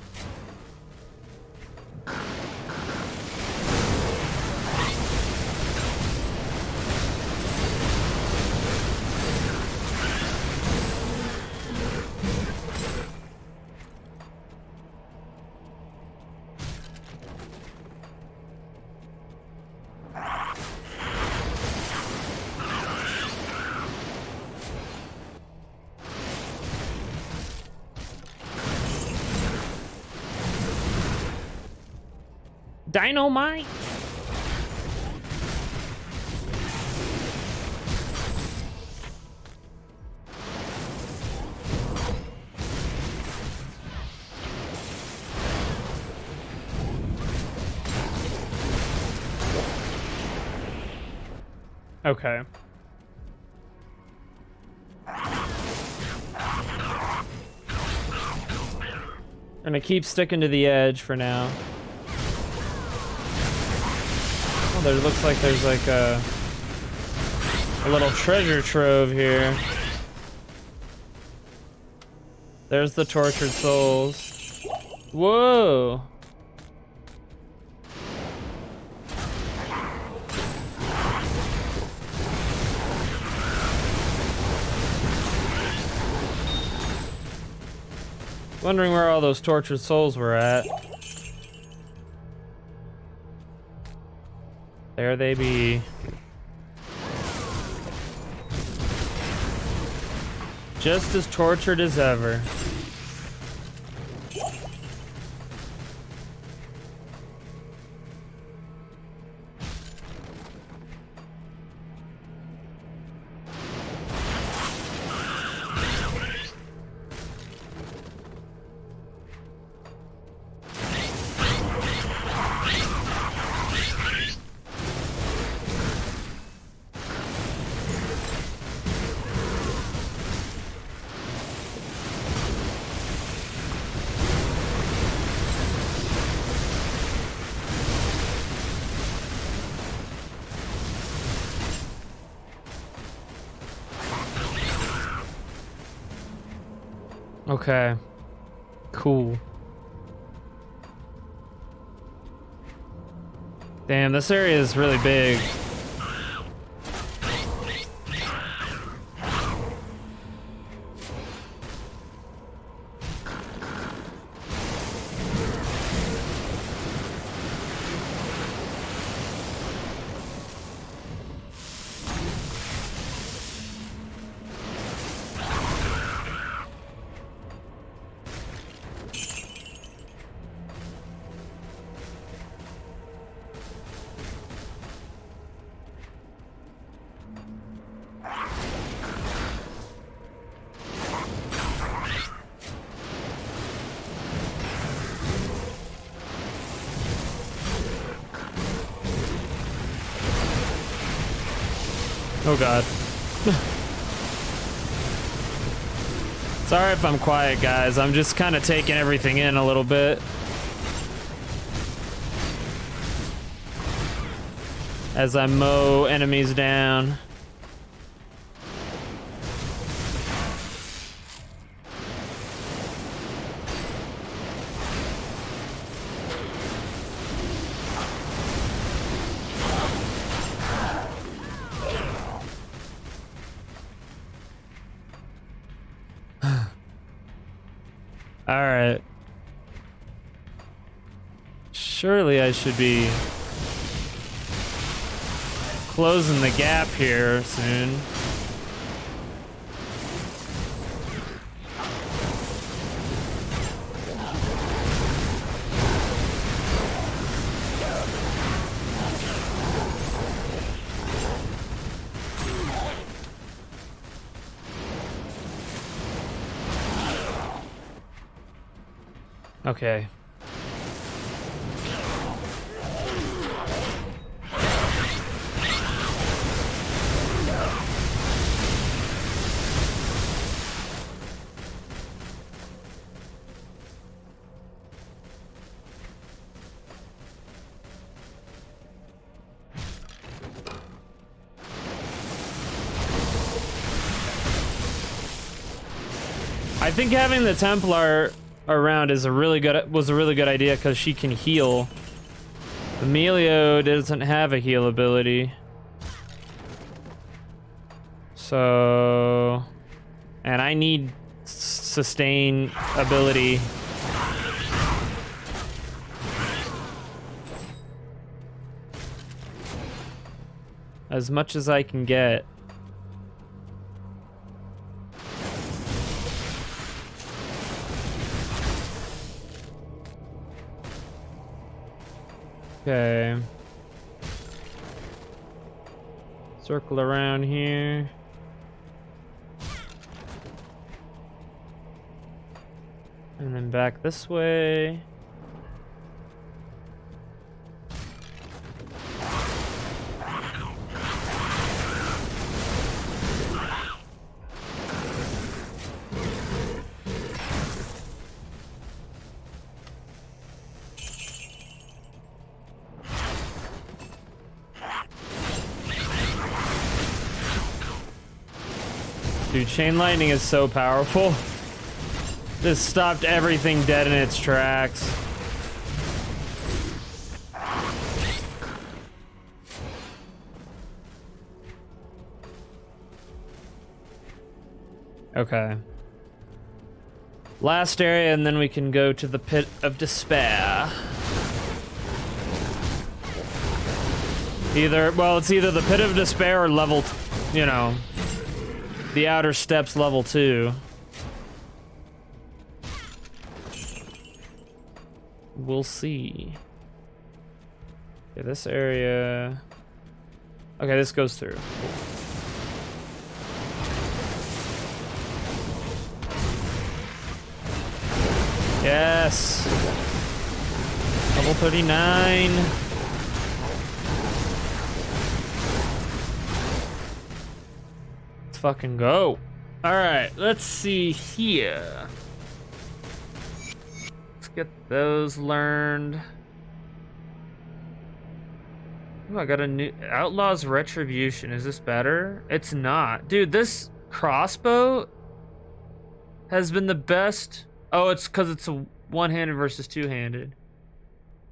Dynamite. Okay. Gonna keep sticking to the edge for now. Oh, there looks like there's like a little treasure trove here. There's the tortured souls. Whoa. Wondering where all those tortured souls were at. There they be. Just as tortured as ever. Okay. Cool. Damn, this area is really big. Oh god. Sorry if I'm quiet, guys. I'm just kind of taking everything in a little bit. As I mow enemies down. Alright. Surely I should be closing the gap here soon. Okay. I think having the Templar around was a really good idea because she can heal. Emilio doesn't have a heal ability. So, and I need sustain ability. As much as I can get. Okay. Circle around here. And then back this way. Dude, chain lightning is so powerful. This stopped everything dead in its tracks. Okay. Last area, and then we can go to the Pit of Despair. It's either the Pit of Despair or level, the Outer Steps level 2. We'll see. Okay, this area. Okay, this goes through. Cool. Yes. Level 39. Let's fucking go. All right, let's see here. Let's get those learned. Ooh, I got a new Outlaw's Retribution. Is this better? It's not. Dude, this crossbow has been the best. Oh, it's because it's a one-handed versus two-handed.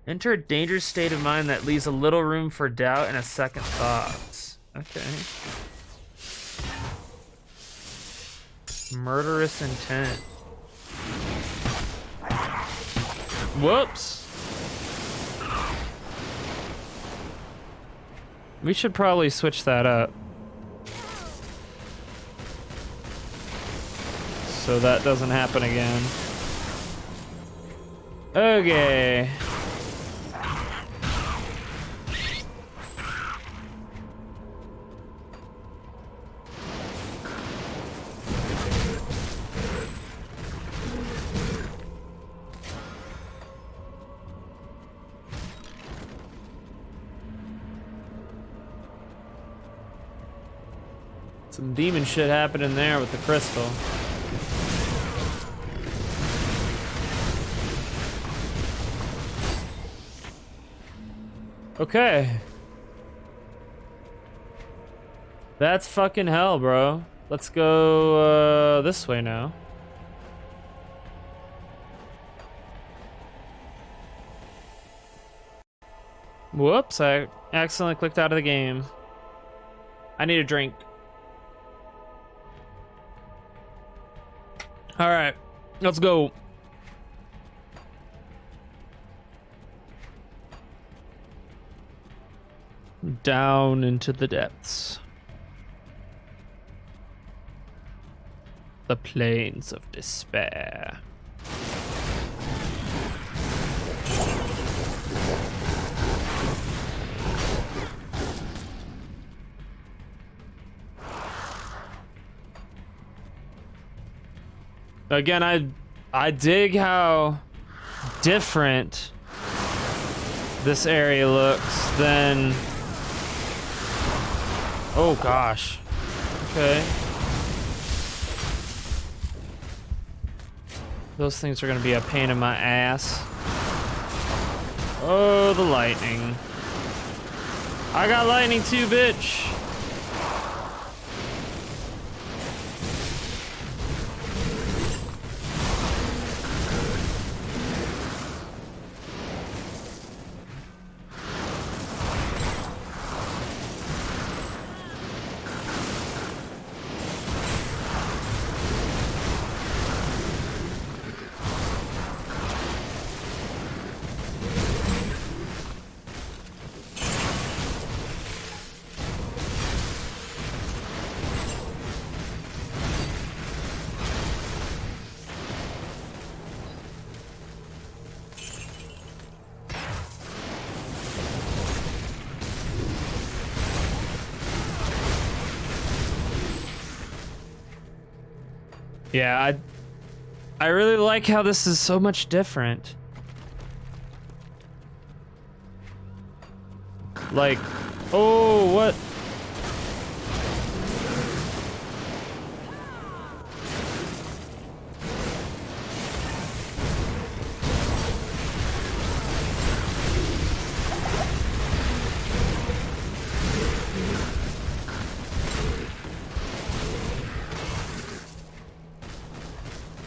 Enter a dangerous state of mind that leaves a little room for doubt and a second thoughts. Okay. Murderous intent. Whoops. We should probably switch that up. So that doesn't happen again. Okay. Some demon shit happened in there with the crystal. Okay. That's fucking hell, bro. Let's go this way now. Whoops, I accidentally clicked out of the game. I need a drink. All right, let's go. Down into the depths. The plains of despair. Again, I dig how different this area looks than... Oh gosh. Okay. Those things are gonna be a pain in my ass. Oh, the lightning. I got lightning too, bitch. Yeah, I really like how this is so much different. Like, oh, what?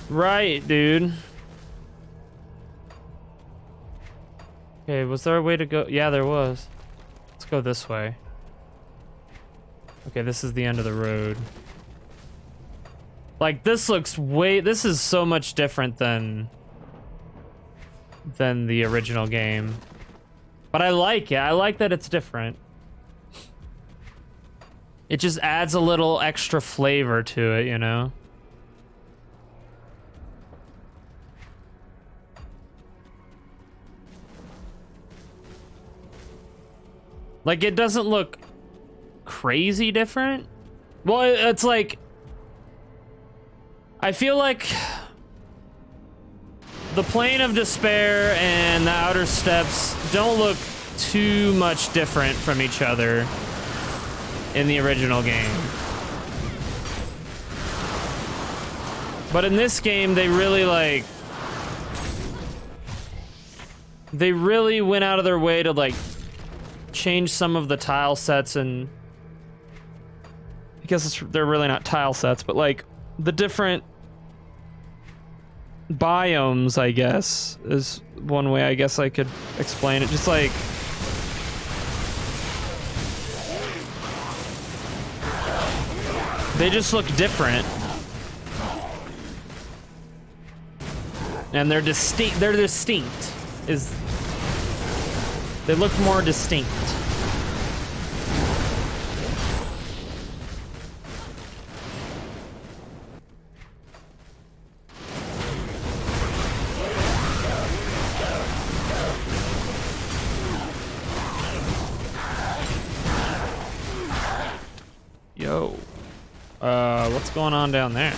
Right, dude. Okay, was there a way to go? Yeah, there was. Let's go this way. Okay, this is the end of the road. Like, this looks this is so much different than the original game. But I like it. I like that it's different. It just adds a little extra flavor to it, you know? Like, it doesn't look crazy different. Well, it's like... I feel like... the Plane of Despair and the Outer Steps don't look too much different from each other in the original game. But in this game, they really, like... they really went out of their way to, like... change some of the tile sets, and I guess they're really not tile sets, but like the different biomes, I guess, is one way I guess I could explain it. Just like they just look different. And they're distinct. They're distinct. They look more distinct. Yo. What's going on down there?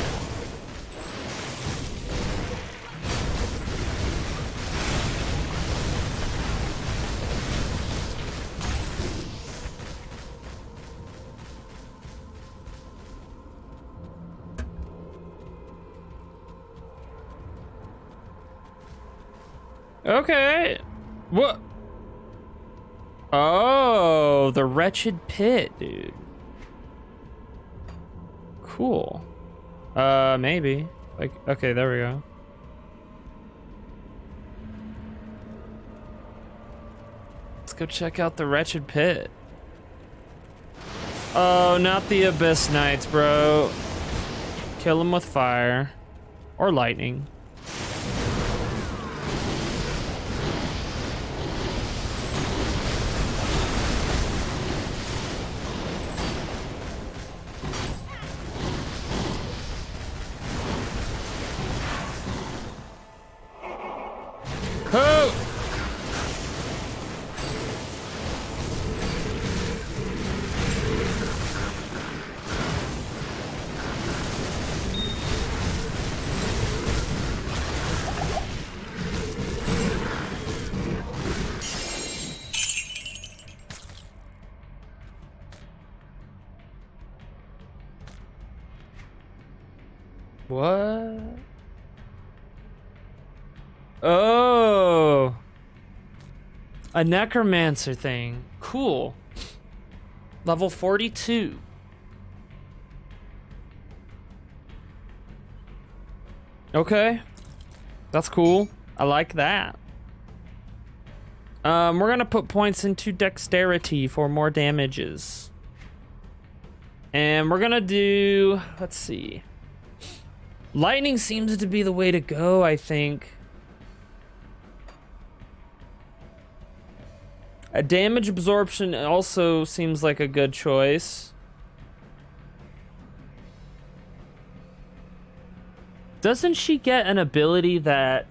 Okay. What? Oh, the wretched pit, dude. Cool. Maybe. Like, okay, there we go. Let's go check out the wretched pit. Oh, not the Abyss Knights, bro. Kill them with fire. Or lightning. Ho! What? Oh, a necromancer thing. Cool. Level 42. Okay, that's cool. I like that. We're gonna put points into dexterity for more damages. And we're gonna do, let's see. Lightning seems to be the way to go, I think. A damage absorption also seems like a good choice. Doesn't she get an ability that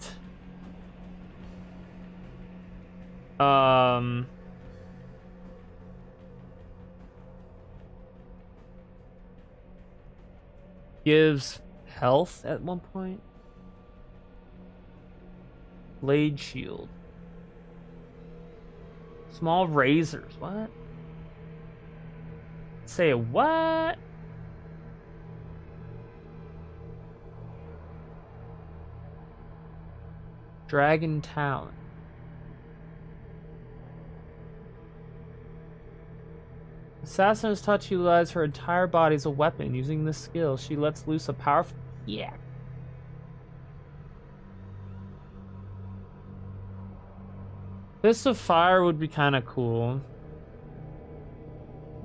gives health at one point? Blade shield. Small razors. What? Say what? Dragon Talon. Assassin's Touch utilizes her entire body as a weapon. Using this skill, she lets loose a powerful... Yeah. Fist of Fire would be kind of cool.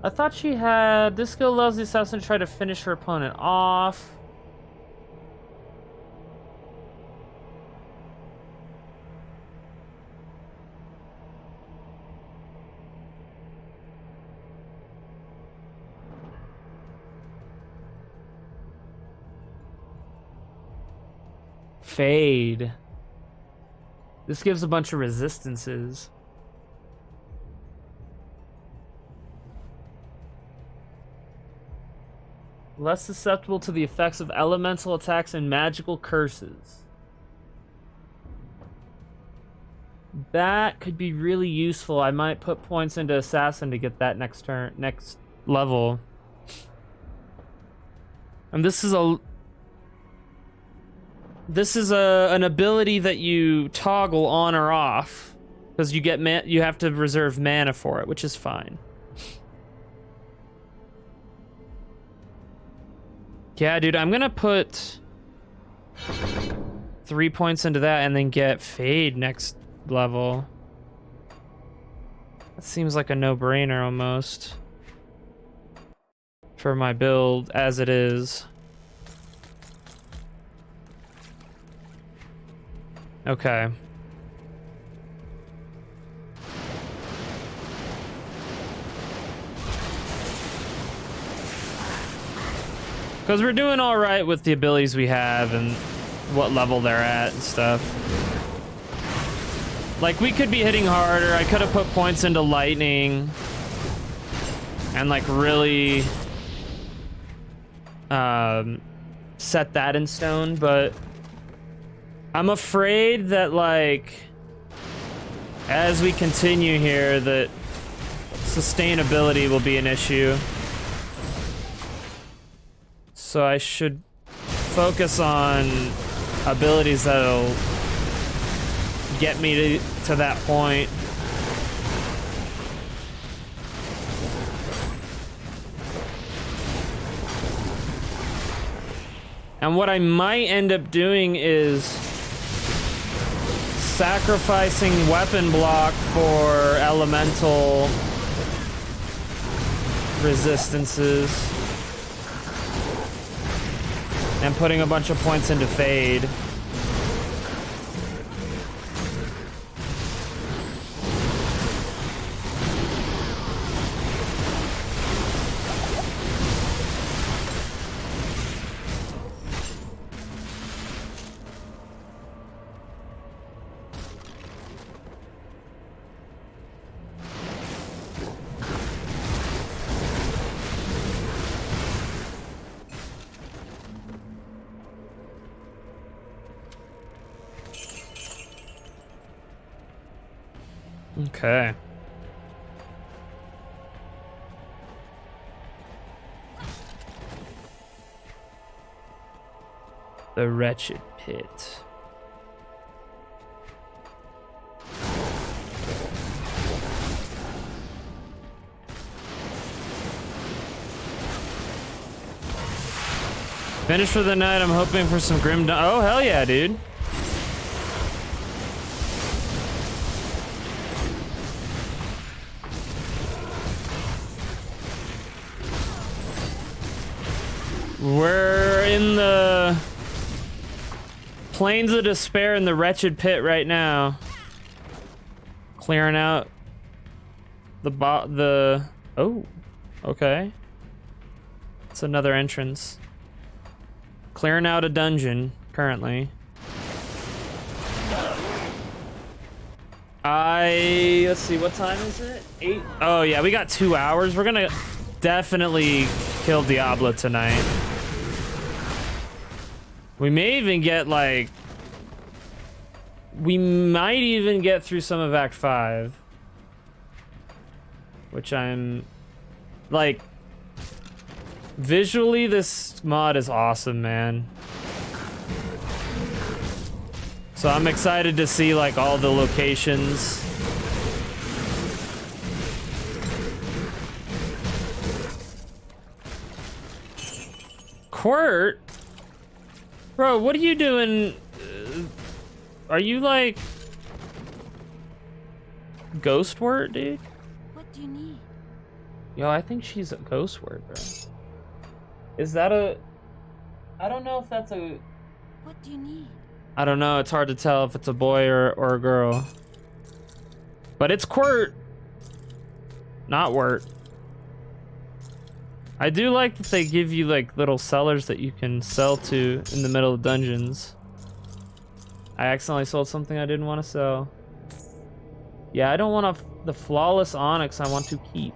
I thought she had... This skill allows the assassin to try to finish her opponent off. Fade. This gives a bunch of resistances. Less susceptible to the effects of elemental attacks and magical curses. That could be really useful. I might put points into Assassin to get that next level. And this is an ability that you toggle on or off because you have to reserve mana for it, which is fine. Yeah, dude, I'm gonna put 3 points into that and then get Fade next level. That seems like a no-brainer almost. For my build as it is. Okay. Because we're doing all right with the abilities we have and what level they're at and stuff. Like, we could be hitting harder. I could have put points into lightning and like really set that in stone, but I'm afraid that like as we continue here that sustainability will be an issue. So I should focus on abilities that'll get me to that point. And what I might end up doing is sacrificing weapon block for elemental resistances. And putting a bunch of points into Fade. Okay. The wretched pit. Finished for the night. I'm hoping for some grim. Oh, hell yeah, dude. We're in the Plains of Despair in the wretched pit right now. Clearing out the oh, okay. It's another entrance. Clearing out a dungeon currently. Let's see, what time is it? 8? Oh yeah, we got 2 hours. We're gonna definitely kill Diablo tonight. We may even get like, we might even get through some of Act 5. Which I'm, like, visually this mod is awesome, man. So I'm excited to see like all the locations. Quirt? Bro, what are you doing? Are you like ghost word, dude? What do you need? Yo, I think she's a ghost word, bro. Is that a... I don't know if that's a... What do you need? I don't know, it's hard to tell if it's a boy or a girl. But it's Quirt. Not Wirt. I do like that they give you like little sellers that you can sell to in the middle of dungeons. I accidentally sold something I didn't want to sell. Yeah, I don't want the flawless onyx. I want to keep.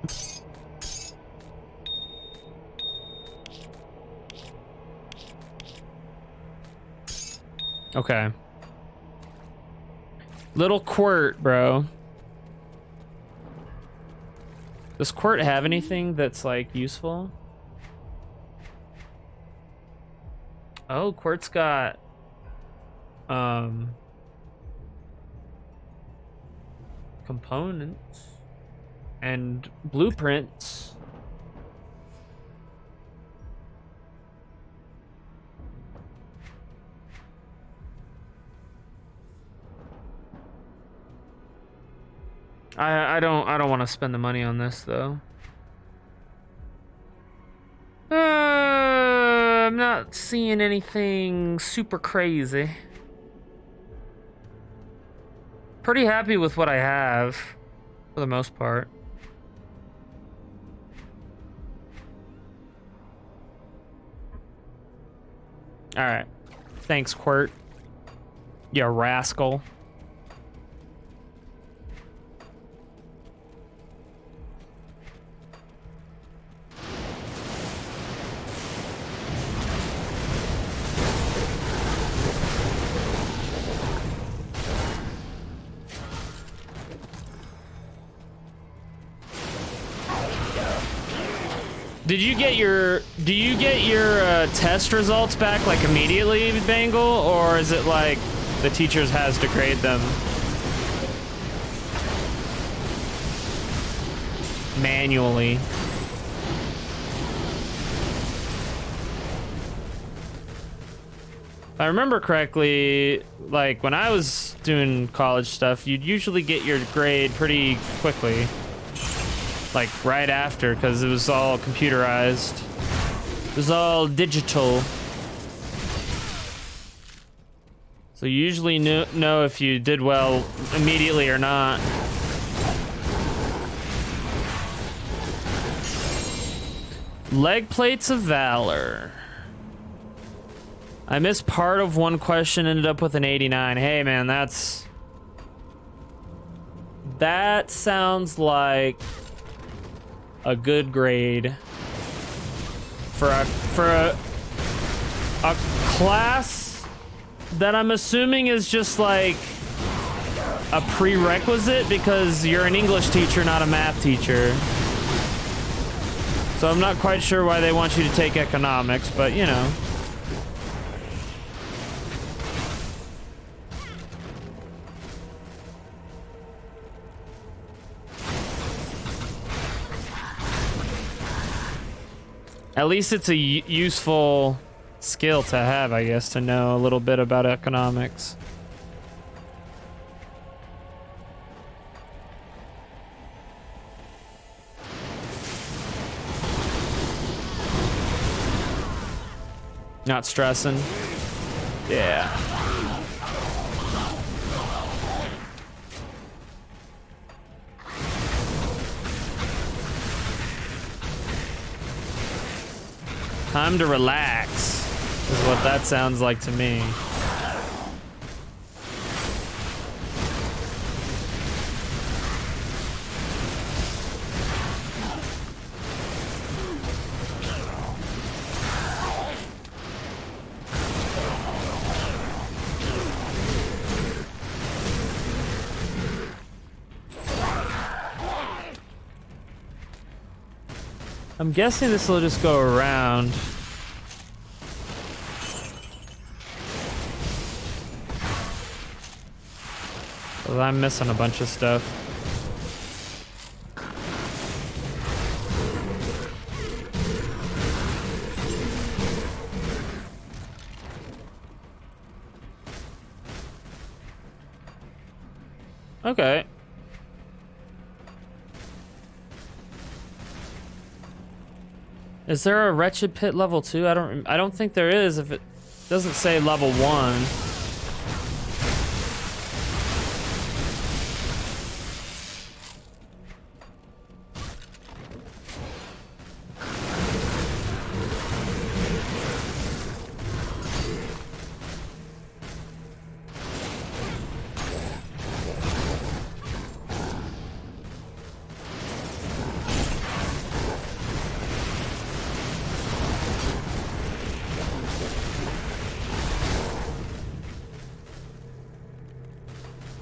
Okay. Little Quirt, bro. Does Quirt have anything that's like useful? Oh, Quirt's got components and blueprints. I don't want to spend the money on this though. I'm not seeing anything super crazy. Pretty happy with what I have for the most part. All right. Thanks, Quirt. You rascal. Do you get your test results back like immediately, Bangle, or is it like the teachers has to grade them manually? If I remember correctly, like when I was doing college stuff, you'd usually get your grade pretty quickly. Like right after, because it was all computerized. It was all digital. So you usually know if you did well immediately or not. Leg plates of valor. I missed part of one question, ended up with an 89. Hey man, that sounds like a good grade for a class that I'm assuming is just like a prerequisite because you're an English teacher, not a math teacher. So I'm not quite sure why they want you to take economics, but you know. At least it's a useful skill to have, I guess, to know a little bit about economics. Not stressing. Yeah. Time to relax, is what that sounds like to me. I'm guessing this will just go around. Well, I'm missing a bunch of stuff. Okay. Is there a Wretched Pit level 2? I don't think there is if it doesn't say level 1.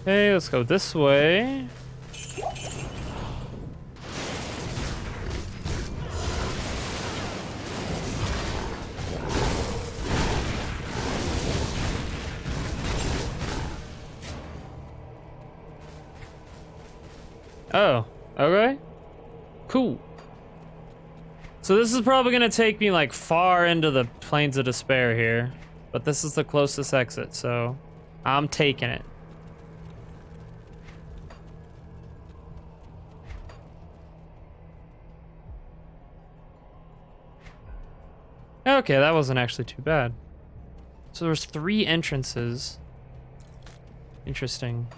Okay, let's go this way. Oh, okay. Cool. So this is probably gonna take me like far into the Plains of Despair here, but this is the closest exit, so I'm taking it. Okay, that wasn't actually too bad. So there's 3 entrances. Interesting.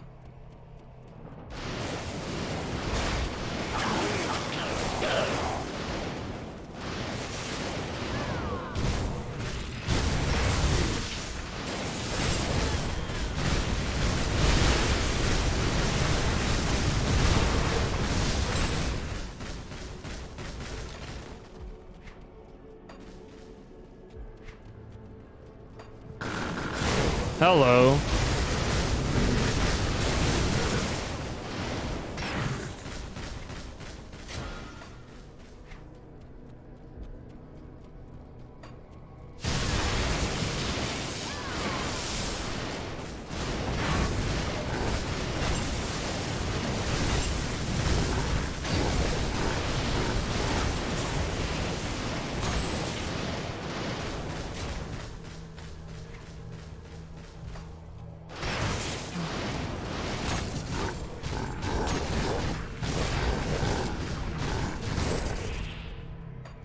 Hello.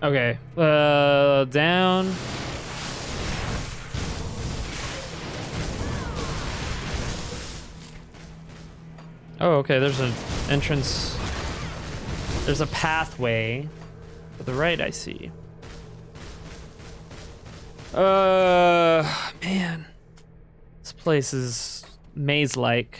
Okay, down. Oh, okay, there's an entrance. There's a pathway to the right, I see. Man. This place is maze-like.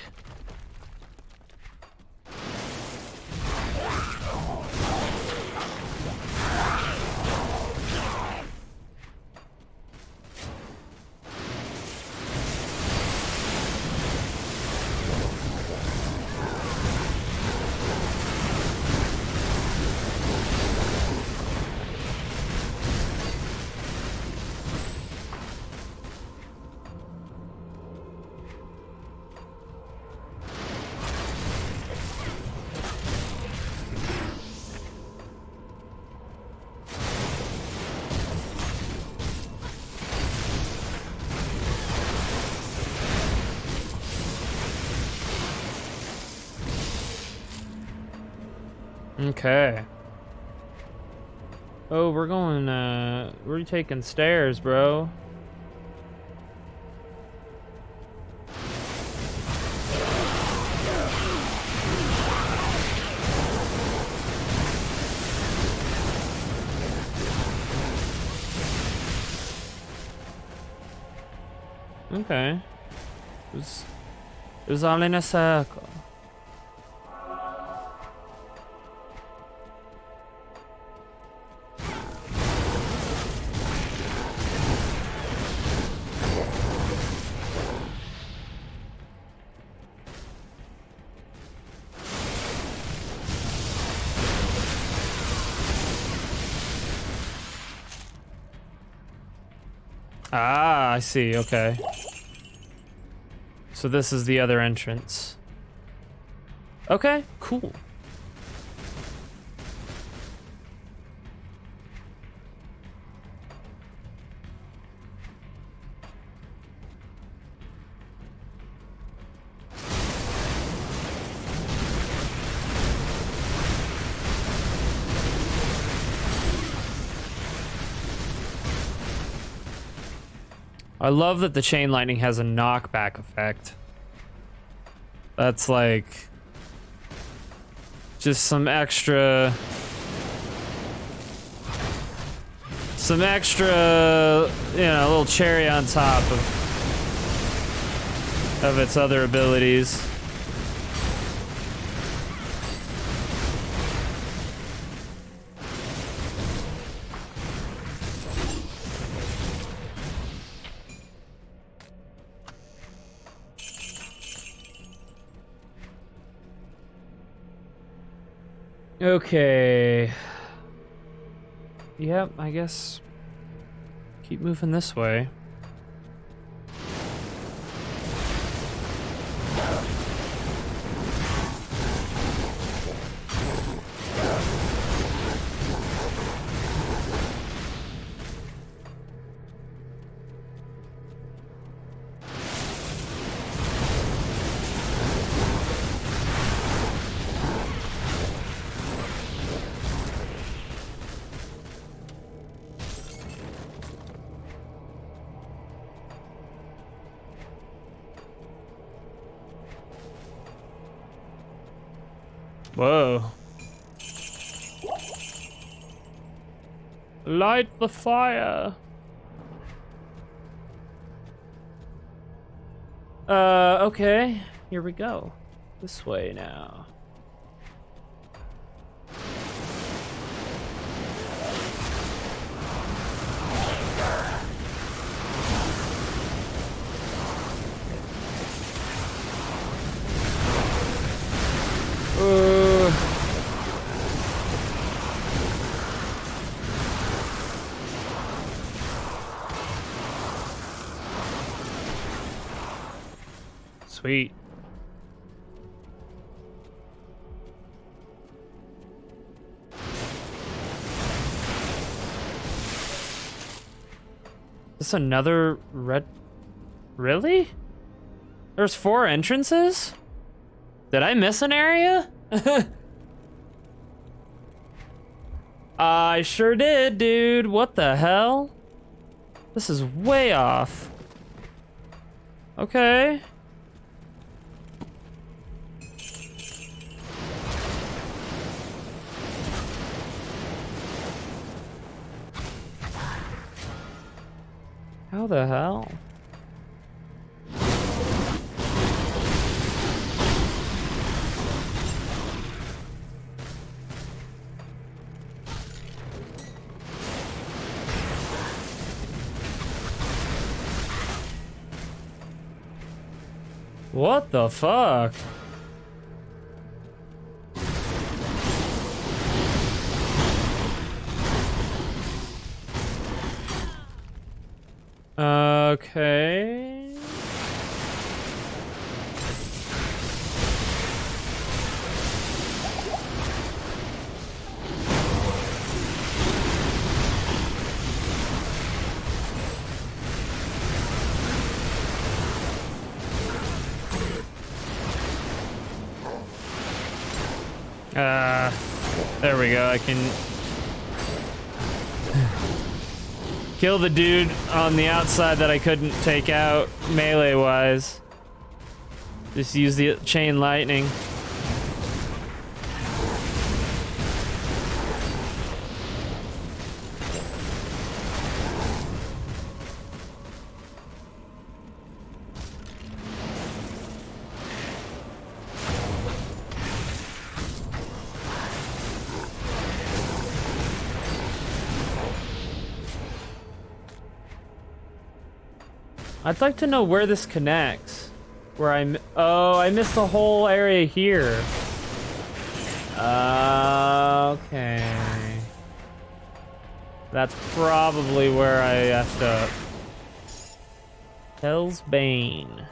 Okay. Oh, we're going, we're taking stairs, bro. Okay. It was all in a circle. Ah, I see. Okay. So this is the other entrance. Okay, cool. I love that the chain lightning has a knockback effect. That's like just some extra, you know, a little cherry on top of its other abilities. Okay. Yep, I guess keep moving this way. Whoa. Light the fire. Okay. Here we go. This way now. Sweet. Is this another red? Really? There's 4 entrances? Did I miss an area? I sure did, dude. What the hell? This is way off. Okay. How the hell? What the fuck? Okay. There we go. I can kill the dude on the outside that I couldn't take out melee-wise. Just use the chain lightning. I'd like to know where this connects. Where oh, I missed the whole area here. Okay. That's probably where I effed up. Hell's Bane.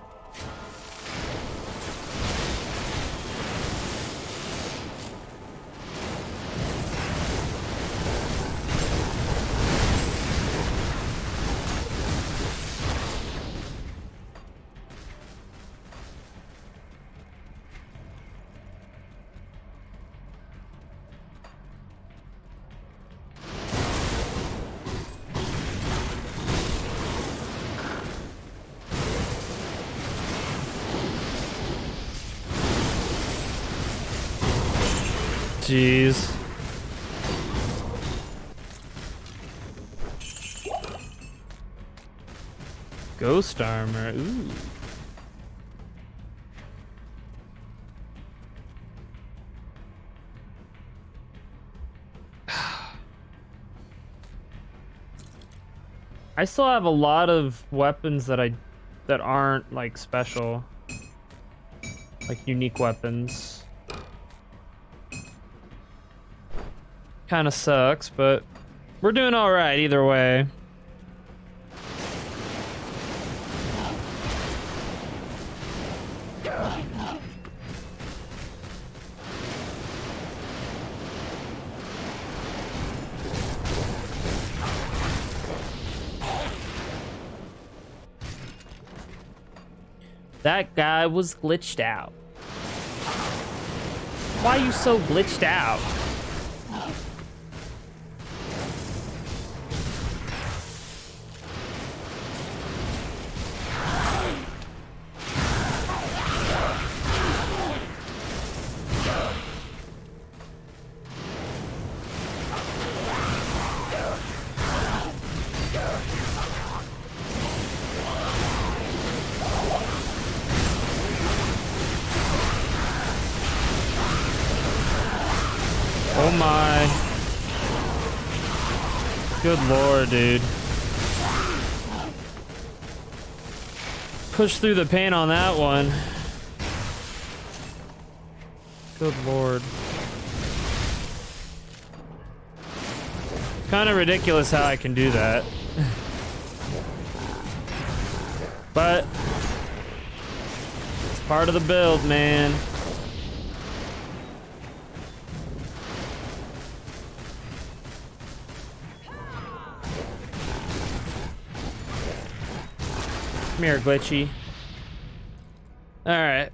Jeez. Ghost armor. Ooh. I still have a lot of weapons that aren't like special, like unique weapons. Kind of sucks, but we're doing all right either way. That guy was glitched out. Why are you so glitched out? Oh my. Good lord, dude. Push through the pain on that one. Good lord. Kind of ridiculous how I can do that. But it's part of the build, man. Come here, Glitchy. Alright.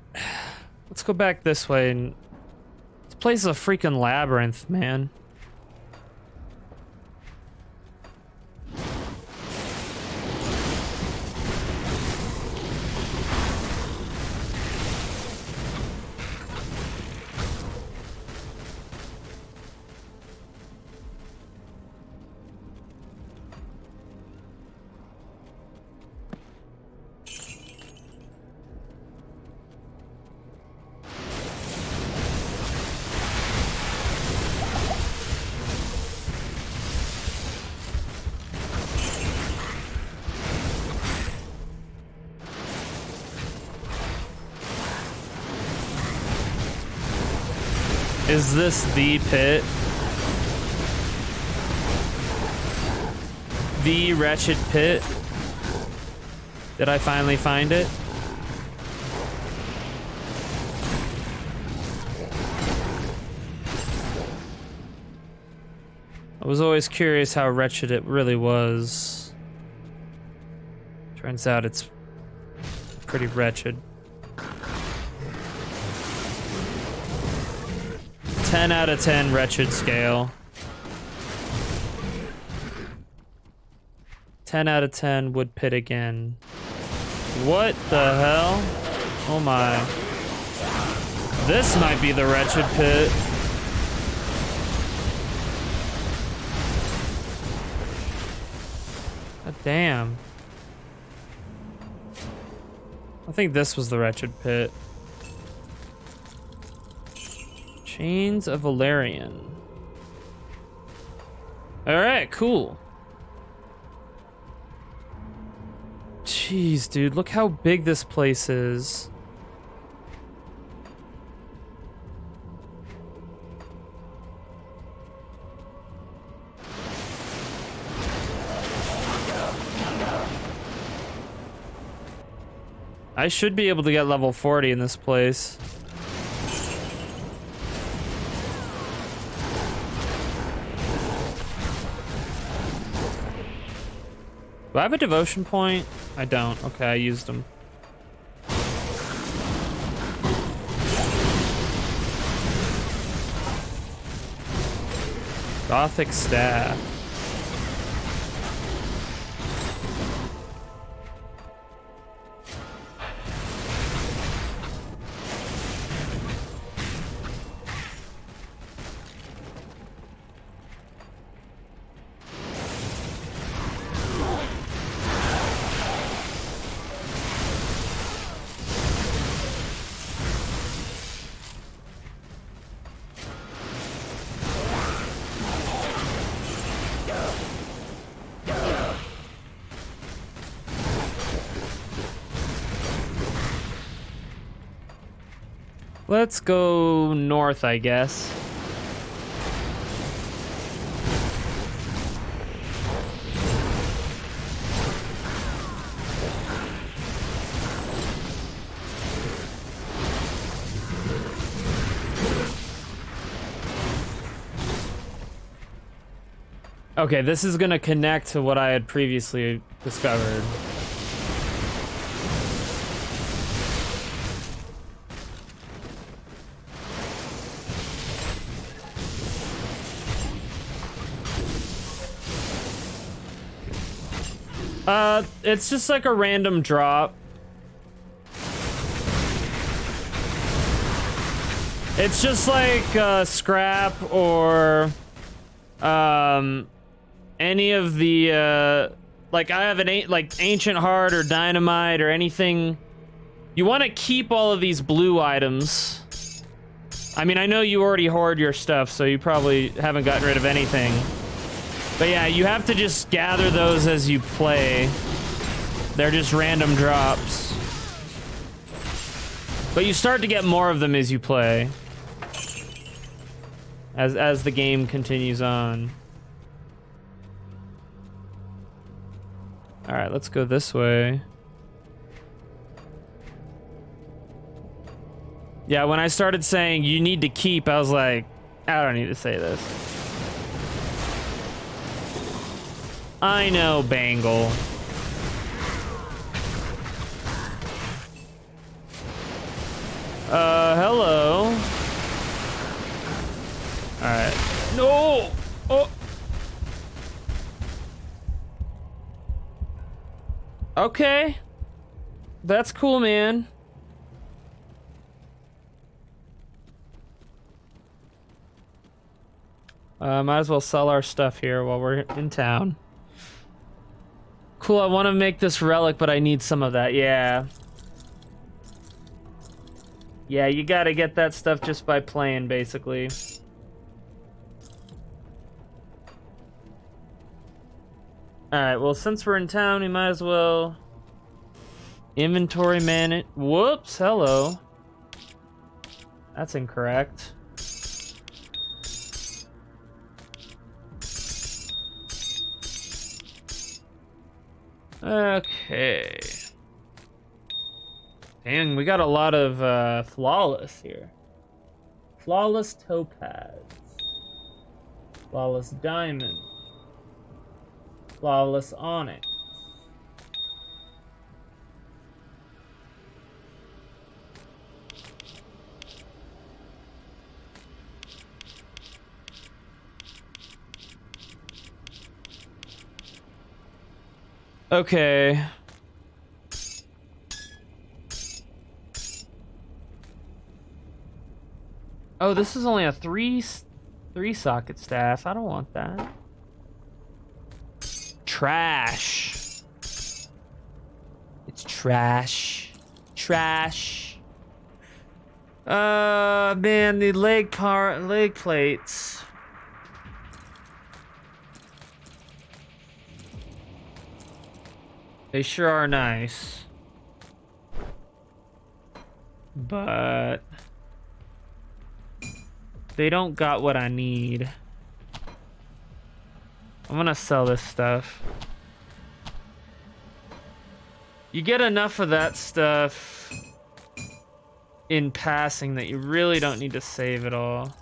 Let's go back this way. And this place is a freaking labyrinth, man. Is this the pit? The wretched pit? Did I finally find it? I was always curious how wretched it really was. Turns out it's pretty wretched. 10 out of 10 wretched scale. 10 out of 10 wood pit again. What the hell? Oh my. This might be the wretched pit. God damn. I think this was the wretched pit. Chains of Valerian. Alright, cool. Jeez, dude, look how big this place is. I should be able to get level 40 in this place. Do I have a devotion point? I don't. Okay, I used them. Gothic staff. Let's go north, I guess. Okay, this is gonna connect to what I had previously discovered. It's just like a random drop. It's just like scrap or any of the like I have an like ancient heart or dynamite or anything. You want to keep all of these blue items I mean, I know you already hoard your stuff, so you probably haven't gotten rid of anything. But yeah, you have to just gather those as you play. They're just random drops. But you start to get more of them as you play. As the game continues on. All right, let's go this way. Yeah, when I started saying you need to keep, I was like, I don't need to say this. I know, Bangle. Hello. Alright. No! Oh! Okay. That's cool, man. Might as well sell our stuff here while we're in town. Cool, I want to make this relic, but I need some of that, yeah. Yeah, you gotta get that stuff just by playing, basically. Alright, well, since we're in town, we might as well... Inventory man it. Whoops, hello. That's incorrect. Okay. Dang, we got a lot of flawless here. Flawless topaz. Flawless diamond. Flawless onyx. Okay. Oh, this is only a three socket staff. I don't want that. Trash. It's trash. Trash. Man, the leg plates. They sure are nice. But they don't got what I need. I'm gonna sell this stuff. You get enough of that stuff in passing that you really don't need to save it all.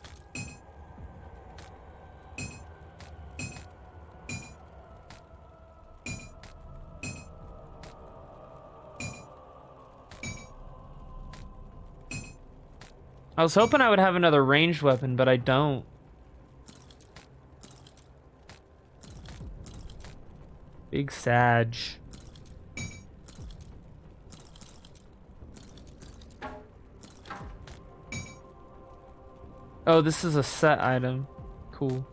I was hoping I would have another ranged weapon, but I don't. Big Sag. Oh, this is a set item. Cool.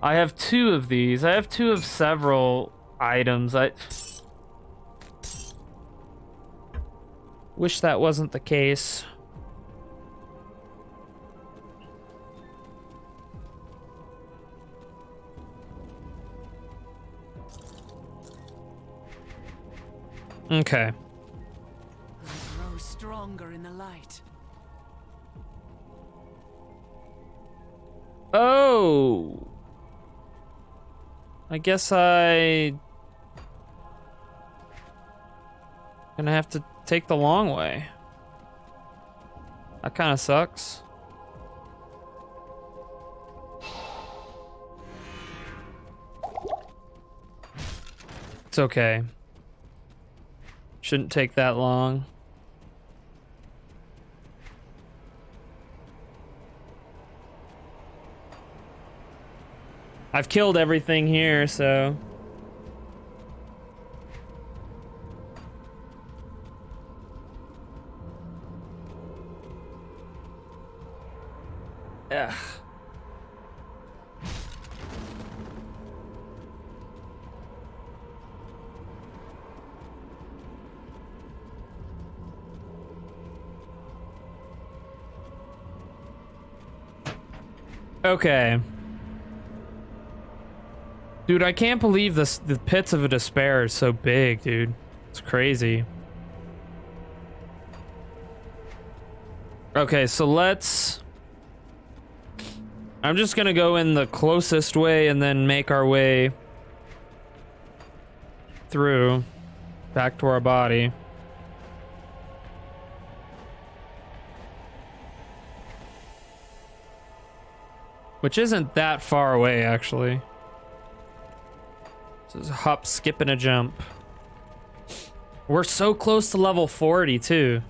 I have 2 of these. I have 2 of several items. I wish that wasn't the case. Okay. Grow stronger in the light. Oh. I guess gonna have to take the long way. That kind of sucks. It's okay. Shouldn't take that long. I've killed everything here, so... Ugh. Okay. Dude, I can't believe this. The Pits of Despair is so big, dude. It's crazy. Okay, so let's... I'm just gonna go in the closest way and then make our way through back to our body. Which isn't that far away, actually. So it's a hop, skip, and a jump. We're so close to level 40, too.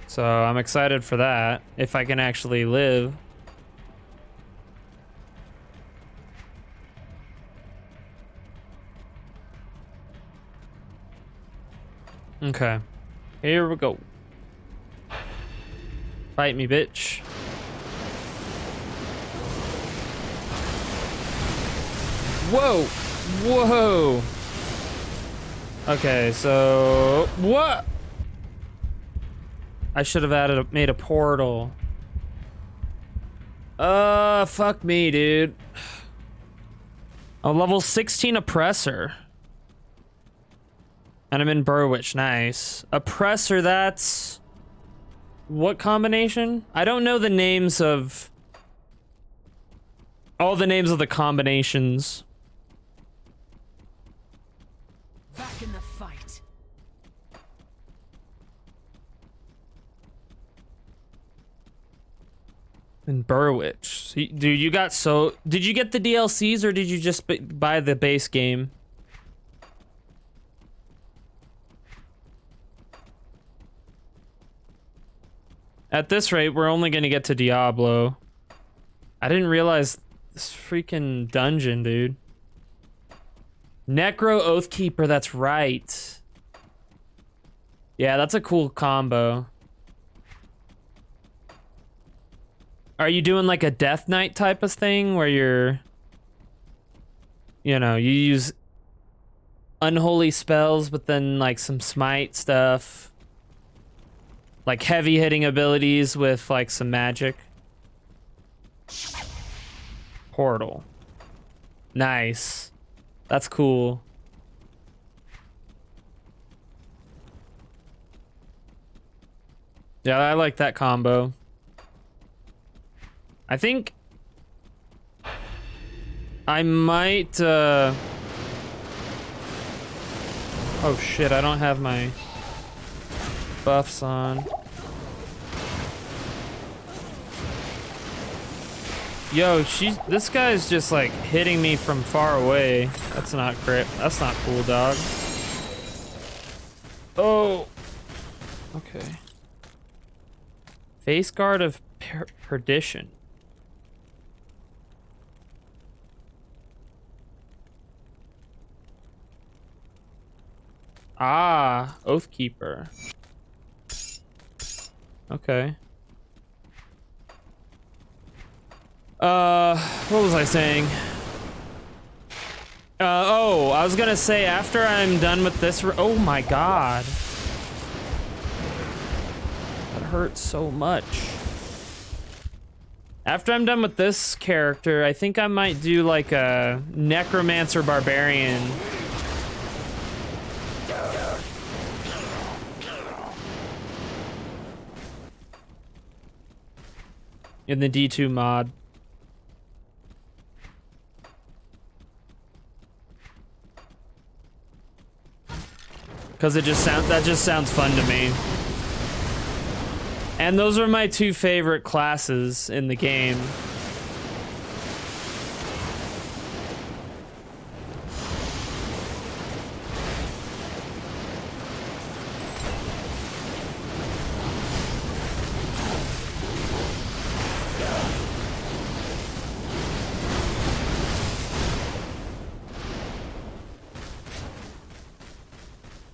So I'm excited for that, if I can actually live. Okay. Here we go. Fight me, bitch. Whoa! Whoa! Okay, so... What? I should have made a portal. Fuck me, dude. A level 16 Oppressor. And I'm in Burwitch, nice. Oppressor, that's... What combination? I don't know the names of... All the names of the combinations. Back in the fight. In Burwitch. Dude, you got so... Did you get the DLCs or did you just buy the base game? At this rate, we're only gonna get to Diablo. I didn't realize this freaking dungeon, dude. Necro Oathkeeper, that's right. Yeah, that's a cool combo. Are you doing like a Death Knight type of thing where you're... You know, you use unholy spells, but then like some smite stuff? Like heavy hitting abilities with like some magic. Portal. Nice. That's cool. Yeah, I like that combo. I think I might oh shit, I don't have my buffs on. Yo, this guy's just like hitting me from far away. That's not great. That's not cool, dog. Oh. Okay. Face guard of perdition. Ah, Oathkeeper. Okay. What was I saying? Oh, I was gonna say after I'm done with this, oh my god. That hurts so much. After I'm done with this character, I think I might do like a Necromancer Barbarian. In the D2 mod. Cause that just sounds fun to me. And those are my two favorite classes in the game.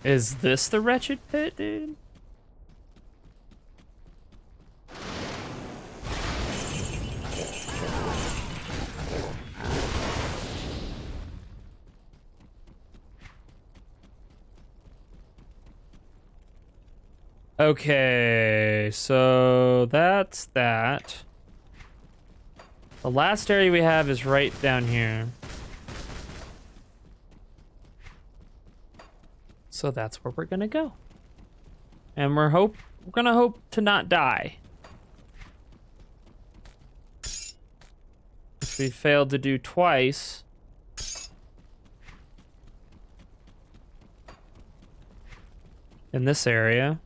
Is this the Wretched Pit, dude? Okay, so that's that. The last area we have is right down here. So that's where we're gonna go. And we're gonna hope to not die. If we failed to do twice. In this area.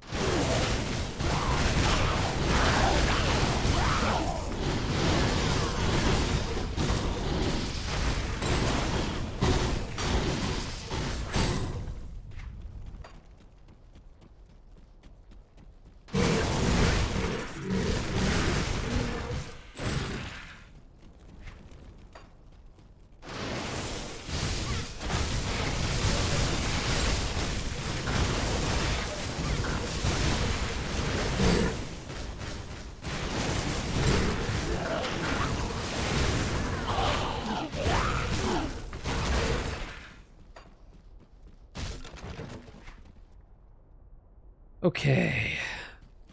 Okay,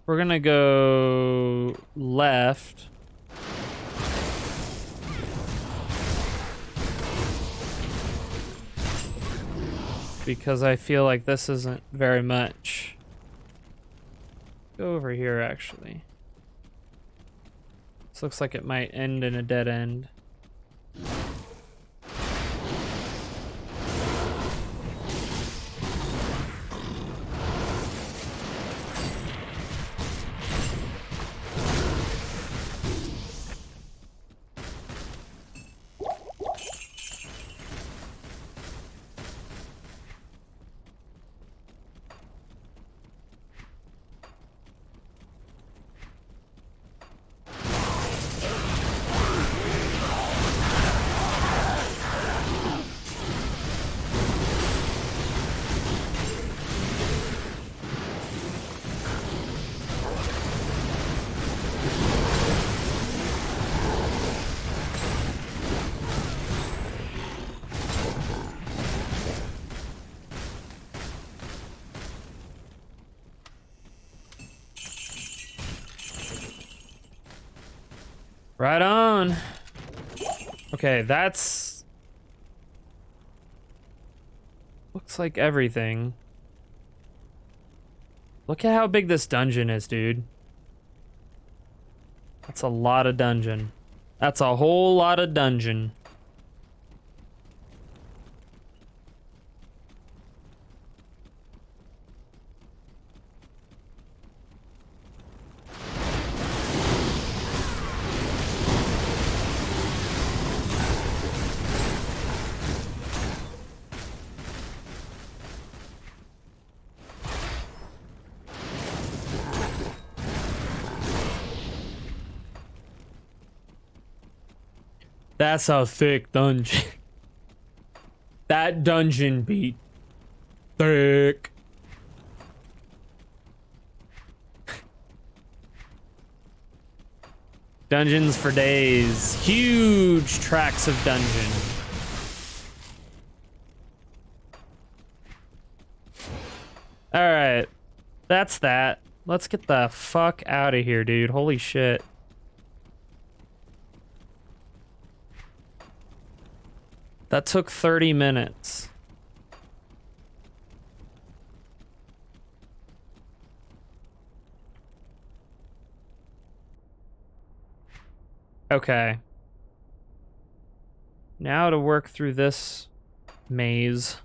we're gonna go left. Because I feel like this isn't very much. Go over here, actually. This looks like it might end in a dead end. Right on. Okay, that's... looks like everything. Look at how big this dungeon is, dude. That's a lot of dungeon. That's a whole lot of dungeon. That's a thick dungeon. That dungeon beat thick. Dungeons for days. Huge tracts of dungeon. Alright. That's that. Let's get the fuck out of here, dude. Holy shit. That took 30 minutes. Okay. Now to work through this maze.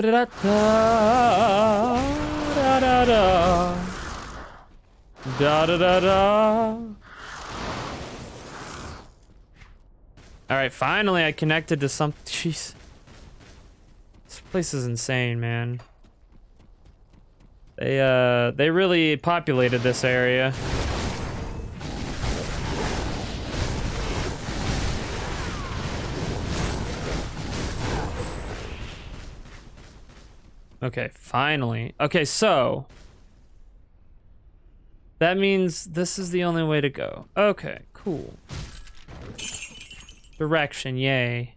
Da da da da da da da da da da. All right, finally I connected to some. Jeez, this place is insane, man. They really populated this area. Okay, finally. Okay, so that means this is the only way to go. Okay, cool. Direction, yay.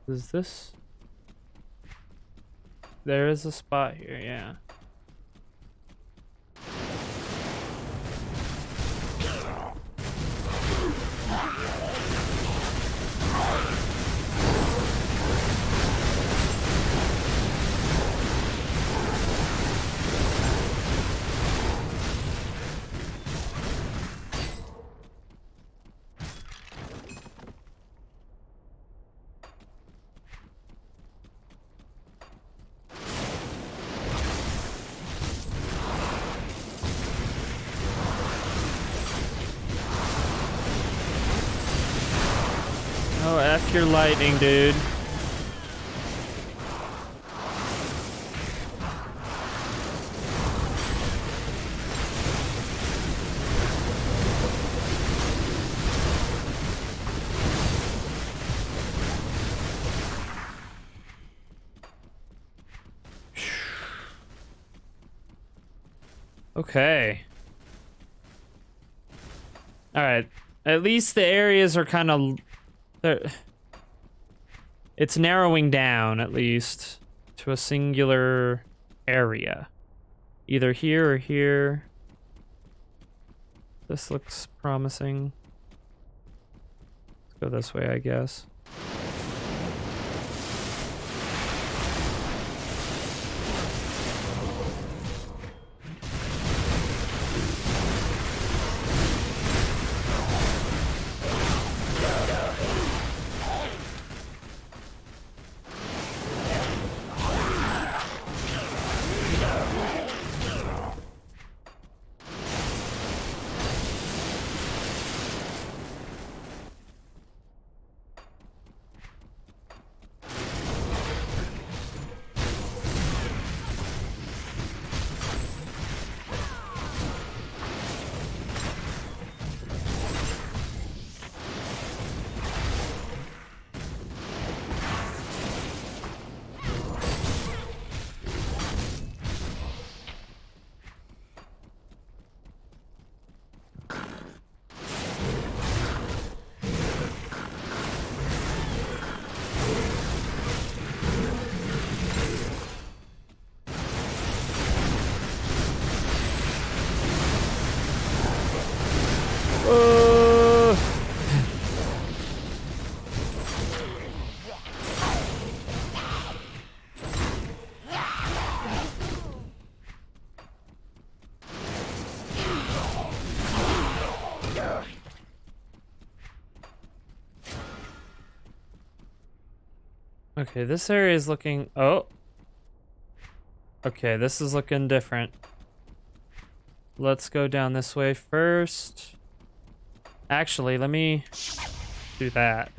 Is this? There is a spot here, yeah. Oh, F your lightning, dude. Okay. All right. At least the areas are kind of... It's narrowing down, at least, to a singular area. Either here or here. This looks promising. Let's go this way, I guess. Okay, this area is looking... Oh. Okay, this is looking different. Let's go down this way first. Actually, let me do that.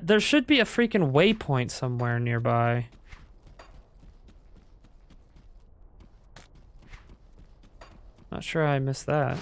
There should be a freaking waypoint somewhere nearby. Not sure how I missed that.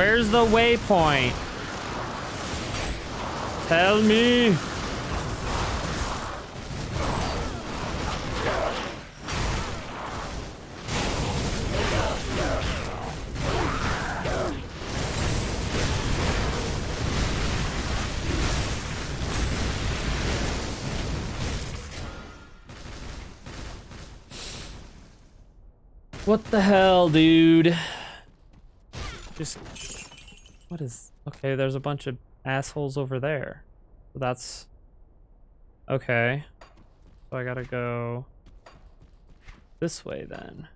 Where's the waypoint? Tell me. What the hell, dude? Just... What is... Okay, there's a bunch of assholes over there. That's... Okay. So I gotta go... this way, then.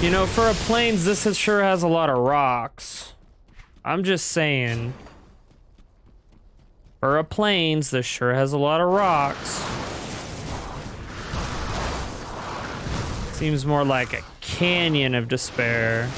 You know, for a plains, this sure has a lot of rocks. I'm just saying. For a plains, this sure has a lot of rocks. Seems more like a canyon of despair.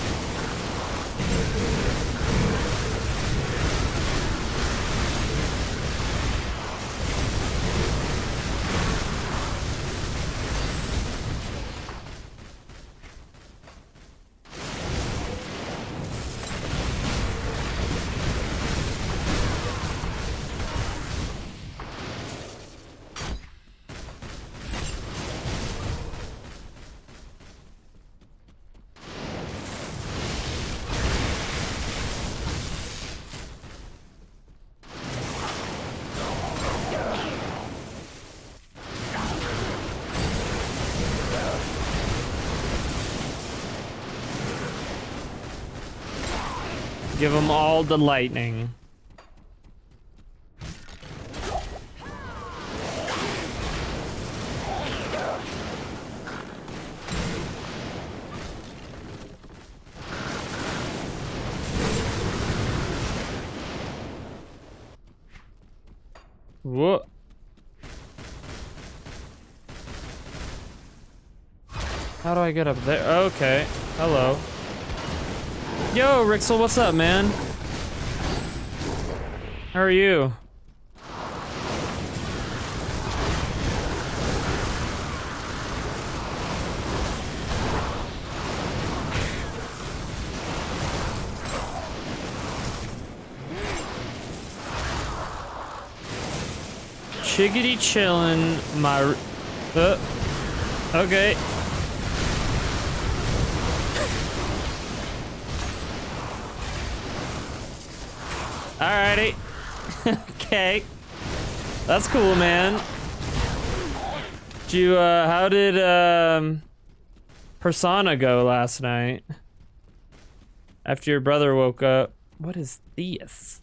Give them all the lightning. Whoa. How do I get up there? Okay. Hello. Yo, Rixel, what's up, man? How are you? Chiggity chillin', my... okay. Alrighty. Okay. That's cool, man. Did you, how did, Persona go last night? After your brother woke up. What is this?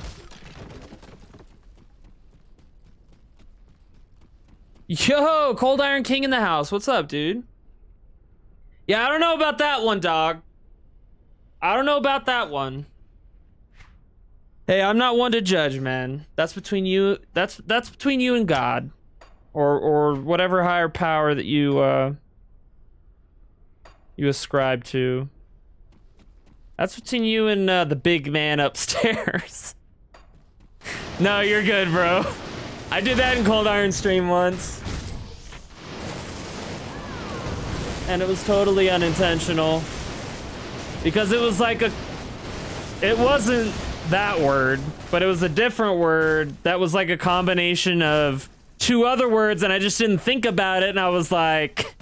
Yo, Cold Iron King in the house. What's up, dude? Yeah, I don't know about that one, dog. I don't know about that one. Hey, I'm not one to judge, man. That's between you. That's between you and God, or whatever higher power that you you ascribe to. That's between you and the big man upstairs. No, you're good, bro. I did that in Cold Iron stream once, and it was totally unintentional because it was like a. It wasn't that word, but it was a different word that was like a combination of two other words, and I just didn't think about it, and I was like,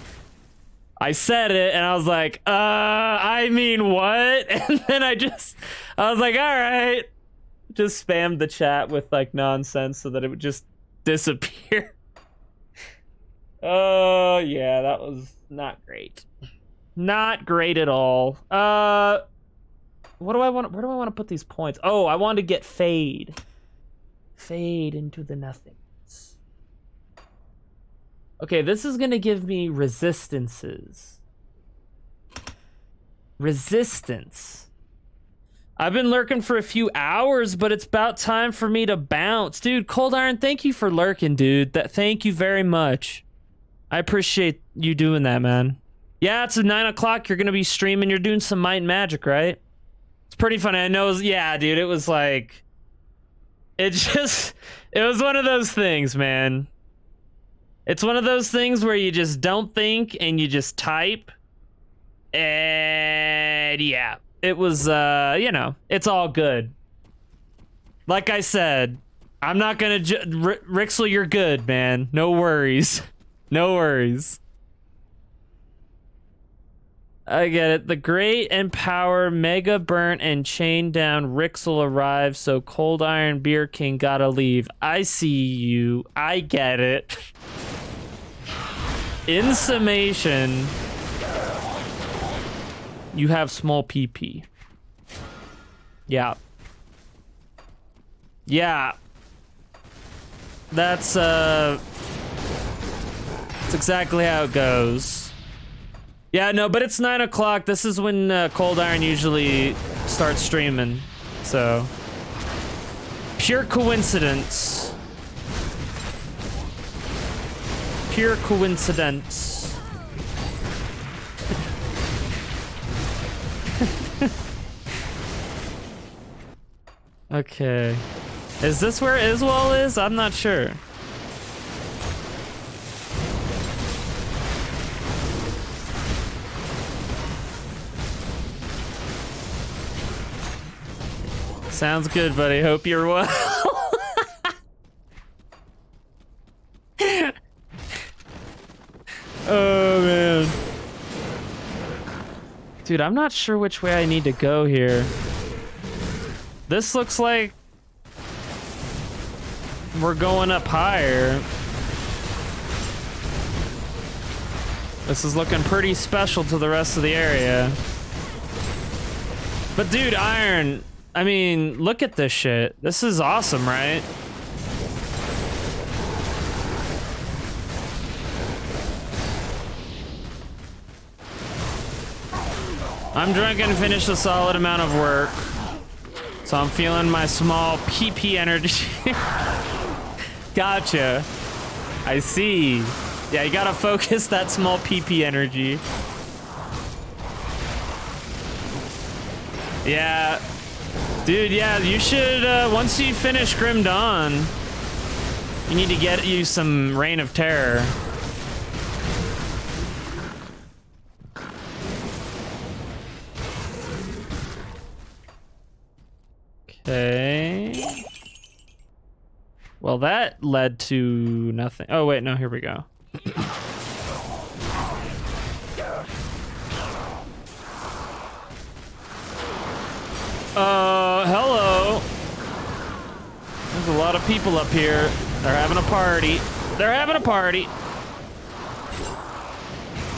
I said it, and I was like, I mean what? And then I was like, all right, just spammed the chat with like nonsense so that it would just disappear. Oh yeah, that was not great. Not great at all. What do I want? Where do I want to put these points? Oh, I want to get fade. Fade into the nothingness. Okay, this is gonna give me resistances. Resistance. I've been lurking for a few hours, but it's about time for me to bounce. Dude, Cold Iron, thank you for lurking, dude. Thank you very much. I appreciate you doing that, man. Yeah, it's 9 o'clock. You're gonna be streaming. You're doing some Might and Magic, right? It's pretty funny. I know. Yeah, dude. It was like, it just, It was one of those things, man. It's one of those things where you just don't think and you just type. And yeah, it was, you know, it's all good. Like I said, I'm not gonna Rixel, you're good, man. No worries. No worries. I get it. The great and power mega burnt and chained down Rixel arrived, so Cold Iron Beer King gotta leave. I see you. I get it. In summation, you have small PP. Yeah. Yeah. That's exactly how it goes. Yeah, no, but it's 9 o'clock. This is when Cold Iron usually starts streaming. So, pure coincidence. Pure coincidence. Okay. Is this where Iswal is? I'm not sure. Sounds good, buddy. Hope you're well. Oh, man. Dude, I'm not sure which way I need to go here. This looks like we're going up higher. This is looking pretty special to the rest of the area. But dude, Iron, I mean, look at this shit. This is awesome, right? I'm drunk and finished a solid amount of work. So I'm feeling my small PP energy. Gotcha. I see. Yeah, you gotta focus that small PP energy. Yeah. Dude, yeah, you should, once you finish Grim Dawn, you need to get you some Reign of Terror. Okay. Well, that led to nothing. Oh, wait, no, here we go. Hello. There's a lot of people up here. They're having a party. They're having a party.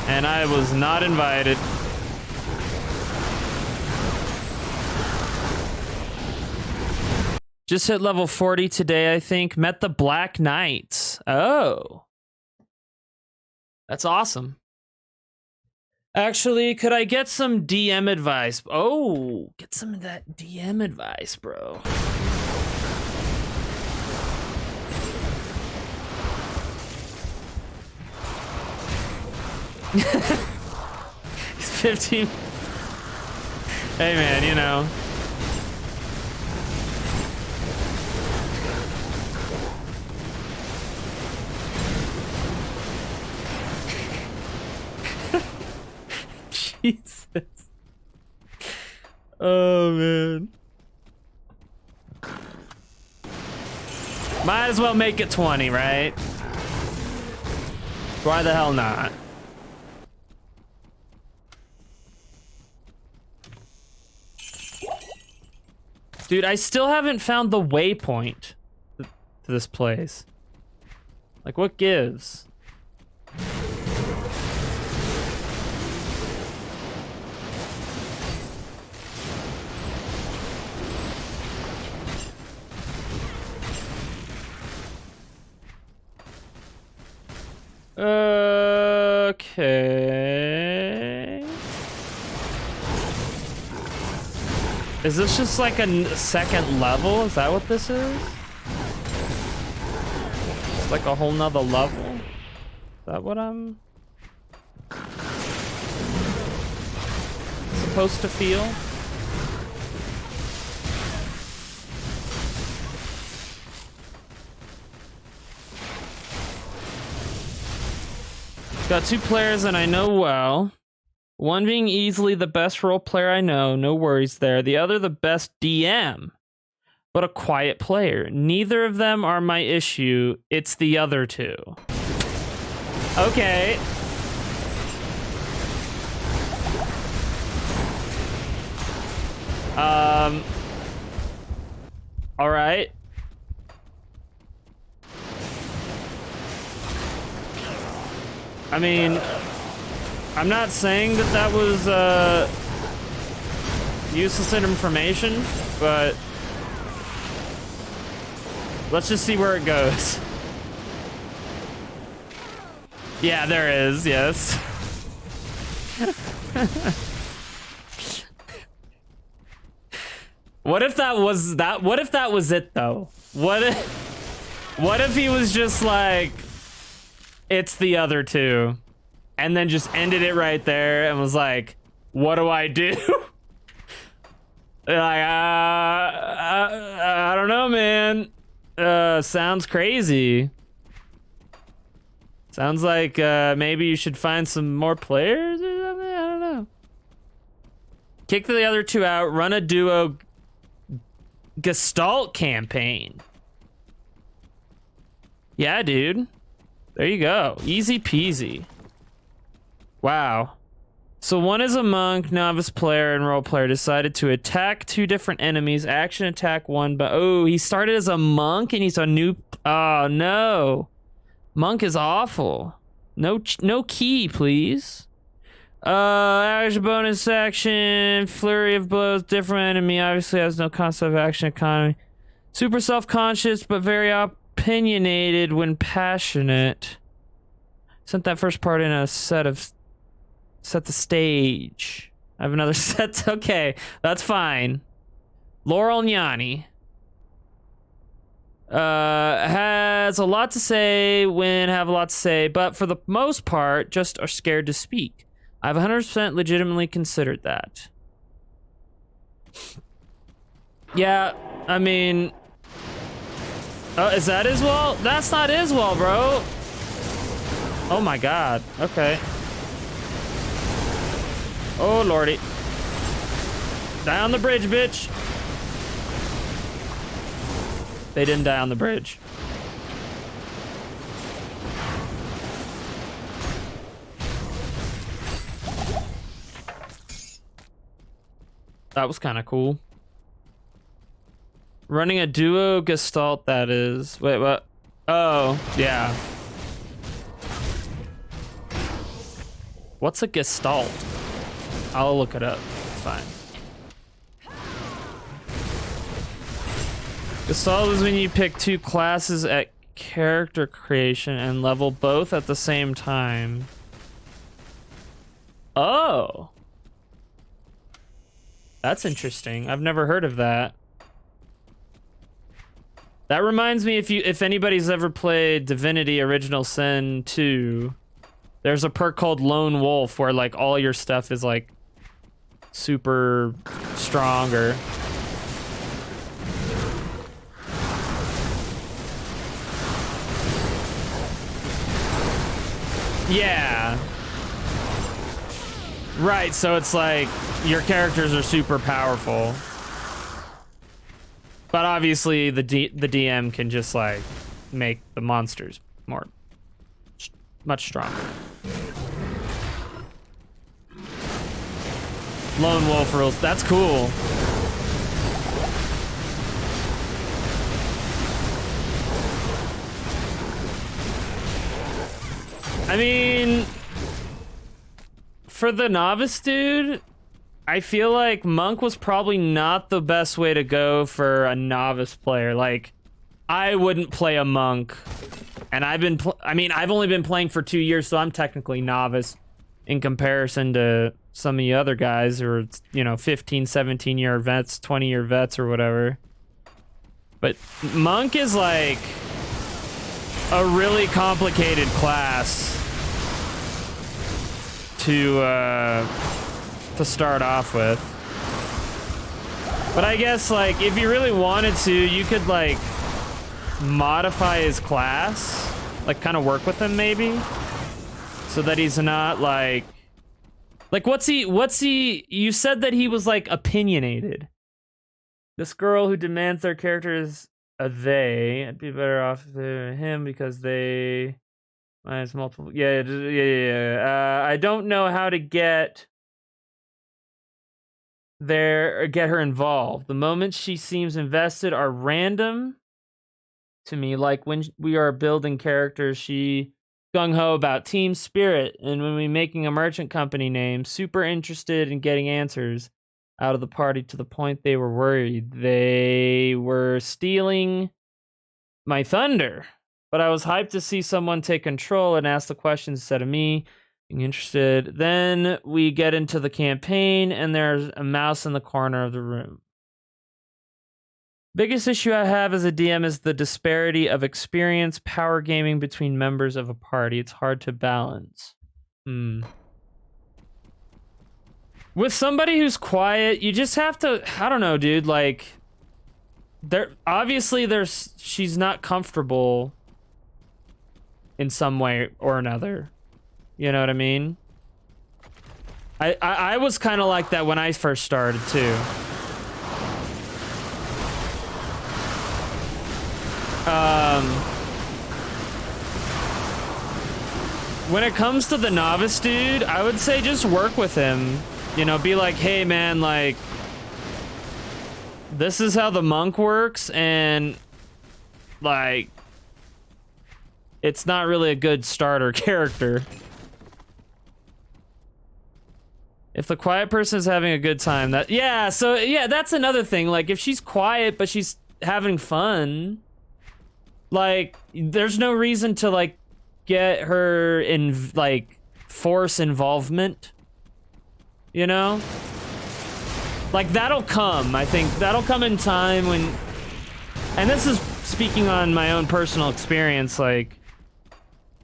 And I was not invited. Just hit level 40 today, I think. Met the Black Knights. Oh. That's awesome. Actually, could I get some DM advice? Oh, get some of that DM advice, bro. He's 15. Hey, man, you know. Jesus. Oh, man. Might as well make it 20, right? Why the hell not? Dude, I still haven't found the waypoint to this place. Like, what gives? Okay. Is this just like a second level? Is that what this is? It's like a whole nother level? Is that what I'm supposed to feel? Got 2 players that I know well. One being easily the best role player I know, no worries there. The other the best DM, but a quiet player. Neither of them are my issue. It's the other 2. Okay. All right. I mean, I'm not saying that that was useless information, but let's just see where it goes. Yeah, there is, yes. What if that was that? What if that was it though? What if he was just like, it's the other 2, and then just ended it right there and was like, what do I do? Like, I don't know, man. Sounds crazy. Sounds like maybe you should find some more players or something. I don't know. Kick the other 2 out. Run a duo Gestalt campaign. Yeah, dude. There you go. Easy peasy. Wow. So one is a monk, novice player, and role player decided to attack 2 different enemies. Action attack 1, but oh, he started as a monk and he's a new. Oh no, monk is awful. No key, please. Action bonus action, flurry of blows, different enemy. Obviously has no concept of action economy. Super self-conscious, but very opinionated when passionate. Sent that first part in a set the stage. I have another set. Okay, that's fine. Laurel Nyani. Has a lot to say when have a lot to say, but for the most part, just are scared to speak. I've 100% legitimately considered that. Yeah, I mean... Oh, is that Iswal? That's not Iswal, bro. Oh my god. Okay. Oh lordy. Die on the bridge, bitch. They didn't die on the bridge. That was kind of cool. Running a duo Gestalt, that is. Wait, what? Oh, yeah. What's a Gestalt? I'll look it up. It's fine. Gestalt is when you pick 2 classes at character creation and level both at the same time. Oh. That's interesting. I've never heard of that. That reminds me, if anybody's ever played Divinity Original Sin 2, there's a perk called Lone Wolf where like all your stuff is like super stronger. Yeah. Right, so it's like your characters are super powerful. But obviously the DM can just like make the monsters much stronger. Lone Wolf rules. That's cool. I mean, for the novice dude, I feel like Monk was probably not the best way to go for a novice player. Like, I wouldn't play a Monk. And I've only been playing for 2 years, so I'm technically novice in comparison to some of the other guys who are, you know, 15, 17-year vets, 20-year vets or whatever. But Monk is like a really complicated class to start off with. But I guess, like, if you really wanted to, you could, like, modify his class. Like, kind of work with him, maybe. so that he's not like what's he you said that he was like opinionated. This girl who demands their character is a they. I'd be better off if they were him because they minus multiple. Yeah. I don't know how to get there or get her involved. The moments she seems invested are random to me, like when we are building characters, she gung-ho about team spirit, and when we making a merchant company name, super interested in getting answers out of the party to the point they were worried they were stealing my thunder. But I was hyped to see someone take control and ask the questions instead of me being interested. Then we get into the campaign, and there's a mouse in the corner of the room. Biggest issue I have as a DM is the disparity of experience power gaming between members of a party. It's hard to balance. With somebody who's quiet, you just have to, I don't know, dude, like she's not comfortable in some way or another. You know what I mean? I was kind of like that when I first started too. When it comes to the novice dude, I would say just work with him. You know, be like, hey man, like, this is how the monk works, and like, it's not really a good starter character. If the quiet person is having a good time, that's another thing. Like, if she's quiet but she's having fun, like, there's no reason to like get her in like force involvement, you know? Like, that'll come. I think that'll come in time when, and this is speaking on my own personal experience, like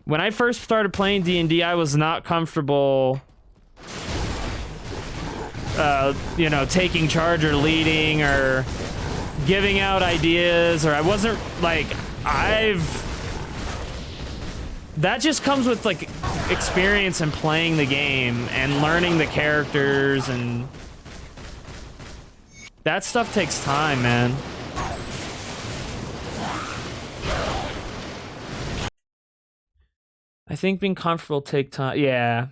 when I first started playing D&D, I was not comfortable you know, taking charge or leading or giving out ideas, or I wasn't like, that just comes with like experience in playing the game and learning the characters, and that stuff takes time, man. I think being comfortable take time. Yeah.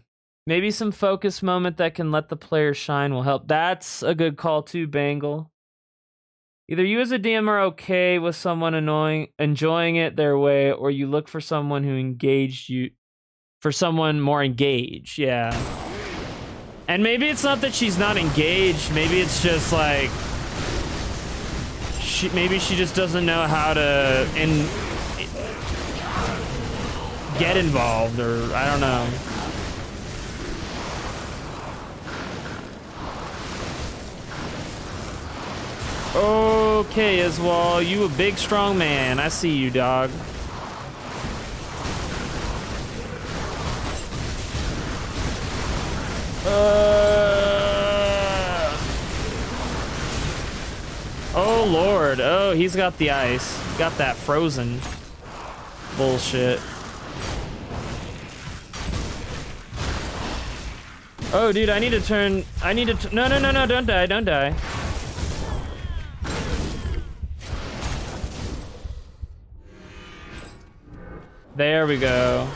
Maybe some focus moment that can let the player shine will help. That's a good call too, Bangle. Either you as a DM are okay with someone enjoying it their way, or you look for someone who engaged you, for someone more engaged, yeah. And maybe it's not that she's not engaged, maybe it's just like, maybe she just doesn't know how to get involved, or I don't know. Okay, Iswal, you a big strong man. I see you, dog. Oh Lord. Oh, he's got the ice. Got that frozen bullshit. Oh, dude, I need to turn. No, don't die, don't die. There we go.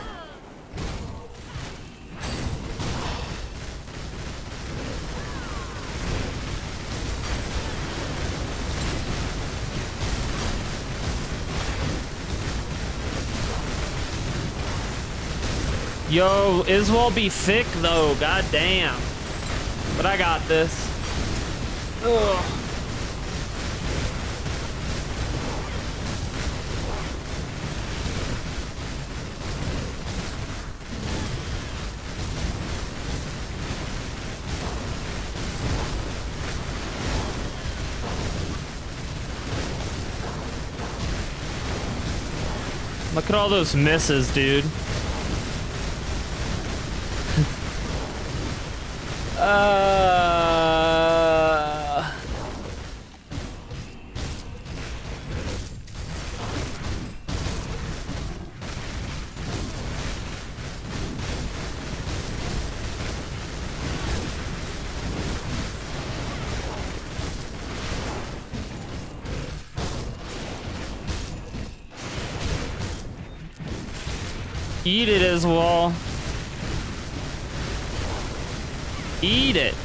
Yo, Iswal be thick though, god damn. But I got this. Ugh. Look at all those misses, dude. Eat it, Iswal. Eat it.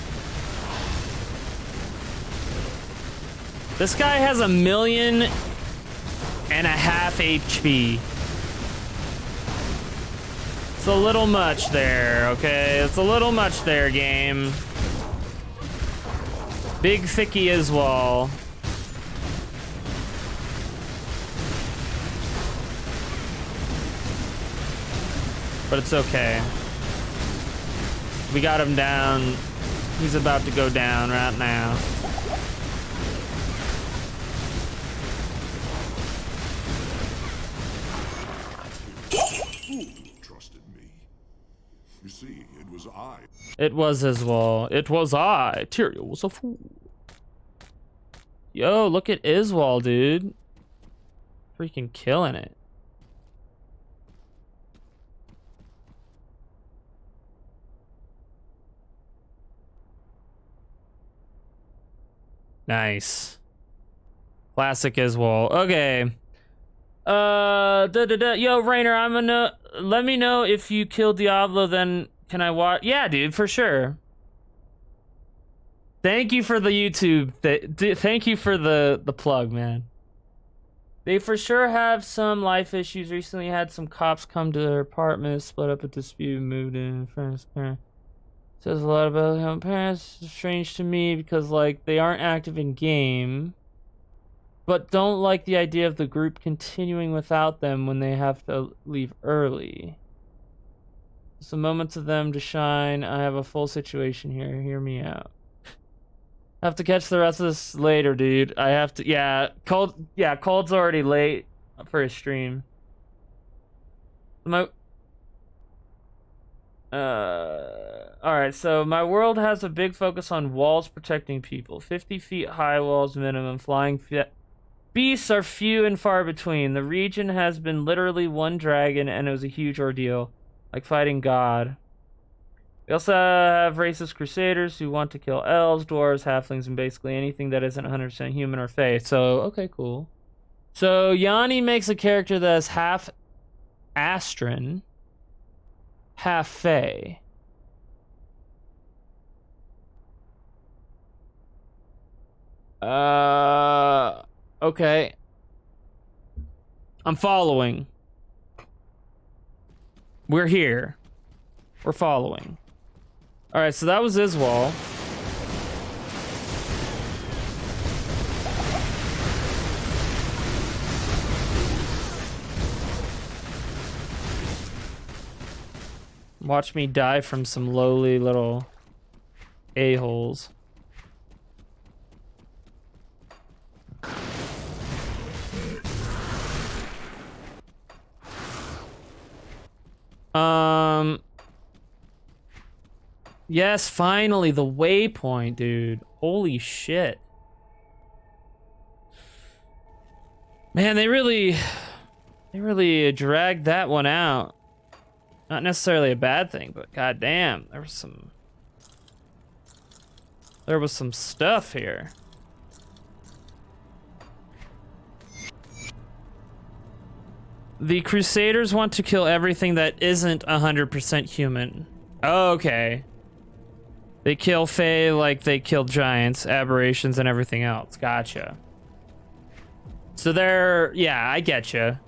This guy has 1.5 million HP. It's a little much there, okay? It's a little much there, game. Big thicky Iswal. But it's okay. We got him down. He's about to go down right now. Trusted me. You see, it was I. It was Iswal. It was I. Tyrael was a fool. Yo, look at Iswal, dude. Freaking killing it. Nice. Classic Iswal. Okay. Yo, Rainer, I'm gonna let me know if you kill Diablo, then can I watch? Yeah, dude, for sure. Thank you for the YouTube. Thank you for the plug, man. They for sure have some life issues. Recently had some cops come to their apartment, split up a dispute, moved in. Friends, parents. Says a lot about how parents are strange to me because, like, they aren't active in game, but don't like the idea of the group continuing without them when they have to leave early. Some moments of them to shine. I have a full situation here. Hear me out. I have to catch the rest of this later, dude. I have to. Yeah, Cold's already late for his stream. Alright, so my world has a big focus on walls protecting people. 50 feet high walls minimum. Flying beasts are few and far between. The region has been literally one dragon, and it was a huge ordeal. Like fighting God. We also have racist crusaders who want to kill elves, dwarves, halflings, and basically anything that isn't 100% human or fae. So, okay, cool. So, Yanni makes a character that's half Astron, half fae. Okay. I'm following. We're here. We're following. Alright, so that was Iswal. Watch me die from some lowly little a-holes. Yes, finally, the waypoint, dude. Holy shit. Man, they really dragged that one out. Not necessarily a bad thing, but goddamn, there was some stuff here. The Crusaders want to kill everything that isn't 100% human. Oh, okay. They kill Fae like they kill giants, aberrations, and everything else. Gotcha. So yeah, I getcha.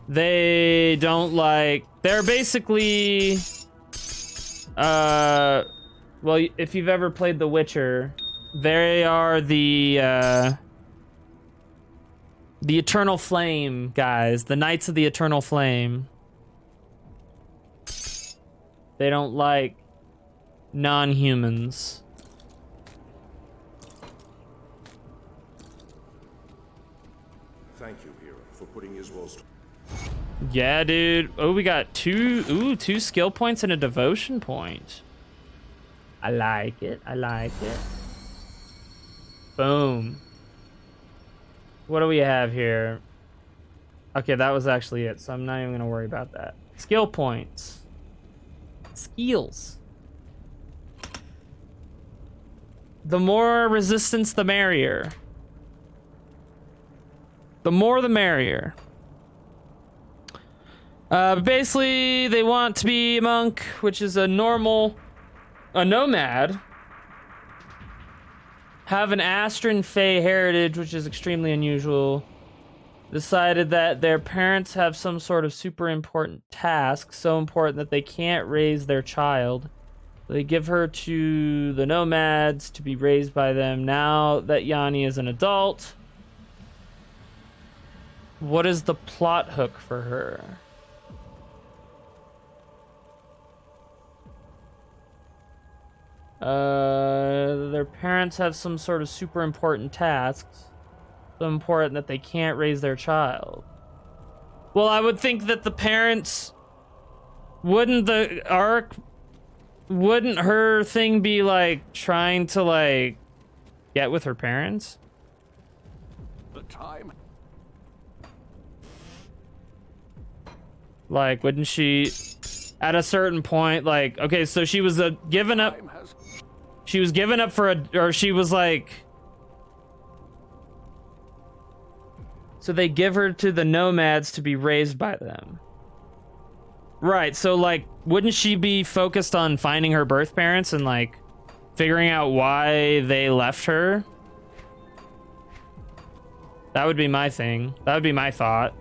They don't like, they're basically, well, if you've ever played The Witcher, they are the Eternal Flame guys, the Knights of the Eternal Flame. They don't like non-humans. Thank you, hero, for putting Iswal's... Yeah, dude. Oh, we got two skill points and a devotion point. I like it. I like it. Boom. What do we have here? Okay, that was actually it, so I'm not even gonna worry about that. Skill points. Skills. The more resistance, the merrier. The more, the merrier. Basically, they want to be a monk, which is a nomad. Have an Astran Fey heritage, which is extremely unusual. Decided that their parents have some sort of super important task, so important that they can't raise their child. They give her to the nomads to be raised by them. Now that Yanni is an adult, what is the plot hook for her? Their parents have some sort of super important tasks. So important that they can't raise their child. Well, I would think that the parents... Wouldn't her thing be, like, trying to, like, get with her parents? The time. Like, wouldn't she... At a certain point, like... Okay, so she was given up... She was given up for a... Or she was, like... So they give her to the nomads to be raised by them. Right, so, like, wouldn't she be focused on finding her birth parents and, like, figuring out why they left her? That would be my thing. That would be my thought.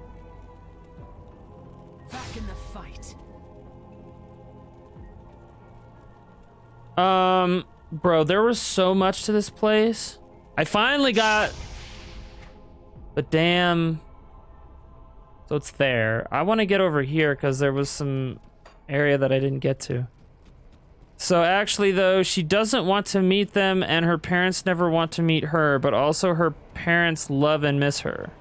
Back in the fight. Bro, there was so much to this place. I finally got the damn... So it's there. I want to get over here because there was some area that I didn't get to. So actually, though, she doesn't want to meet them, and her parents never want to meet her, but also her parents love and miss her.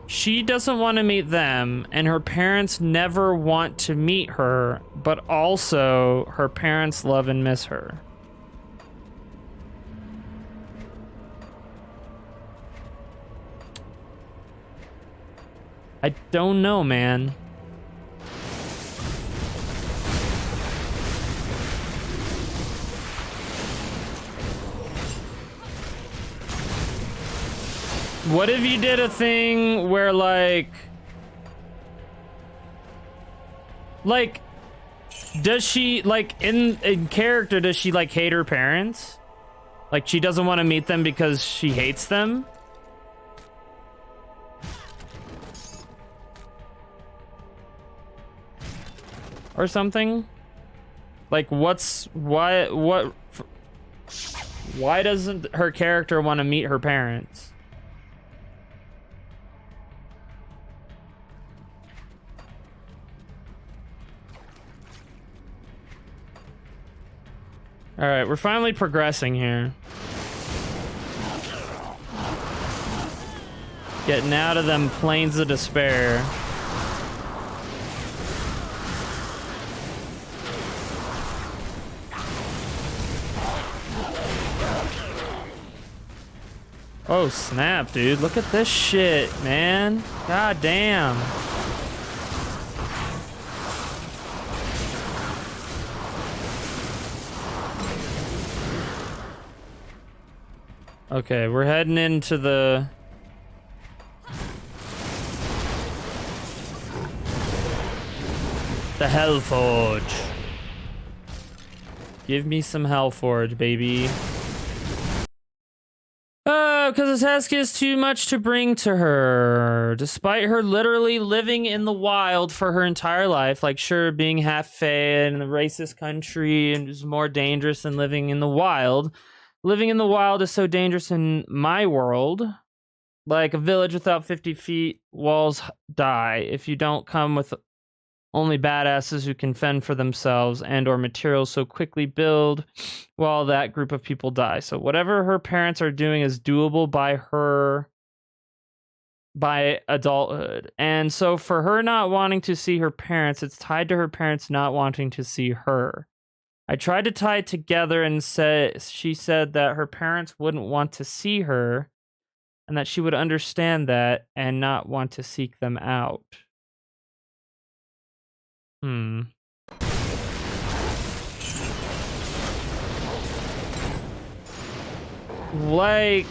She doesn't want to meet them, and her parents never want to meet her, but also her parents love and miss her. I don't know, man. What if you did a thing where, like, does she, like, in character, does she, like, hate her parents? Like, she doesn't want to meet them because she hates them? Or something? Like, why doesn't her character want to meet her parents? All right, we're finally progressing here. Getting out of them plains of despair. Oh, snap, dude. Look at this shit, man. God damn. Okay, we're heading into the Hellforge. Give me some Hellforge, baby. Oh, because the task is too much to bring to her. Despite her literally living in the wild for her entire life, like, sure, being half Fey in a racist country and is more dangerous than living in the wild. Living in the wild is so dangerous in my world. Like, a village without 50 feet, walls die if you don't come with only badasses who can fend for themselves and or materials so quickly build while that group of people die. So whatever her parents are doing is doable by adulthood. And so for her not wanting to see her parents, it's tied to her parents not wanting to see her. I tried to tie it together and she said that her parents wouldn't want to see her and that she would understand that and not want to seek them out. Like,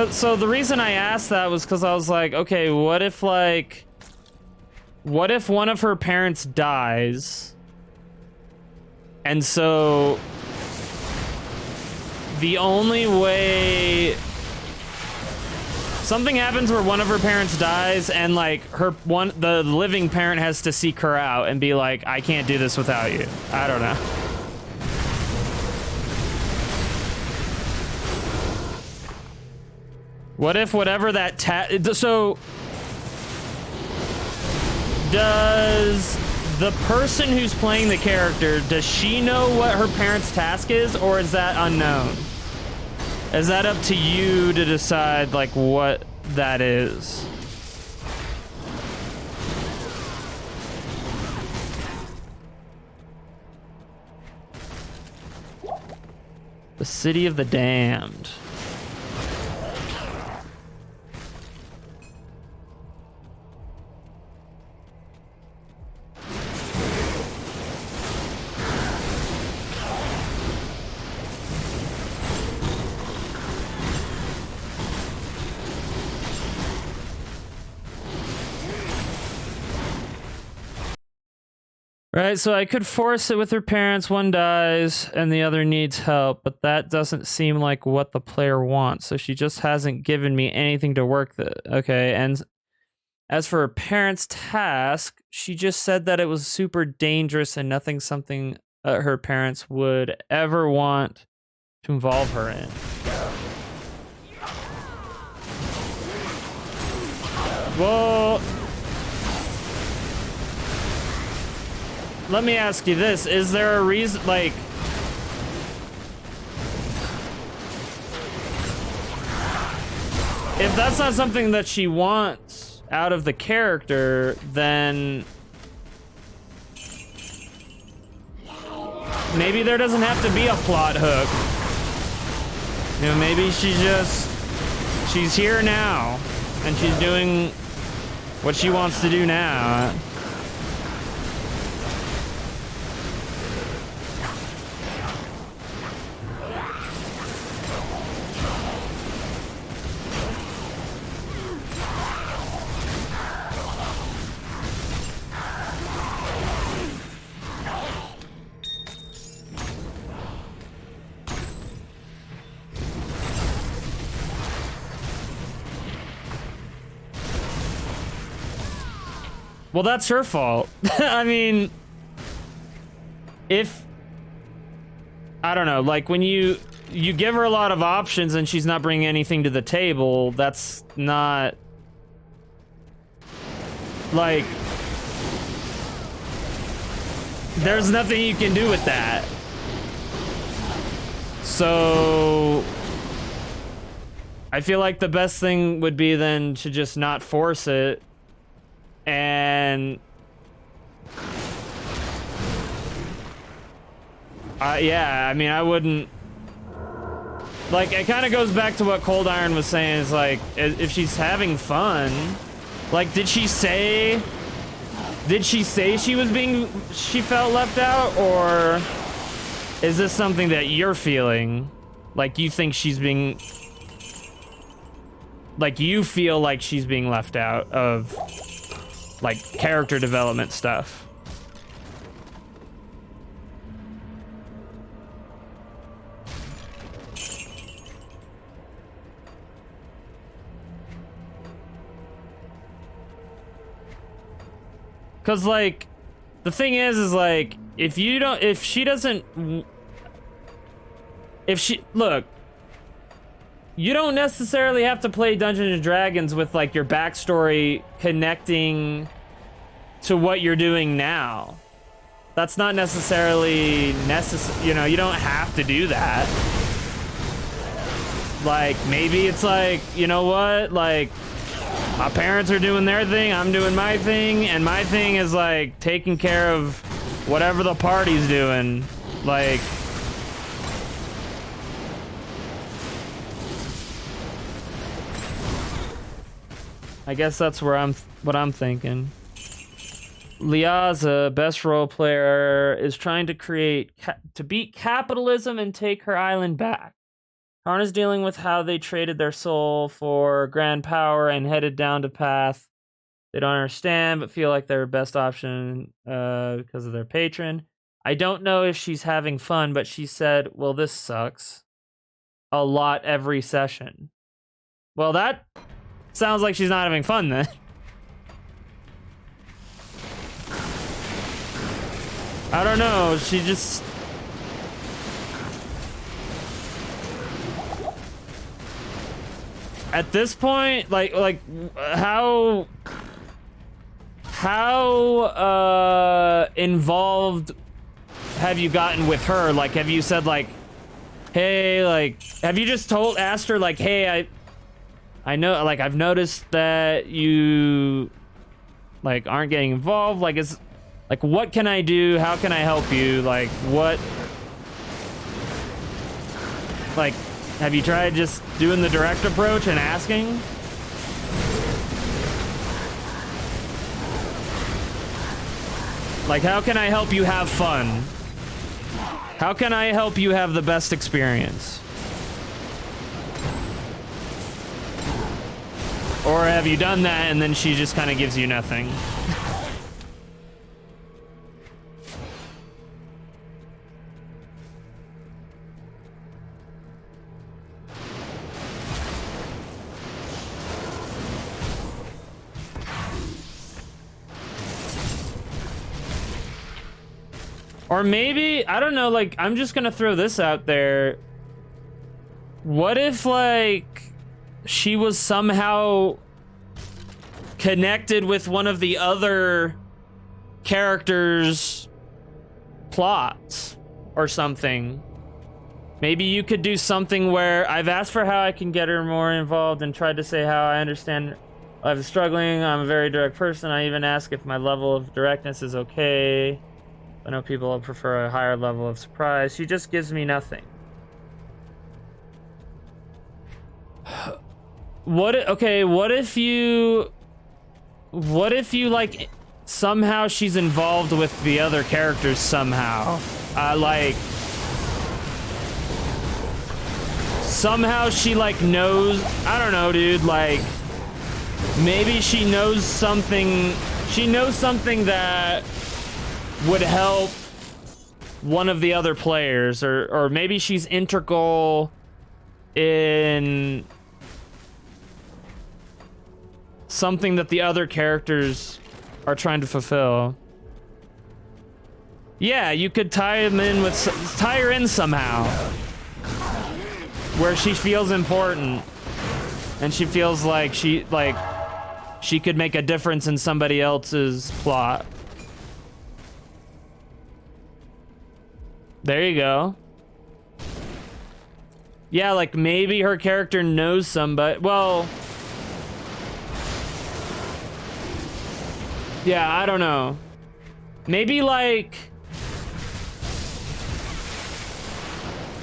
so the reason I asked that was because I was like, okay, what if one of her parents dies, and so the only way something happens where one of her parents dies, and like the living parent has to seek her out and be like, I can't do this without you. I don't know. What if whatever that so does the person who's playing the character, does she know what her parents' task is, or is that unknown? Is that up to you to decide like what that is? The City of the Damned. Right, so I could force it with her parents, one dies and the other needs help, but that doesn't seem like what the player wants, so she just hasn't given me anything to work with. Okay, and as for her parents' task, she just said that it was super dangerous and nothing something her parents would ever want to involve her in. Well, let me ask you this. Is there a reason, like... if that's not something that she wants out of the character, then... maybe there doesn't have to be a plot hook. You know, maybe she's here now, and she's doing what she wants to do now. Well, that's her fault. I mean, if... I don't know, like when you give her a lot of options and she's not bringing anything to the table, that's not... like... there's nothing you can do with that. So... I feel like the best thing would be then to just not force it. And yeah, I mean, I wouldn't, like, it kind of goes back to what Cold Iron was saying. Is like, if she's having fun, like, did she say she felt left out, or is this something that you're feeling? Like, you think she's being, like, you feel like she's being left out of, like, character development stuff? Cause like, the thing is like, look, you don't necessarily have to play Dungeons and Dragons with like your backstory connecting to what you're doing now. That's not necessarily necessary, you know, you don't have to do that. Like, maybe it's like, you know what, like, my parents are doing their thing, I'm doing my thing, and my thing is like taking care of whatever the party's doing. Like, I guess that's where what I'm thinking. Liaza, best role player, is trying to to beat capitalism and take her island back. Karn is dealing with how they traded their soul for grand power and headed down a path they don't understand, but feel like their best option because of their patron. I don't know if she's having fun, but she said, well, this sucks a lot every session. Well, that sounds like she's not having fun then. I don't know, she just... At this point, like how involved have you gotten with her? Like, have you said like, hey, like, have you just asked her like, hey, I know, like, I've noticed that you like aren't getting involved. Like, what can I do? How can I help you? Like, what? Like, have you tried just doing the direct approach and asking? Like, how can I help you have fun? How can I help you have the best experience? Or have you done that and then she just kind of gives you nothing? Or maybe, I don't know, like, I'm just gonna throw this out there. What if, like, she was somehow connected with one of the other characters' plots or something? Maybe you could do something where I've asked for how I can get her more involved and tried to say how I understand I'm struggling. I'm a very direct person. I even ask if my level of directness is okay. I know people prefer a higher level of surprise. She just gives me nothing. What if you like somehow she's involved with the other characters somehow? Like somehow she like knows, I don't know, dude, like maybe she knows something that would help one of the other players, or maybe she's integral in something that the other characters are trying to fulfill. Yeah, you could tie her in somehow, where she feels important and she feels like she could make a difference in somebody else's plot. There you go. Yeah, like maybe her character knows somebody. Well, yeah, I don't know. Maybe like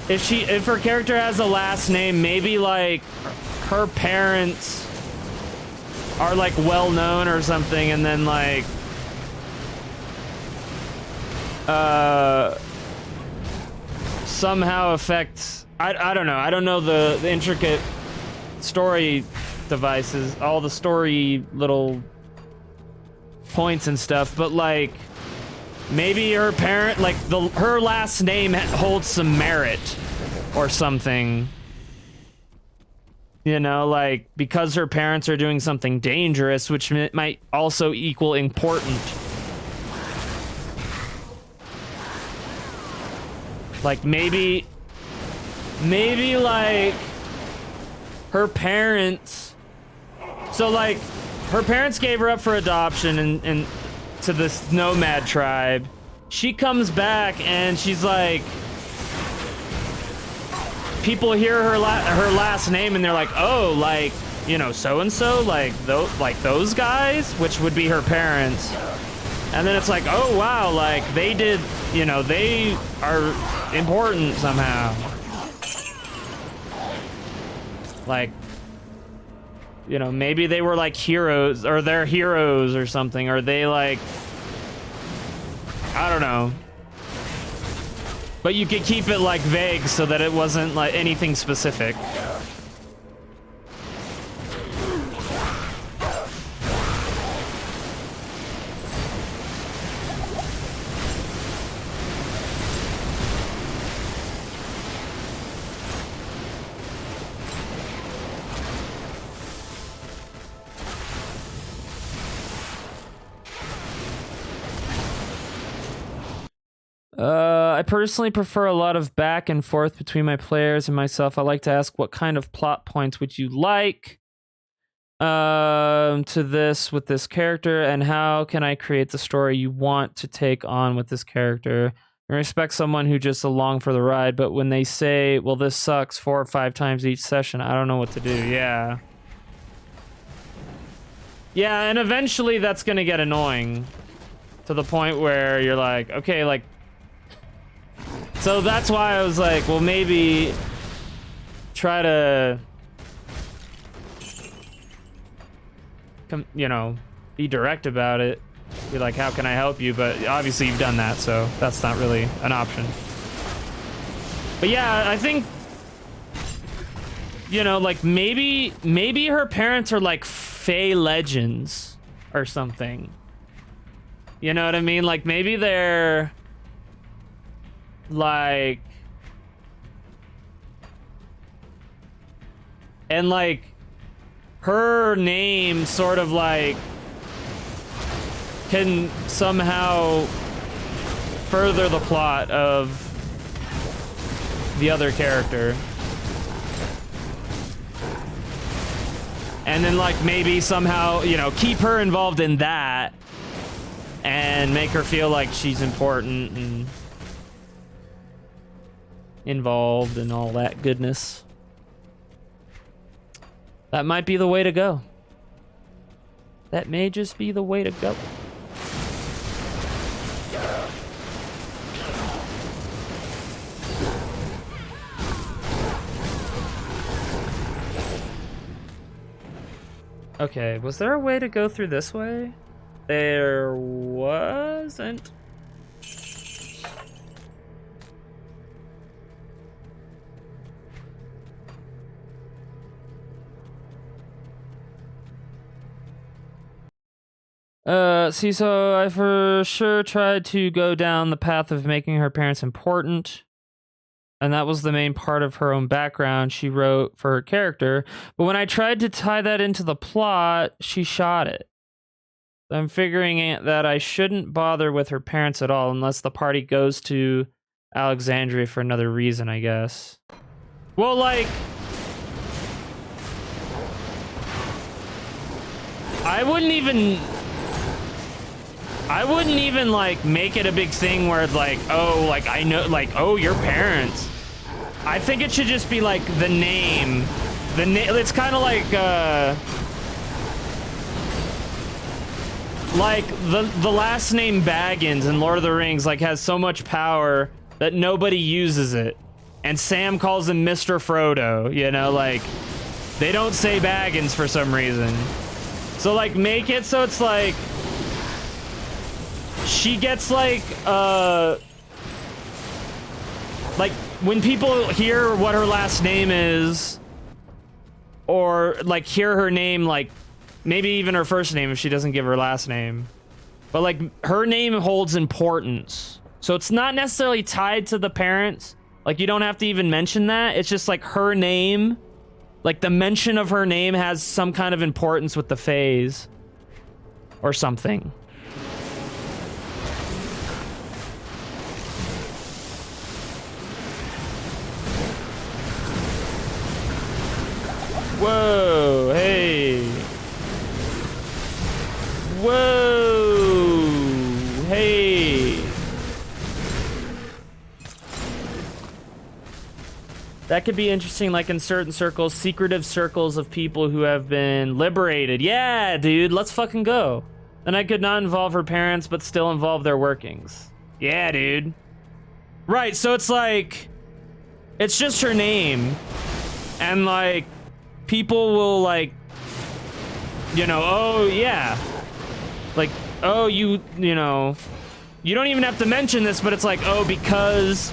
if her character has a last name, maybe like her parents are like well known or something, and then like somehow affects, I don't know. I don't know the intricate story devices, all the story little points and stuff, but like maybe her parent, like her last name holds some merit or something. You know, like because her parents are doing something dangerous, which might also equal important. Like maybe like her parents, so like her parents gave her up for adoption and to this nomad tribe. She comes back and she's like, people hear her last name and they're like, oh, like, you know, so and so, like those guys, which would be her parents. And then it's like, oh wow, like they did, you know, they are important somehow. Like You know, maybe they were like heroes, or they're heroes or something, or they like, I don't know. But you could keep it like vague so that it wasn't like anything specific. I personally prefer a lot of back and forth between my players and myself. I like to ask, what kind of plot points would you like to this with this character, and how can I create the story you want to take on with this character? I respect someone who just along for the ride, but when they say, well, this sucks 4 or 5 times each session, I don't know what to do. Yeah. Yeah, and eventually that's gonna get annoying to the point where you're like, okay, like, so that's why I was like, well, maybe try to, you know, be direct about it. Be like, how can I help you? But obviously you've done that, so that's not really an option. But yeah, I think, you know, like maybe her parents are like Fey legends or something. You know what I mean? Like maybe they're like, and like her name sort of like can somehow further the plot of the other character. And then like maybe somehow, you know, keep her involved in that and make her feel like she's important and involved and all that goodness. That might be the way to go. That may just be the way to go. Okay, was there a way to go through this way? There wasn't. See, so I for sure tried to go down the path of making her parents important. And that was the main part of her own background she wrote for her character. But when I tried to tie that into the plot, she shot it. I'm figuring that I shouldn't bother with her parents at all unless the party goes to Alexandria for another reason, I guess. Well, like, I wouldn't even like make it a big thing where it's like, oh, like I know, like, oh, your parents. I think it should just be like the name. It's kind of like the last name Baggins in Lord of the Rings like has so much power that nobody uses it, and Sam calls him Mr. Frodo. You know, like they don't say Baggins for some reason. So like make it so it's like she gets like when people hear what her last name is, or like hear her name, like maybe even her first name if she doesn't give her last name, but like her name holds importance. So it's not necessarily tied to the parents. Like you don't have to even mention that. It's just like her name, like the mention of her name has some kind of importance with the phase or something. Whoa, hey. Whoa, hey. That could be interesting, like in certain circles, secretive circles of people who have been liberated. Yeah, dude, let's fucking go. Then I could not involve her parents, but still involve their workings. Yeah, dude. Right, so it's like, it's just her name. And like, people will like you know, oh yeah, like, oh, you know, you don't even have to mention this, but it's like, oh, because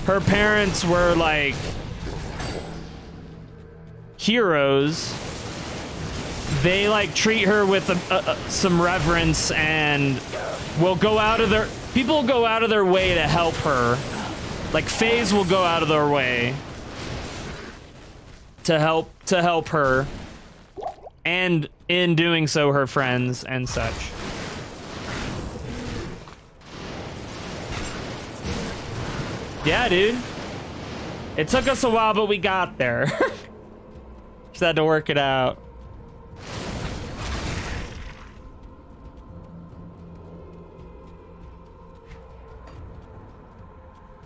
her parents were like heroes, they like treat her with some reverence and will go out of their, people will go out of their way to help her. Like Fays will go out of their way to help her, and in doing so, her friends and such. Yeah, dude. It took us a while, but we got there. Just had to work it out.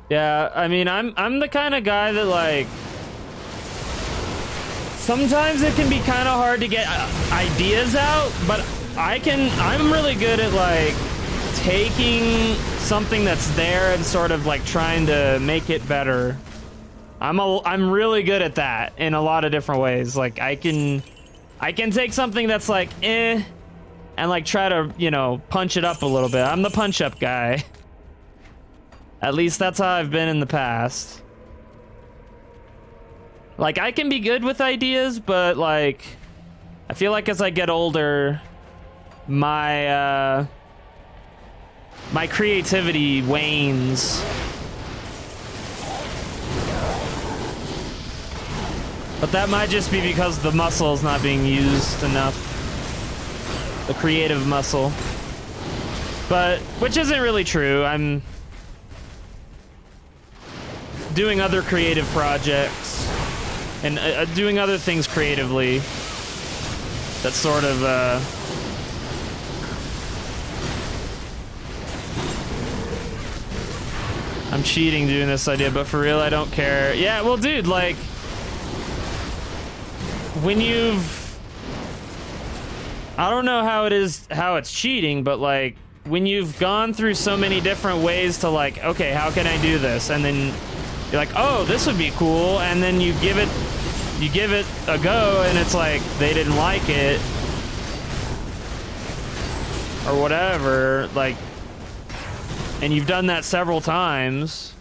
Yeah, I mean, I'm the kind of guy that, like, sometimes it can be kind of hard to get ideas out, but I'm really good at, like, taking something that's there and sort of like trying to make it better. I'm really good at that in a lot of different ways. Like I can take something that's like and like try to, you know, punch it up a little bit. I'm the punch up guy. At least that's how I've been in the past. Like I can be good with ideas, but like I feel like as I get older, my creativity wanes. But that might just be because the muscle is not being used enough. The creative muscle. But, which isn't really true. I'm doing other creative projects and doing other things creatively. That's sort of, I'm cheating doing this idea, but for real, I don't care. Yeah, well, dude, like, when I don't know how it's cheating, but like, when you've gone through so many different ways to like, okay, how can I do this? And then you're like, oh, this would be cool. And then you give it a go and it's like, they didn't like it or whatever. Like, and you've done that several times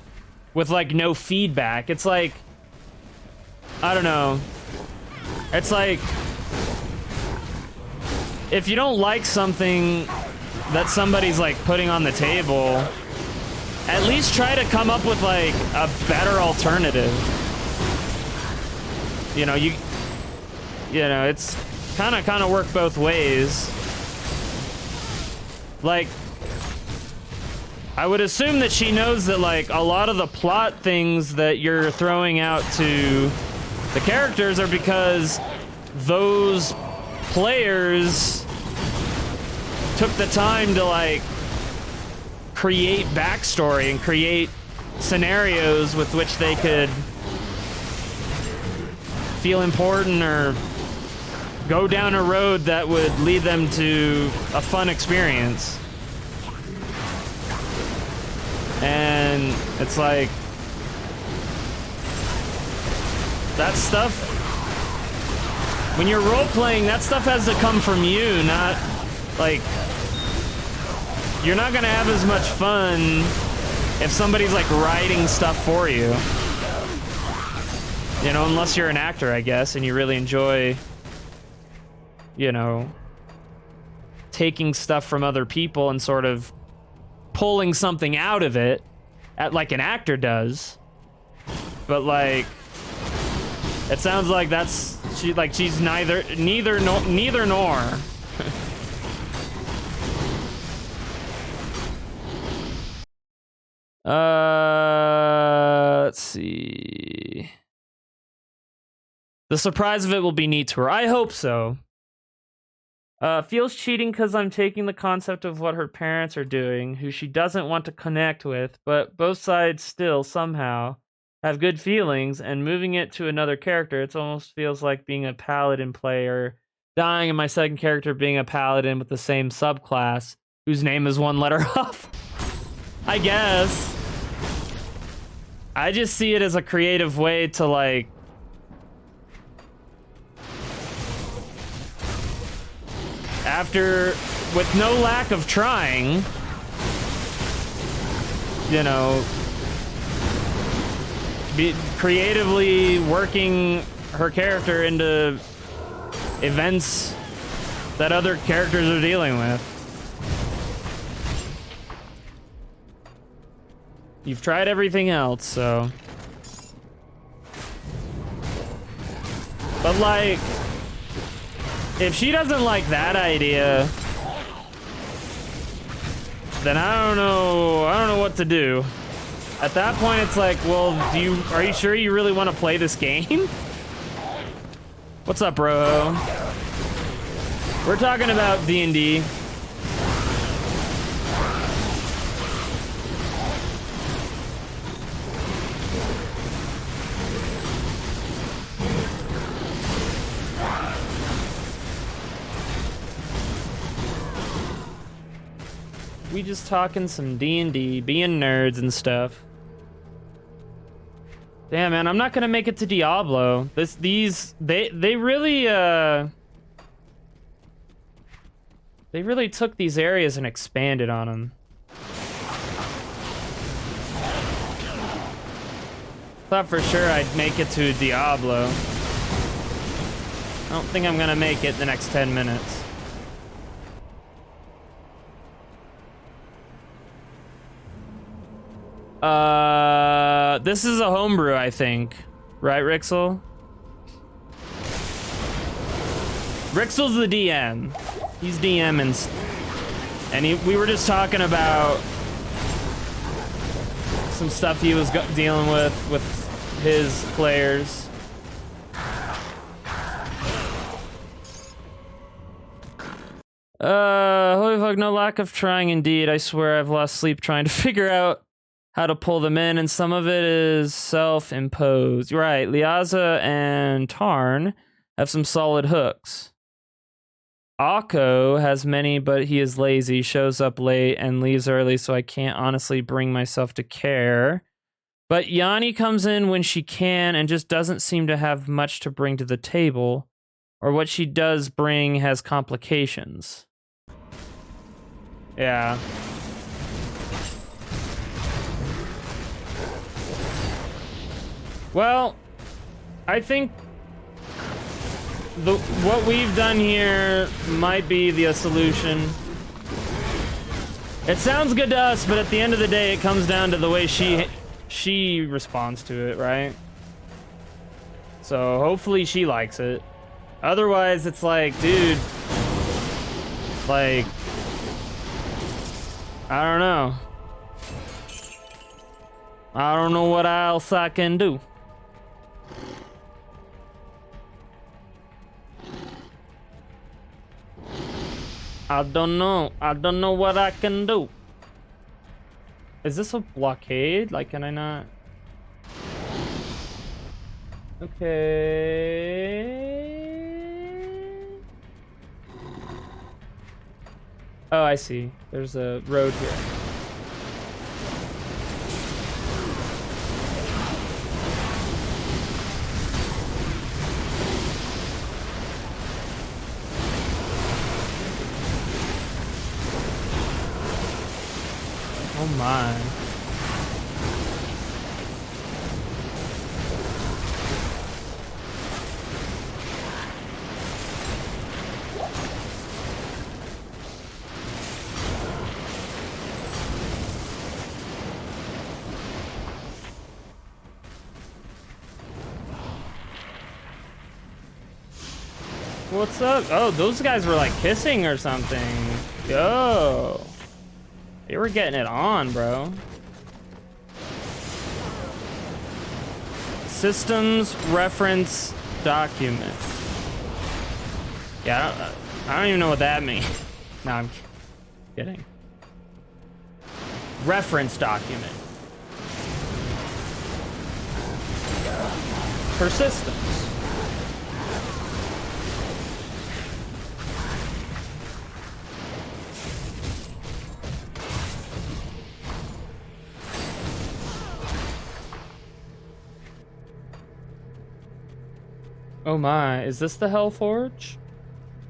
with like no feedback. It's like, I don't know. It's like, if you don't like something that somebody's like putting on the table, at least try to come up with like a better alternative. You know, it's kind of work both ways. Like, I would assume that she knows that like a lot of the plot things that you're throwing out to the characters are because those players took the time to like create backstory and create scenarios with which they could feel important or go down a road that would lead them to a fun experience. And it's like, that stuff, when you're role-playing, that stuff has to come from you, not, like, you're not gonna have as much fun if somebody's, like, writing stuff for you. You know, unless you're an actor, I guess, and you really enjoy, you know, taking stuff from other people and sort of pulling something out of it, like an actor does. But, like, it sounds like she's neither nor. Let's see. The surprise of it will be neat to her. I hope so. Feels cheating because I'm taking the concept of what her parents are doing, who she doesn't want to connect with, but both sides still somehow have good feelings, and moving it to another character, it almost feels like being a paladin player, dying and my second character being a paladin with the same subclass, whose name is one letter off. I guess. I just see it as a creative way to, like, after, with no lack of trying, you know, creatively working her character into events that other characters are dealing with. You've tried everything else, so. But like, if she doesn't like that idea, then I don't know what to do. At that point, it's like, well, are you sure you really want to play this game? What's up, bro? We're talking about D&D. We just talking some D&D, being nerds and stuff. Damn, man, I'm not gonna make it to Diablo. They really took these areas and expanded on them. Thought for sure I'd make it to Diablo. I don't think I'm gonna make it the next 10 minutes. This is a homebrew, I think. Right, Rixel? Rixel's the DM. He's DMing. And we were just talking about some stuff he was dealing with his players. Holy fuck, no lack of trying indeed. I swear I've lost sleep trying to figure out how to pull them in, and some of it is self-imposed. Right, Liaza and Tarn have some solid hooks. Akko has many, but he is lazy, shows up late, and leaves early, so I can't honestly bring myself to care. But Yanni comes in when she can and just doesn't seem to have much to bring to the table, or what she does bring has complications. Yeah. Well, I think what we've done here might be the solution. It sounds good to us, but at the end of the day, it comes down to the way she responds to it, right? So hopefully she likes it. Otherwise, it's like, dude, like, I don't know. I don't know what else I can do. I don't know. I don't know what I can do. Is this a blockade? Like, can I not? Okay. Oh, I see. There's a road here. Oh my. What's up? Oh, those guys were like kissing or something. Yo. They were getting it on, bro. Systems reference document. Yeah, I don't even know what that means. No, I'm kidding. Reference document. For systems. Oh my, is this the Hellforge?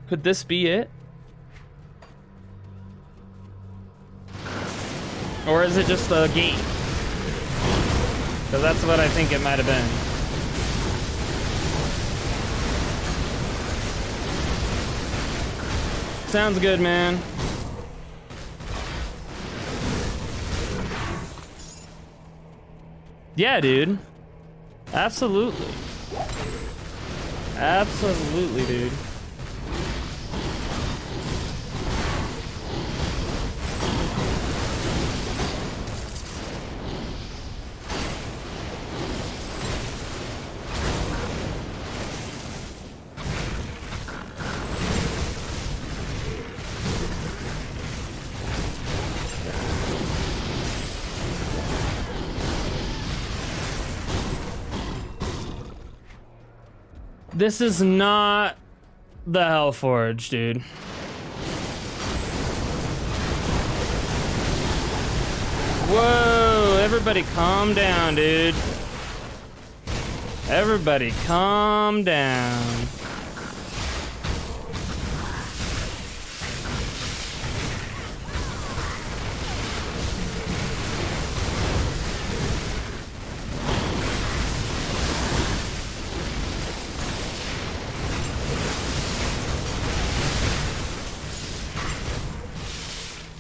Could this be it? Or is it just a gate? Because that's what I think it might have been. Sounds good, man. Yeah, dude. Absolutely. Absolutely, dude. This is not the Hellforge, dude. Whoa, everybody calm down, dude. Everybody calm down.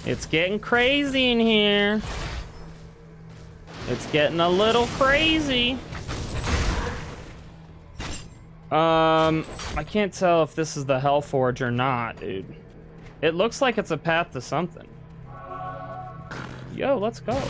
It's getting crazy in here. It's getting a little crazy. I can't tell if this is the Hellforge or not, dude. It looks like it's a path to something. Yo, let's go.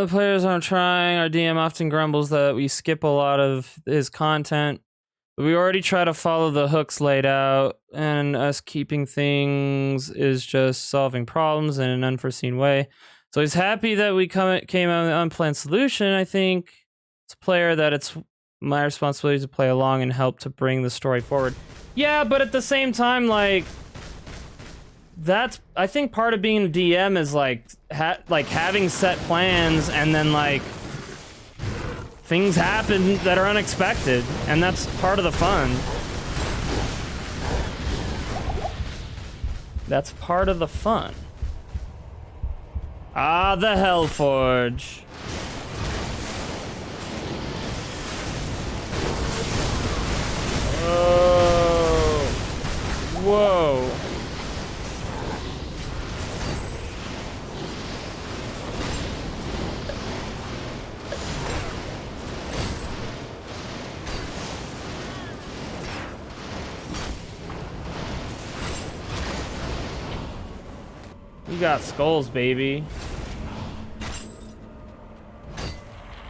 The players aren't trying. Our DM often grumbles that we skip a lot of his content. But we already try to follow the hooks laid out, and us keeping things is just solving problems in an unforeseen way. So he's happy that we came out with an unplanned solution. I think it's a player that it's my responsibility to play along and help to bring the story forward. Yeah, but at the same time, like, that's, I think part of being a DM is like having set plans, and then like things happen that are unexpected, and that's part of the fun. That's part of the fun. Ah, the Hellforge. Oh. Whoa. You got skulls, baby.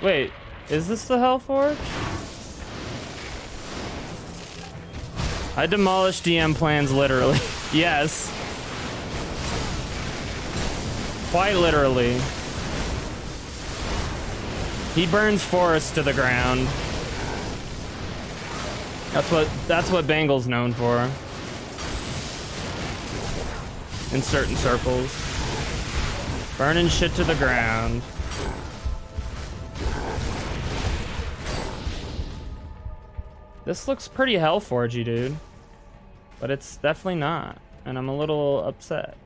Wait, is this the Hellforge? I demolished DM plans, literally. Yes. Quite literally. He burns forests to the ground. That's what Bangle's known for. In certain circles. Burning shit to the ground. This looks pretty Hellforgey, dude. But it's definitely not. And I'm a little upset.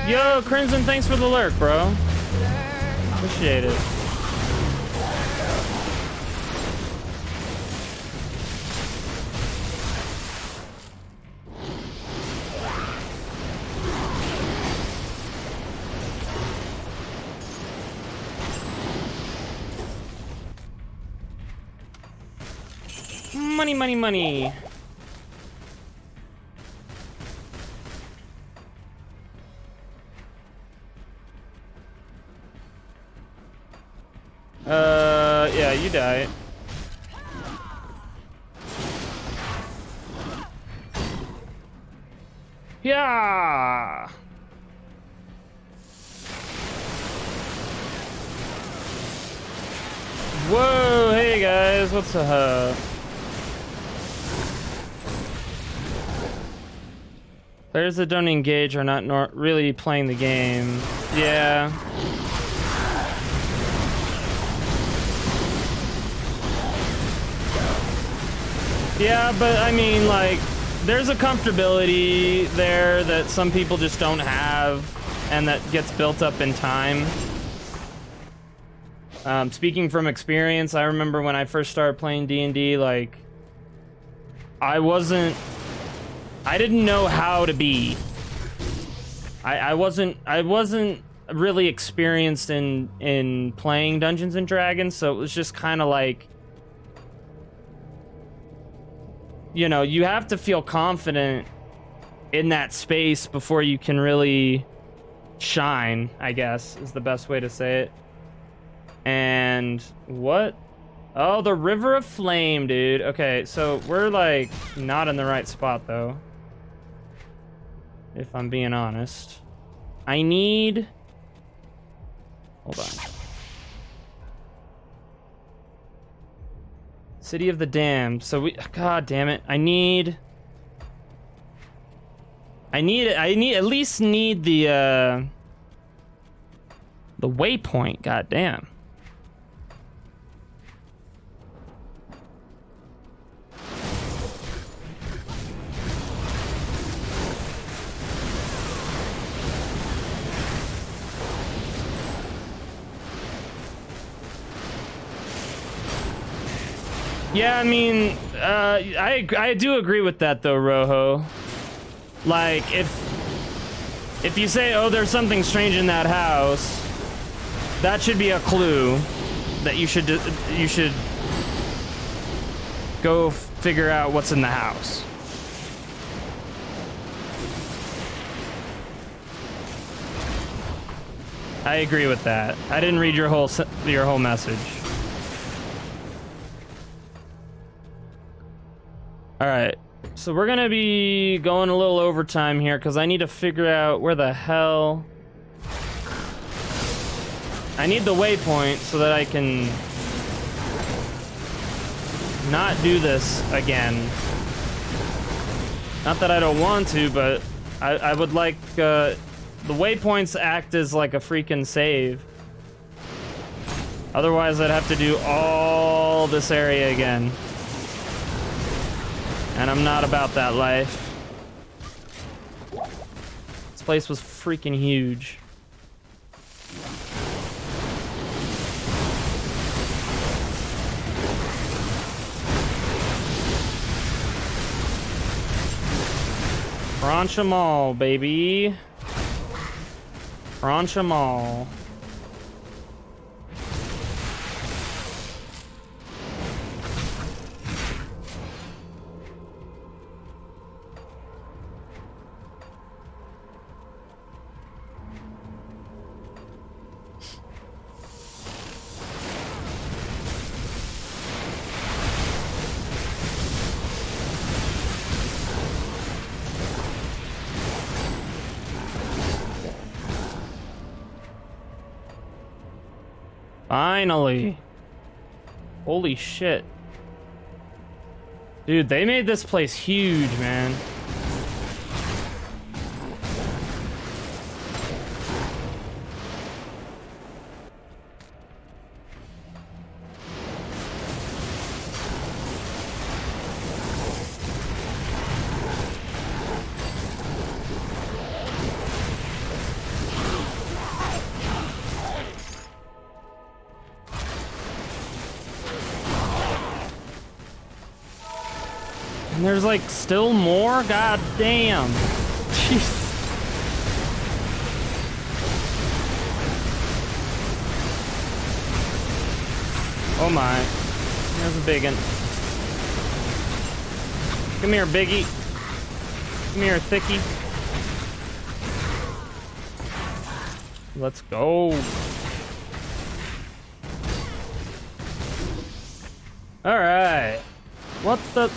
Yo, Crimson, thanks for the lurk, bro. Appreciate it. Money, money, money. Yeah, you die. Yeah. Whoa, hey guys, what's up? Players that don't engage are not really playing the game. Yeah. Yeah, but I mean, like, there's a comfortability there that some people just don't have, and that gets built up in time. Speaking from experience, I remember when I first started playing D&D, like, I didn't know how to be. I wasn't really experienced in playing Dungeons and Dragons, so it was just kind of like, you know, you have to feel confident in that space before you can really shine, I guess, is the best way to say it. And what? Oh, the River of Flame, dude. Okay, so we're like not in the right spot though, if I'm being honest. I need... Hold on. City of the Damned. So we... God damn it. I at least need the waypoint. God damn. Yeah, I mean, I do agree with that though, Rojo. Like, if you say, oh, there's something strange in that house, that should be a clue that you should go figure out what's in the house. I agree with that. I didn't read your whole message. All right, so we're gonna be going a little overtime here because I need to figure out where the hell... I need the waypoint so that I can not do this again. Not that I don't want to, but I would like... the waypoints act as like a freaking save. Otherwise, I'd have to do all this area again. And I'm not about that life. This place was freaking huge. Crunch 'em all, baby. Crunch 'em all. Finally. Holy shit. Dude, they made this place huge, man. And there's like still more? God damn. Jeez. Oh my. There's a big one. Come here, Biggie. Come here, Thickie. Let's go. All right. What the...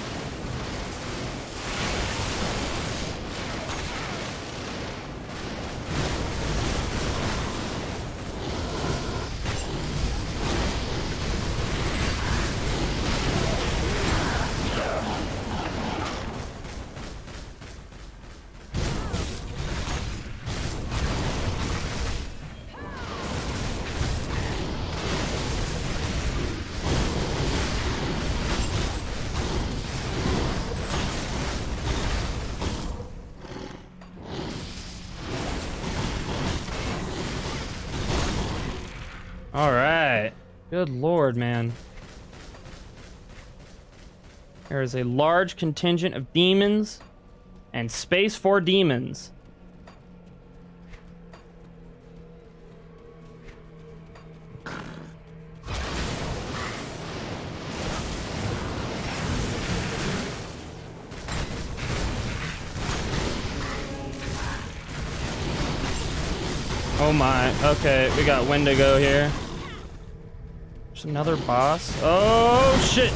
All right. Good lord, man. There is a large contingent of demons and space for demons. Oh my. Okay, we got Wendigo here. There's another boss. Oh shit.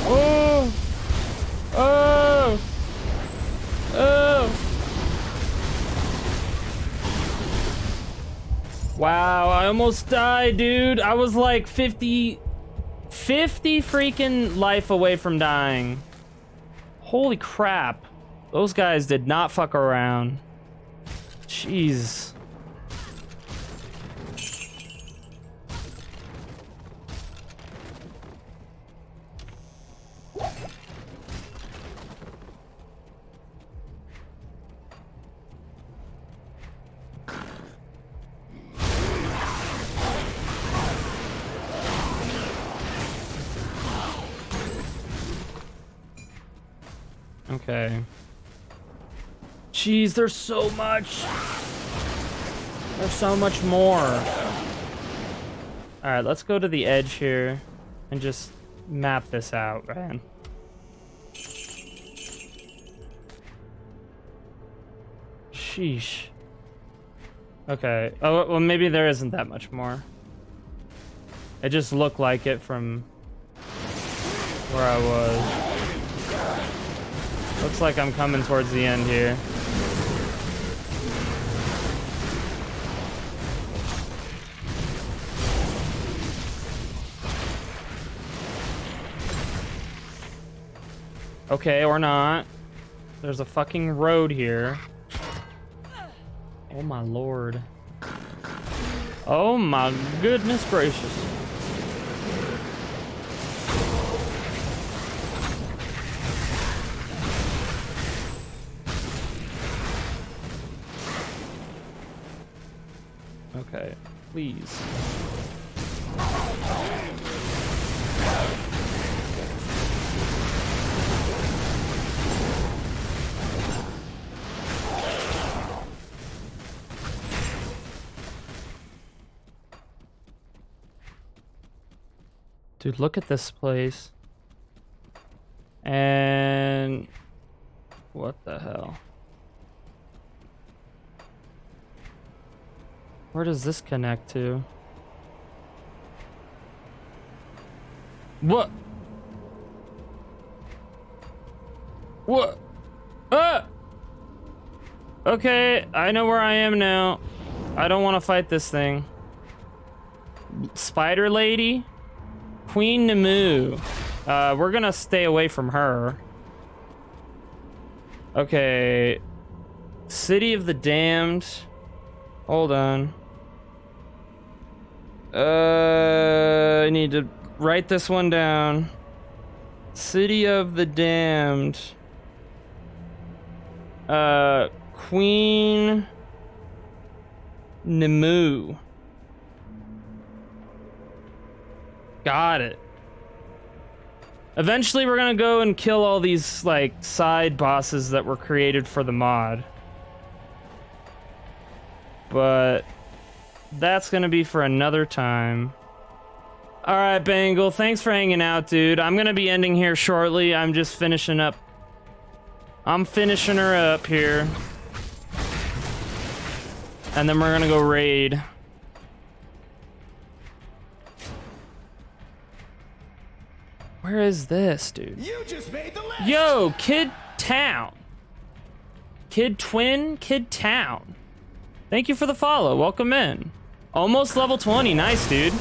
Oh! Oh! Oh! Wow, I almost died, dude. I was like 50 freaking life away from dying. Holy crap. Those guys did not fuck around. Jeez. Okay. Jeez, there's so much. There's so much more. Alright, let's go to the edge here and just map this out, man. Sheesh. Okay. Oh, well, maybe there isn't that much more. It just looked like it from where I was. Looks like I'm coming towards the end here. Okay, or not. There's a fucking road here. Oh my lord. Oh my goodness gracious. Okay, please. Dude, look at this place. And what the hell? Where does this connect to? What? What? Ah! Okay, I know where I am now. I don't want to fight this thing. Spider Lady? Queen Namu. We're gonna stay away from her. Okay. City of the Damned. Hold on. I need to write this one down. City of the Damned. Queen Namu. Got it. Eventually we're gonna go and kill all these like side bosses that were created for the mod. But that's gonna be for another time. Alright, Bangle, thanks for hanging out, dude. I'm gonna be ending here shortly. I'm just finishing up. I'm finishing her up here. And then we're gonna go raid. Where is this, dude? You just made the list. Yo, Kid Town. Kid Twin, Kid Town. Thank you for the follow. Welcome in. Almost level 20. Nice, dude.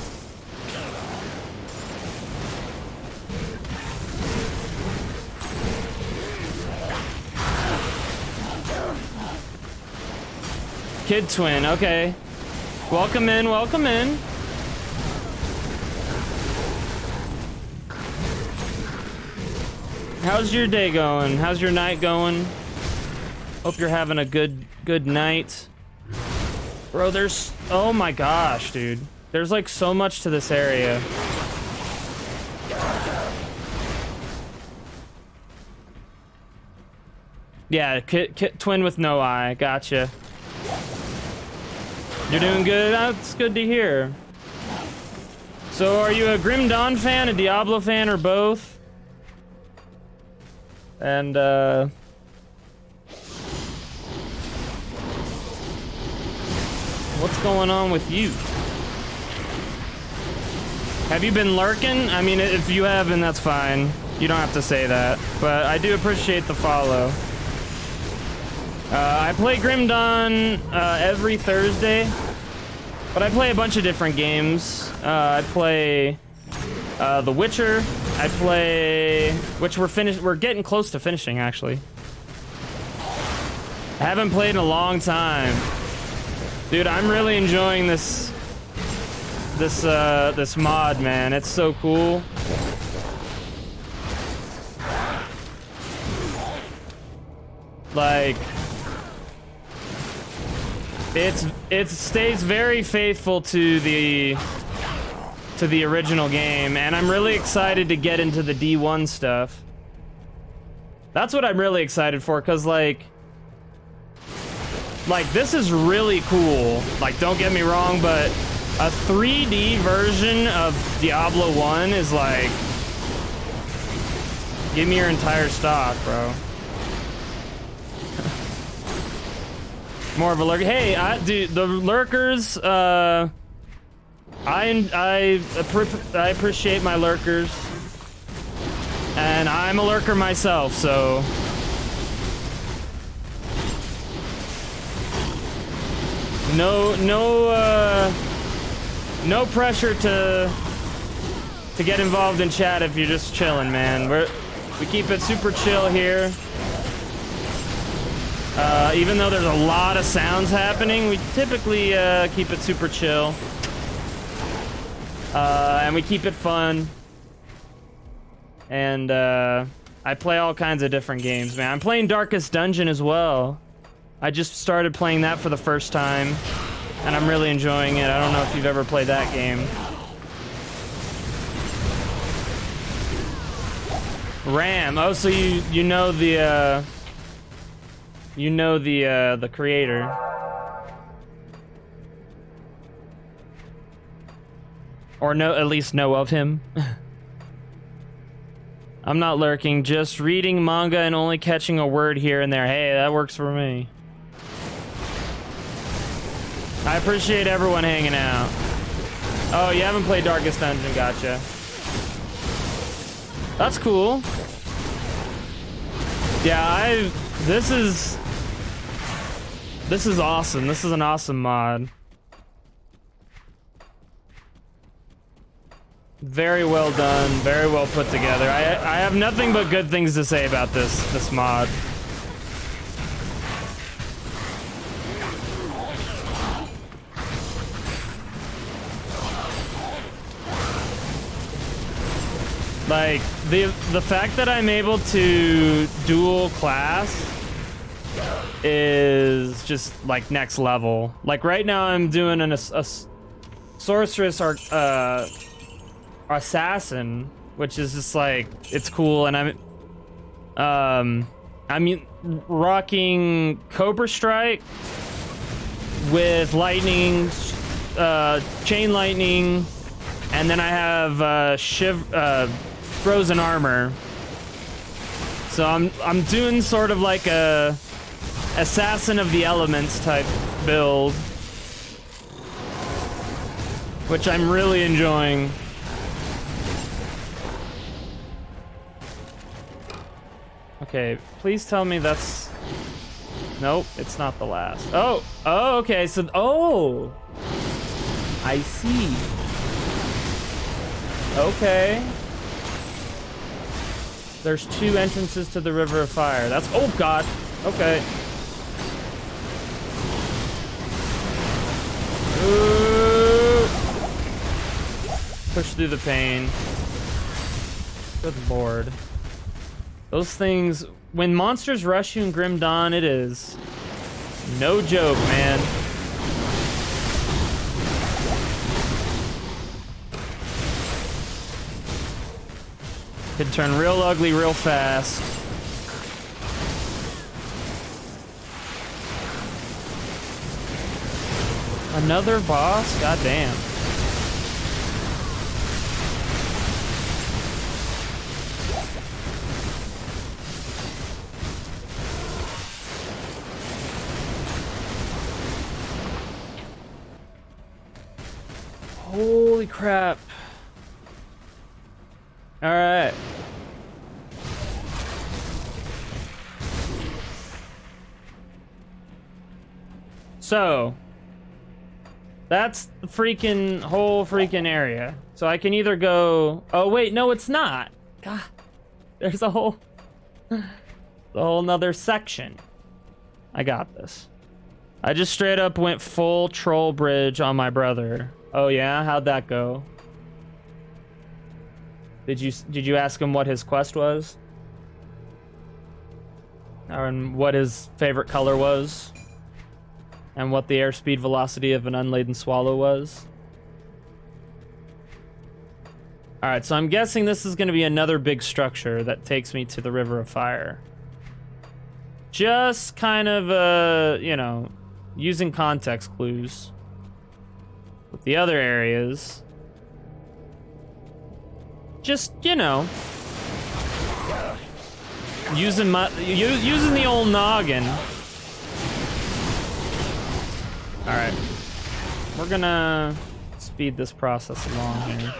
Kid Twin, okay. Welcome in, welcome in. How's your day going? How's your night going? Hope you're having a good night. Bro, there's... Oh my gosh, dude. There's like so much to this area. Yeah, twin with no eye. Gotcha. You're doing good? That's good to hear. So are you a Grim Dawn fan, a Diablo fan, or both? And, what's going on with you? Have you been lurking? I mean, if you haven't, that's fine. You don't have to say that. But I do appreciate the follow. I play Grim Dawn every Thursday. But I play a bunch of different games. I play The Witcher. I play... Which we're getting close to finishing, actually. I haven't played in a long time. Dude, I'm really enjoying this mod, man. It's so cool. Like, it stays very faithful to the original game, and I'm really excited to get into the D1 stuff. That's what I'm really excited for, cause like this is really cool. Like, don't get me wrong, but a 3D version of Diablo 1 is like, give me your entire stock, bro. More of a lurker. Hey, dude, the lurkers, I appreciate my lurkers. And I'm a lurker myself, so... No pressure to get involved in chat if you're just chilling, man. We keep it super chill here. Even though there's a lot of sounds happening, we typically keep it super chill. And we keep it fun. And I play all kinds of different games, man. I'm playing Darkest Dungeon as well. I just started playing that for the first time, and I'm really enjoying it. I don't know if you've ever played that game. Ram. Oh, so you know the creator. Or at least know of him. I'm not lurking, just reading manga and only catching a word here and there. Hey, that works for me. I appreciate everyone hanging out. Oh, you haven't played Darkest Dungeon, gotcha. That's cool. Yeah, this is awesome. This is an awesome mod. Very well done, very well put together. I have nothing but good things to say about this mod. Like, the fact that I'm able to dual class is just like next level. Like right now I'm doing a sorceress or assassin, which is just like, it's cool, and I'm rocking Cobra Strike with lightning, chain lightning, and then I have frozen armor. So I'm doing sort of like a assassin of the elements type build, which I'm really enjoying. Okay, please tell me that's... Nope, it's not the last. Oh, okay, so... Oh! I see. Okay. There's 2 entrances to the River of Fire. That's... Oh, God! Okay. Ooh. Push through the pain. Good lord. Those things when monsters rush you in Grim Dawn, it is no joke, man. Could turn real ugly real fast. Another boss? God damn. Holy crap. All right. So, that's the freaking whole freaking area. So I can either go, oh wait, no it's not. God, there's a whole nother section. I got this. I just straight up went full troll bridge on my brother. Oh yeah, how'd that go? Did you ask him what his quest was? Or what his favorite color was? And what the airspeed velocity of an unladen swallow was? Alright, so I'm guessing this is going to be another big structure that takes me to the River of Fire. Just kind of, you know, using context clues. With the other areas. Just, you know. Using the old noggin. Alright. We're gonna speed this process along here.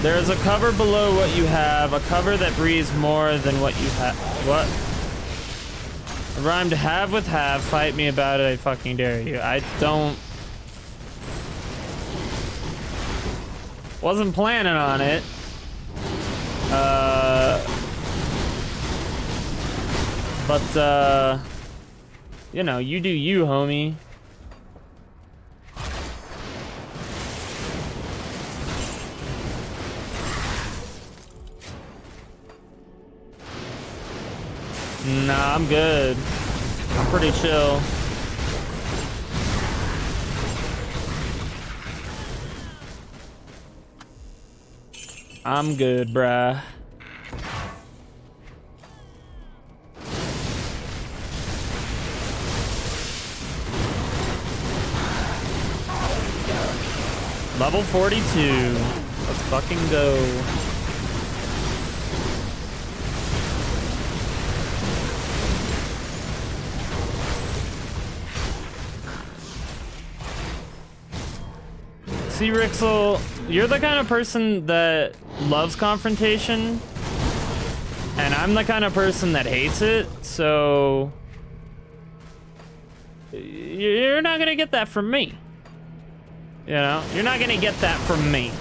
There is a cover below what you have, a cover that breathes more than what you have. What? I rhymed have with have, fight me about it, I fucking dare you. I don't... Wasn't planning on it. But, you know, you do you, homie. Nah, I'm good. I'm pretty chill. I'm good, bruh. Level 42. Let's fucking go. See, Rixel, you're the kind of person that loves confrontation, and I'm the kind of person that hates it, so you're not gonna get that from me. You know, you're not gonna get that from me.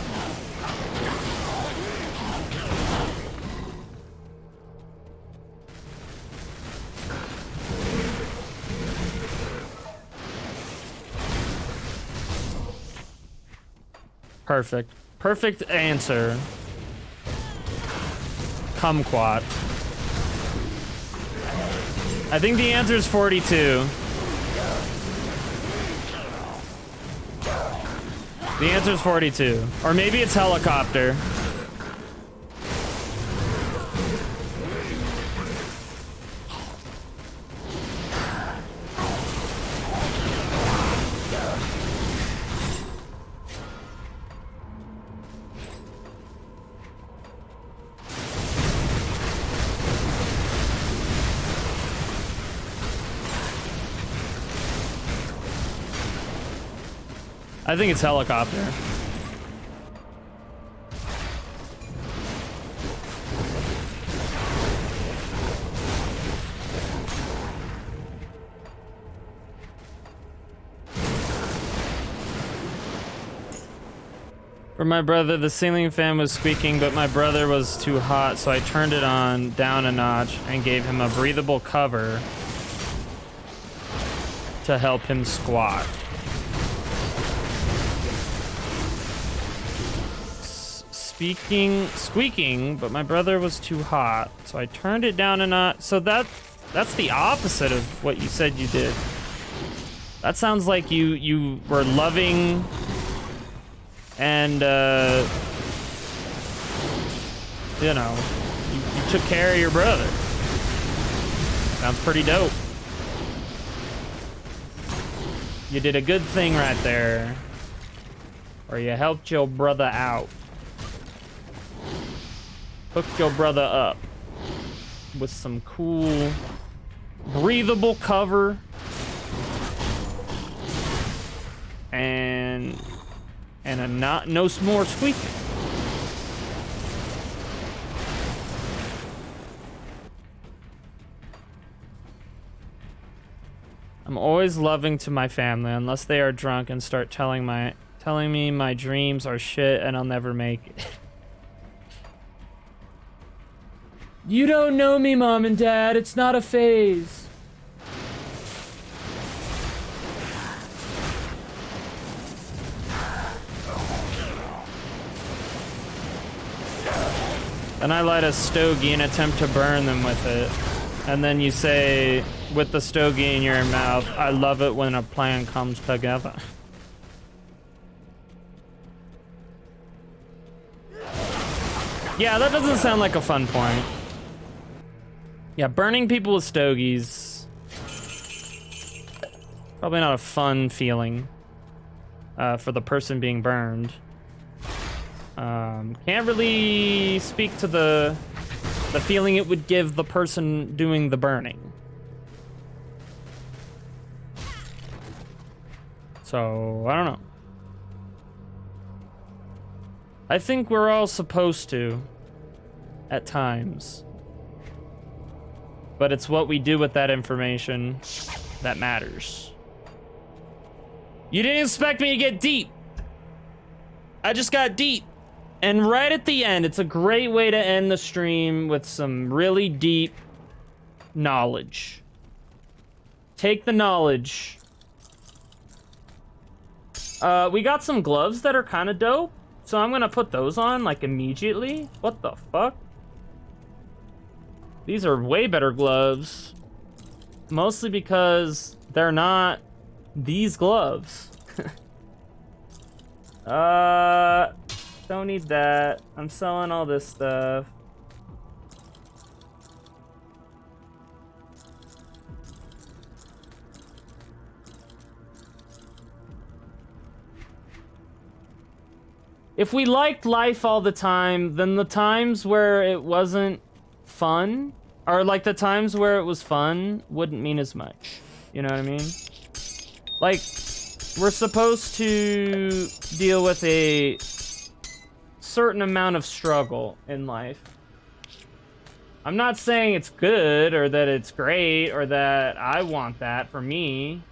Perfect. Perfect answer. Kumquat. I think the answer is 42. The answer is 42. Or maybe it's helicopter. I think it's helicopter. For my brother, the ceiling fan was squeaking, but my brother was too hot, so I turned it on down a notch and gave him a breathable cover to help him squat. squeaking, but my brother was too hot, so I turned it down a notch. So that's the opposite of what you said you did. That sounds like you were loving and you know, you took care of your brother. Sounds pretty dope. You did a good thing right there. Or you helped your brother out. Hooked your brother up with some cool, breathable cover. And no more squeaking. I'm always loving to my family unless they are drunk and start telling me my dreams are shit and I'll never make it. You don't know me, Mom and Dad. It's not a phase. Then I light a stogie and attempt to burn them with it. And then you say, with the stogie in your mouth, I love it when a plan comes together. Yeah, that doesn't sound like a fun point. Yeah, burning people with stogies. Probably not a fun feeling for the person being burned. Can't really speak to the feeling it would give the person doing the burning. So, I don't know. I think we're all supposed to, at times. But it's what we do with that information that matters. You didn't expect me to get deep. I just got deep. And right at the end, it's a great way to end the stream with some really deep knowledge. Take the knowledge. We got some gloves that are kind of dope. So I'm gonna put those on, like, immediately. What the fuck? These are way better gloves. Mostly because they're not these gloves. Don't need that. I'm selling all this stuff. If we liked life all the time, then the times where it wasn't fun, or like the times where it was fun, wouldn't mean as much. You know what I mean? Like, we're supposed to deal with a certain amount of struggle in life. I'm not saying it's good or that it's great or that I want that for me.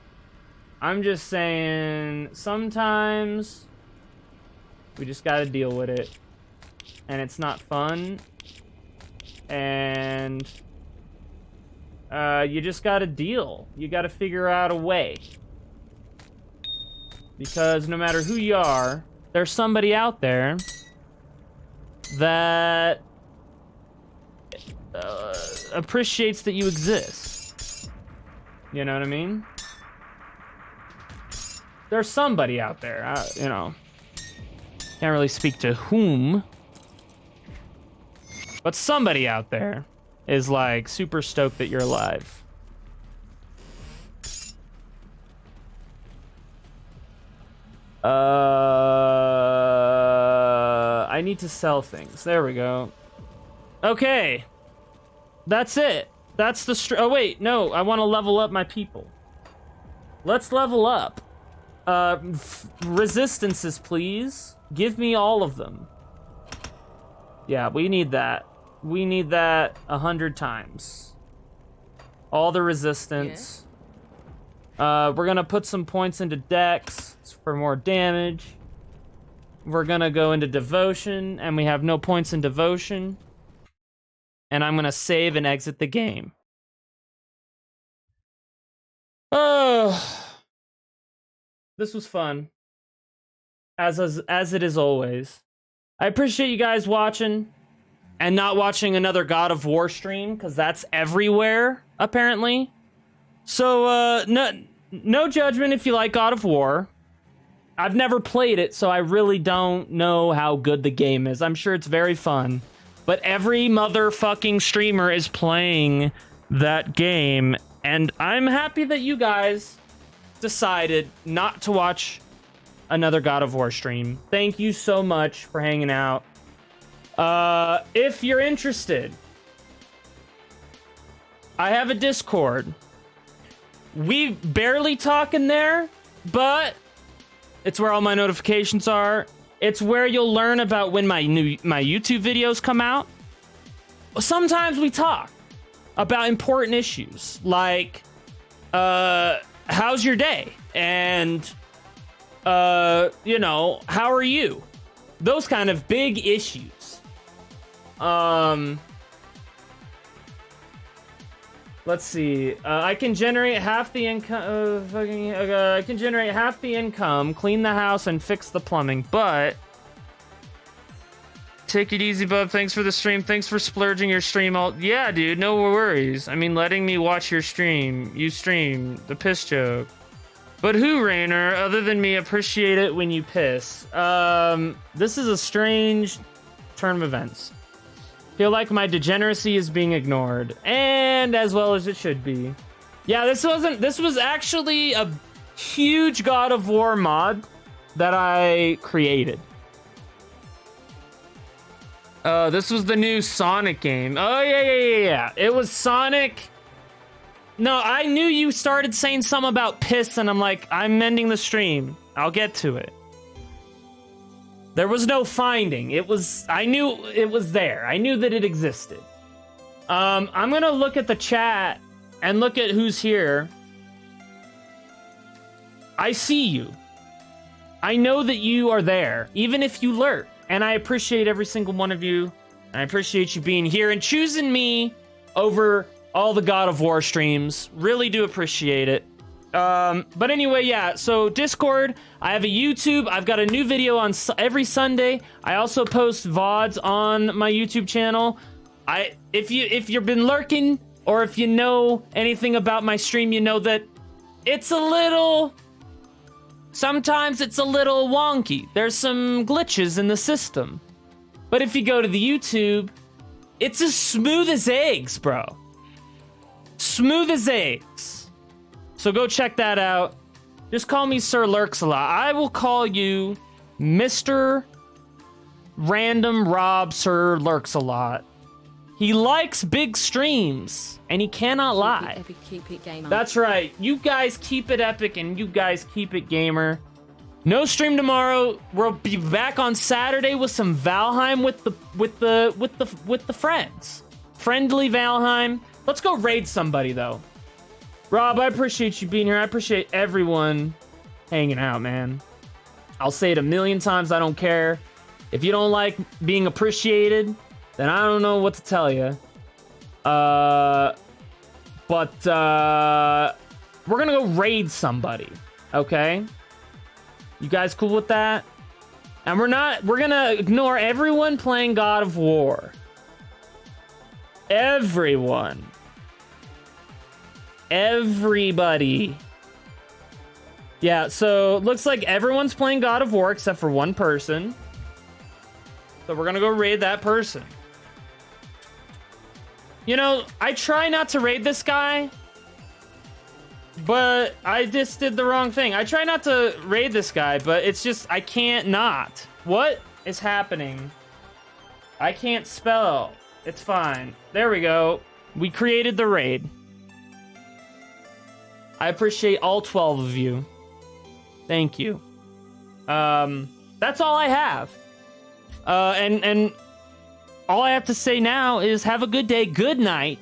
I'm just saying sometimes we just gotta deal with it. And it's not fun. And you just gotta deal. You gotta figure out a way. Because no matter who you are, there's somebody out there that appreciates that you exist. You know what I mean? There's somebody out there, you know. Can't really speak to whom. But somebody out there is like super stoked that you're alive. I need to sell things. There we go. Okay. That's it. That's the oh wait, no, I want to level up my people. Let's level up. Resistances, please. Give me all of them. Yeah, we need that. We need that 100 times. All the resistance. Yeah. We're gonna put some points into Dex for more damage. We're gonna go into Devotion, and we have no points in Devotion. And I'm gonna save and exit the game. Oh, this was fun. As it is always. I appreciate you guys watching and not watching another God of War stream, because that's everywhere, apparently. So, no judgment if you like God of War. I've never played it, so I really don't know how good the game is. I'm sure it's very fun. But every motherfucking streamer is playing that game, and I'm happy that you guys decided not to watch another God of War stream. Thank you so much for hanging out. If you're interested, I have a Discord. We barely talk in there, but it's where all my notifications are. It's where you'll learn about when my YouTube videos come out. Sometimes we talk about important issues like how's your day, and you know, how are you? Those kind of big issues. Let's see. I can generate half the income. I can generate half the income, clean the house, and fix the plumbing. But take it easy, bub. Thanks for the stream. Thanks for splurging your stream. Yeah, dude. No worries. I mean, letting me watch your stream. You stream the piss joke. But who, Rainer, other than me, appreciate it when you piss? This is a strange turn of events. Feel like my degeneracy is being ignored, and as well as it should be. Yeah, this was actually a huge God of War mod that I created. This was the new Sonic game. Oh, yeah. It was Sonic. No, I knew you started saying something about piss, and I'm like, I'm ending the stream. I'll get to it. There was no finding. I knew it was there. I knew that it existed. I'm gonna look at the chat and look at who's here. I see you. I know that you are there, even if you lurk. And I appreciate every single one of you. And I appreciate you being here and choosing me over all the God of War streams. Really do appreciate it. But anyway, yeah, so Discord, I have a YouTube. I've got a new video on every Sunday. I also post VODs on my YouTube channel. If you've been lurking, or if you know anything about my stream, you know that sometimes it's a little wonky. There's some glitches in the system. But if you go to the YouTube, it's as smooth as eggs, bro. Smooth as eggs. So go check that out. Just call me Sir Lurks-a-lot. I will call you Mr. Random Rob Sir Lurks-a-lot. He likes big streams, and he cannot lie. Keep it gamer. That's right. You guys keep it epic, and you guys keep it gamer. No stream tomorrow. We'll be back on Saturday with some Valheim with the friends. Friendly Valheim. Let's go raid somebody though. Rob, I appreciate you being here. I appreciate everyone hanging out, man. I'll say it a million times. I don't care. If you don't like being appreciated, then I don't know what to tell you. But we're gonna go raid somebody, okay? You guys cool with that? And we're gonna ignore everyone playing God of War. Everyone. Everybody. Yeah, so looks like everyone's playing God of War except for one person. So we're gonna go raid that person. You know, I try not to raid this guy, but I just did the wrong thing. I try not to raid this guy, but it's just, I can't not. What is happening? I can't spell. It's fine. There we go. We created the raid. I appreciate all 12 of you. Thank you. That's all I have. And all I have to say now is have a good day, good night.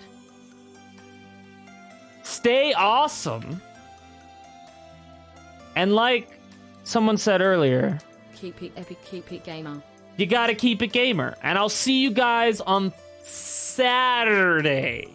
Stay awesome. And like someone said earlier, Keep it epic, keep it gamer. You gotta keep it gamer. And I'll see you guys on Saturday.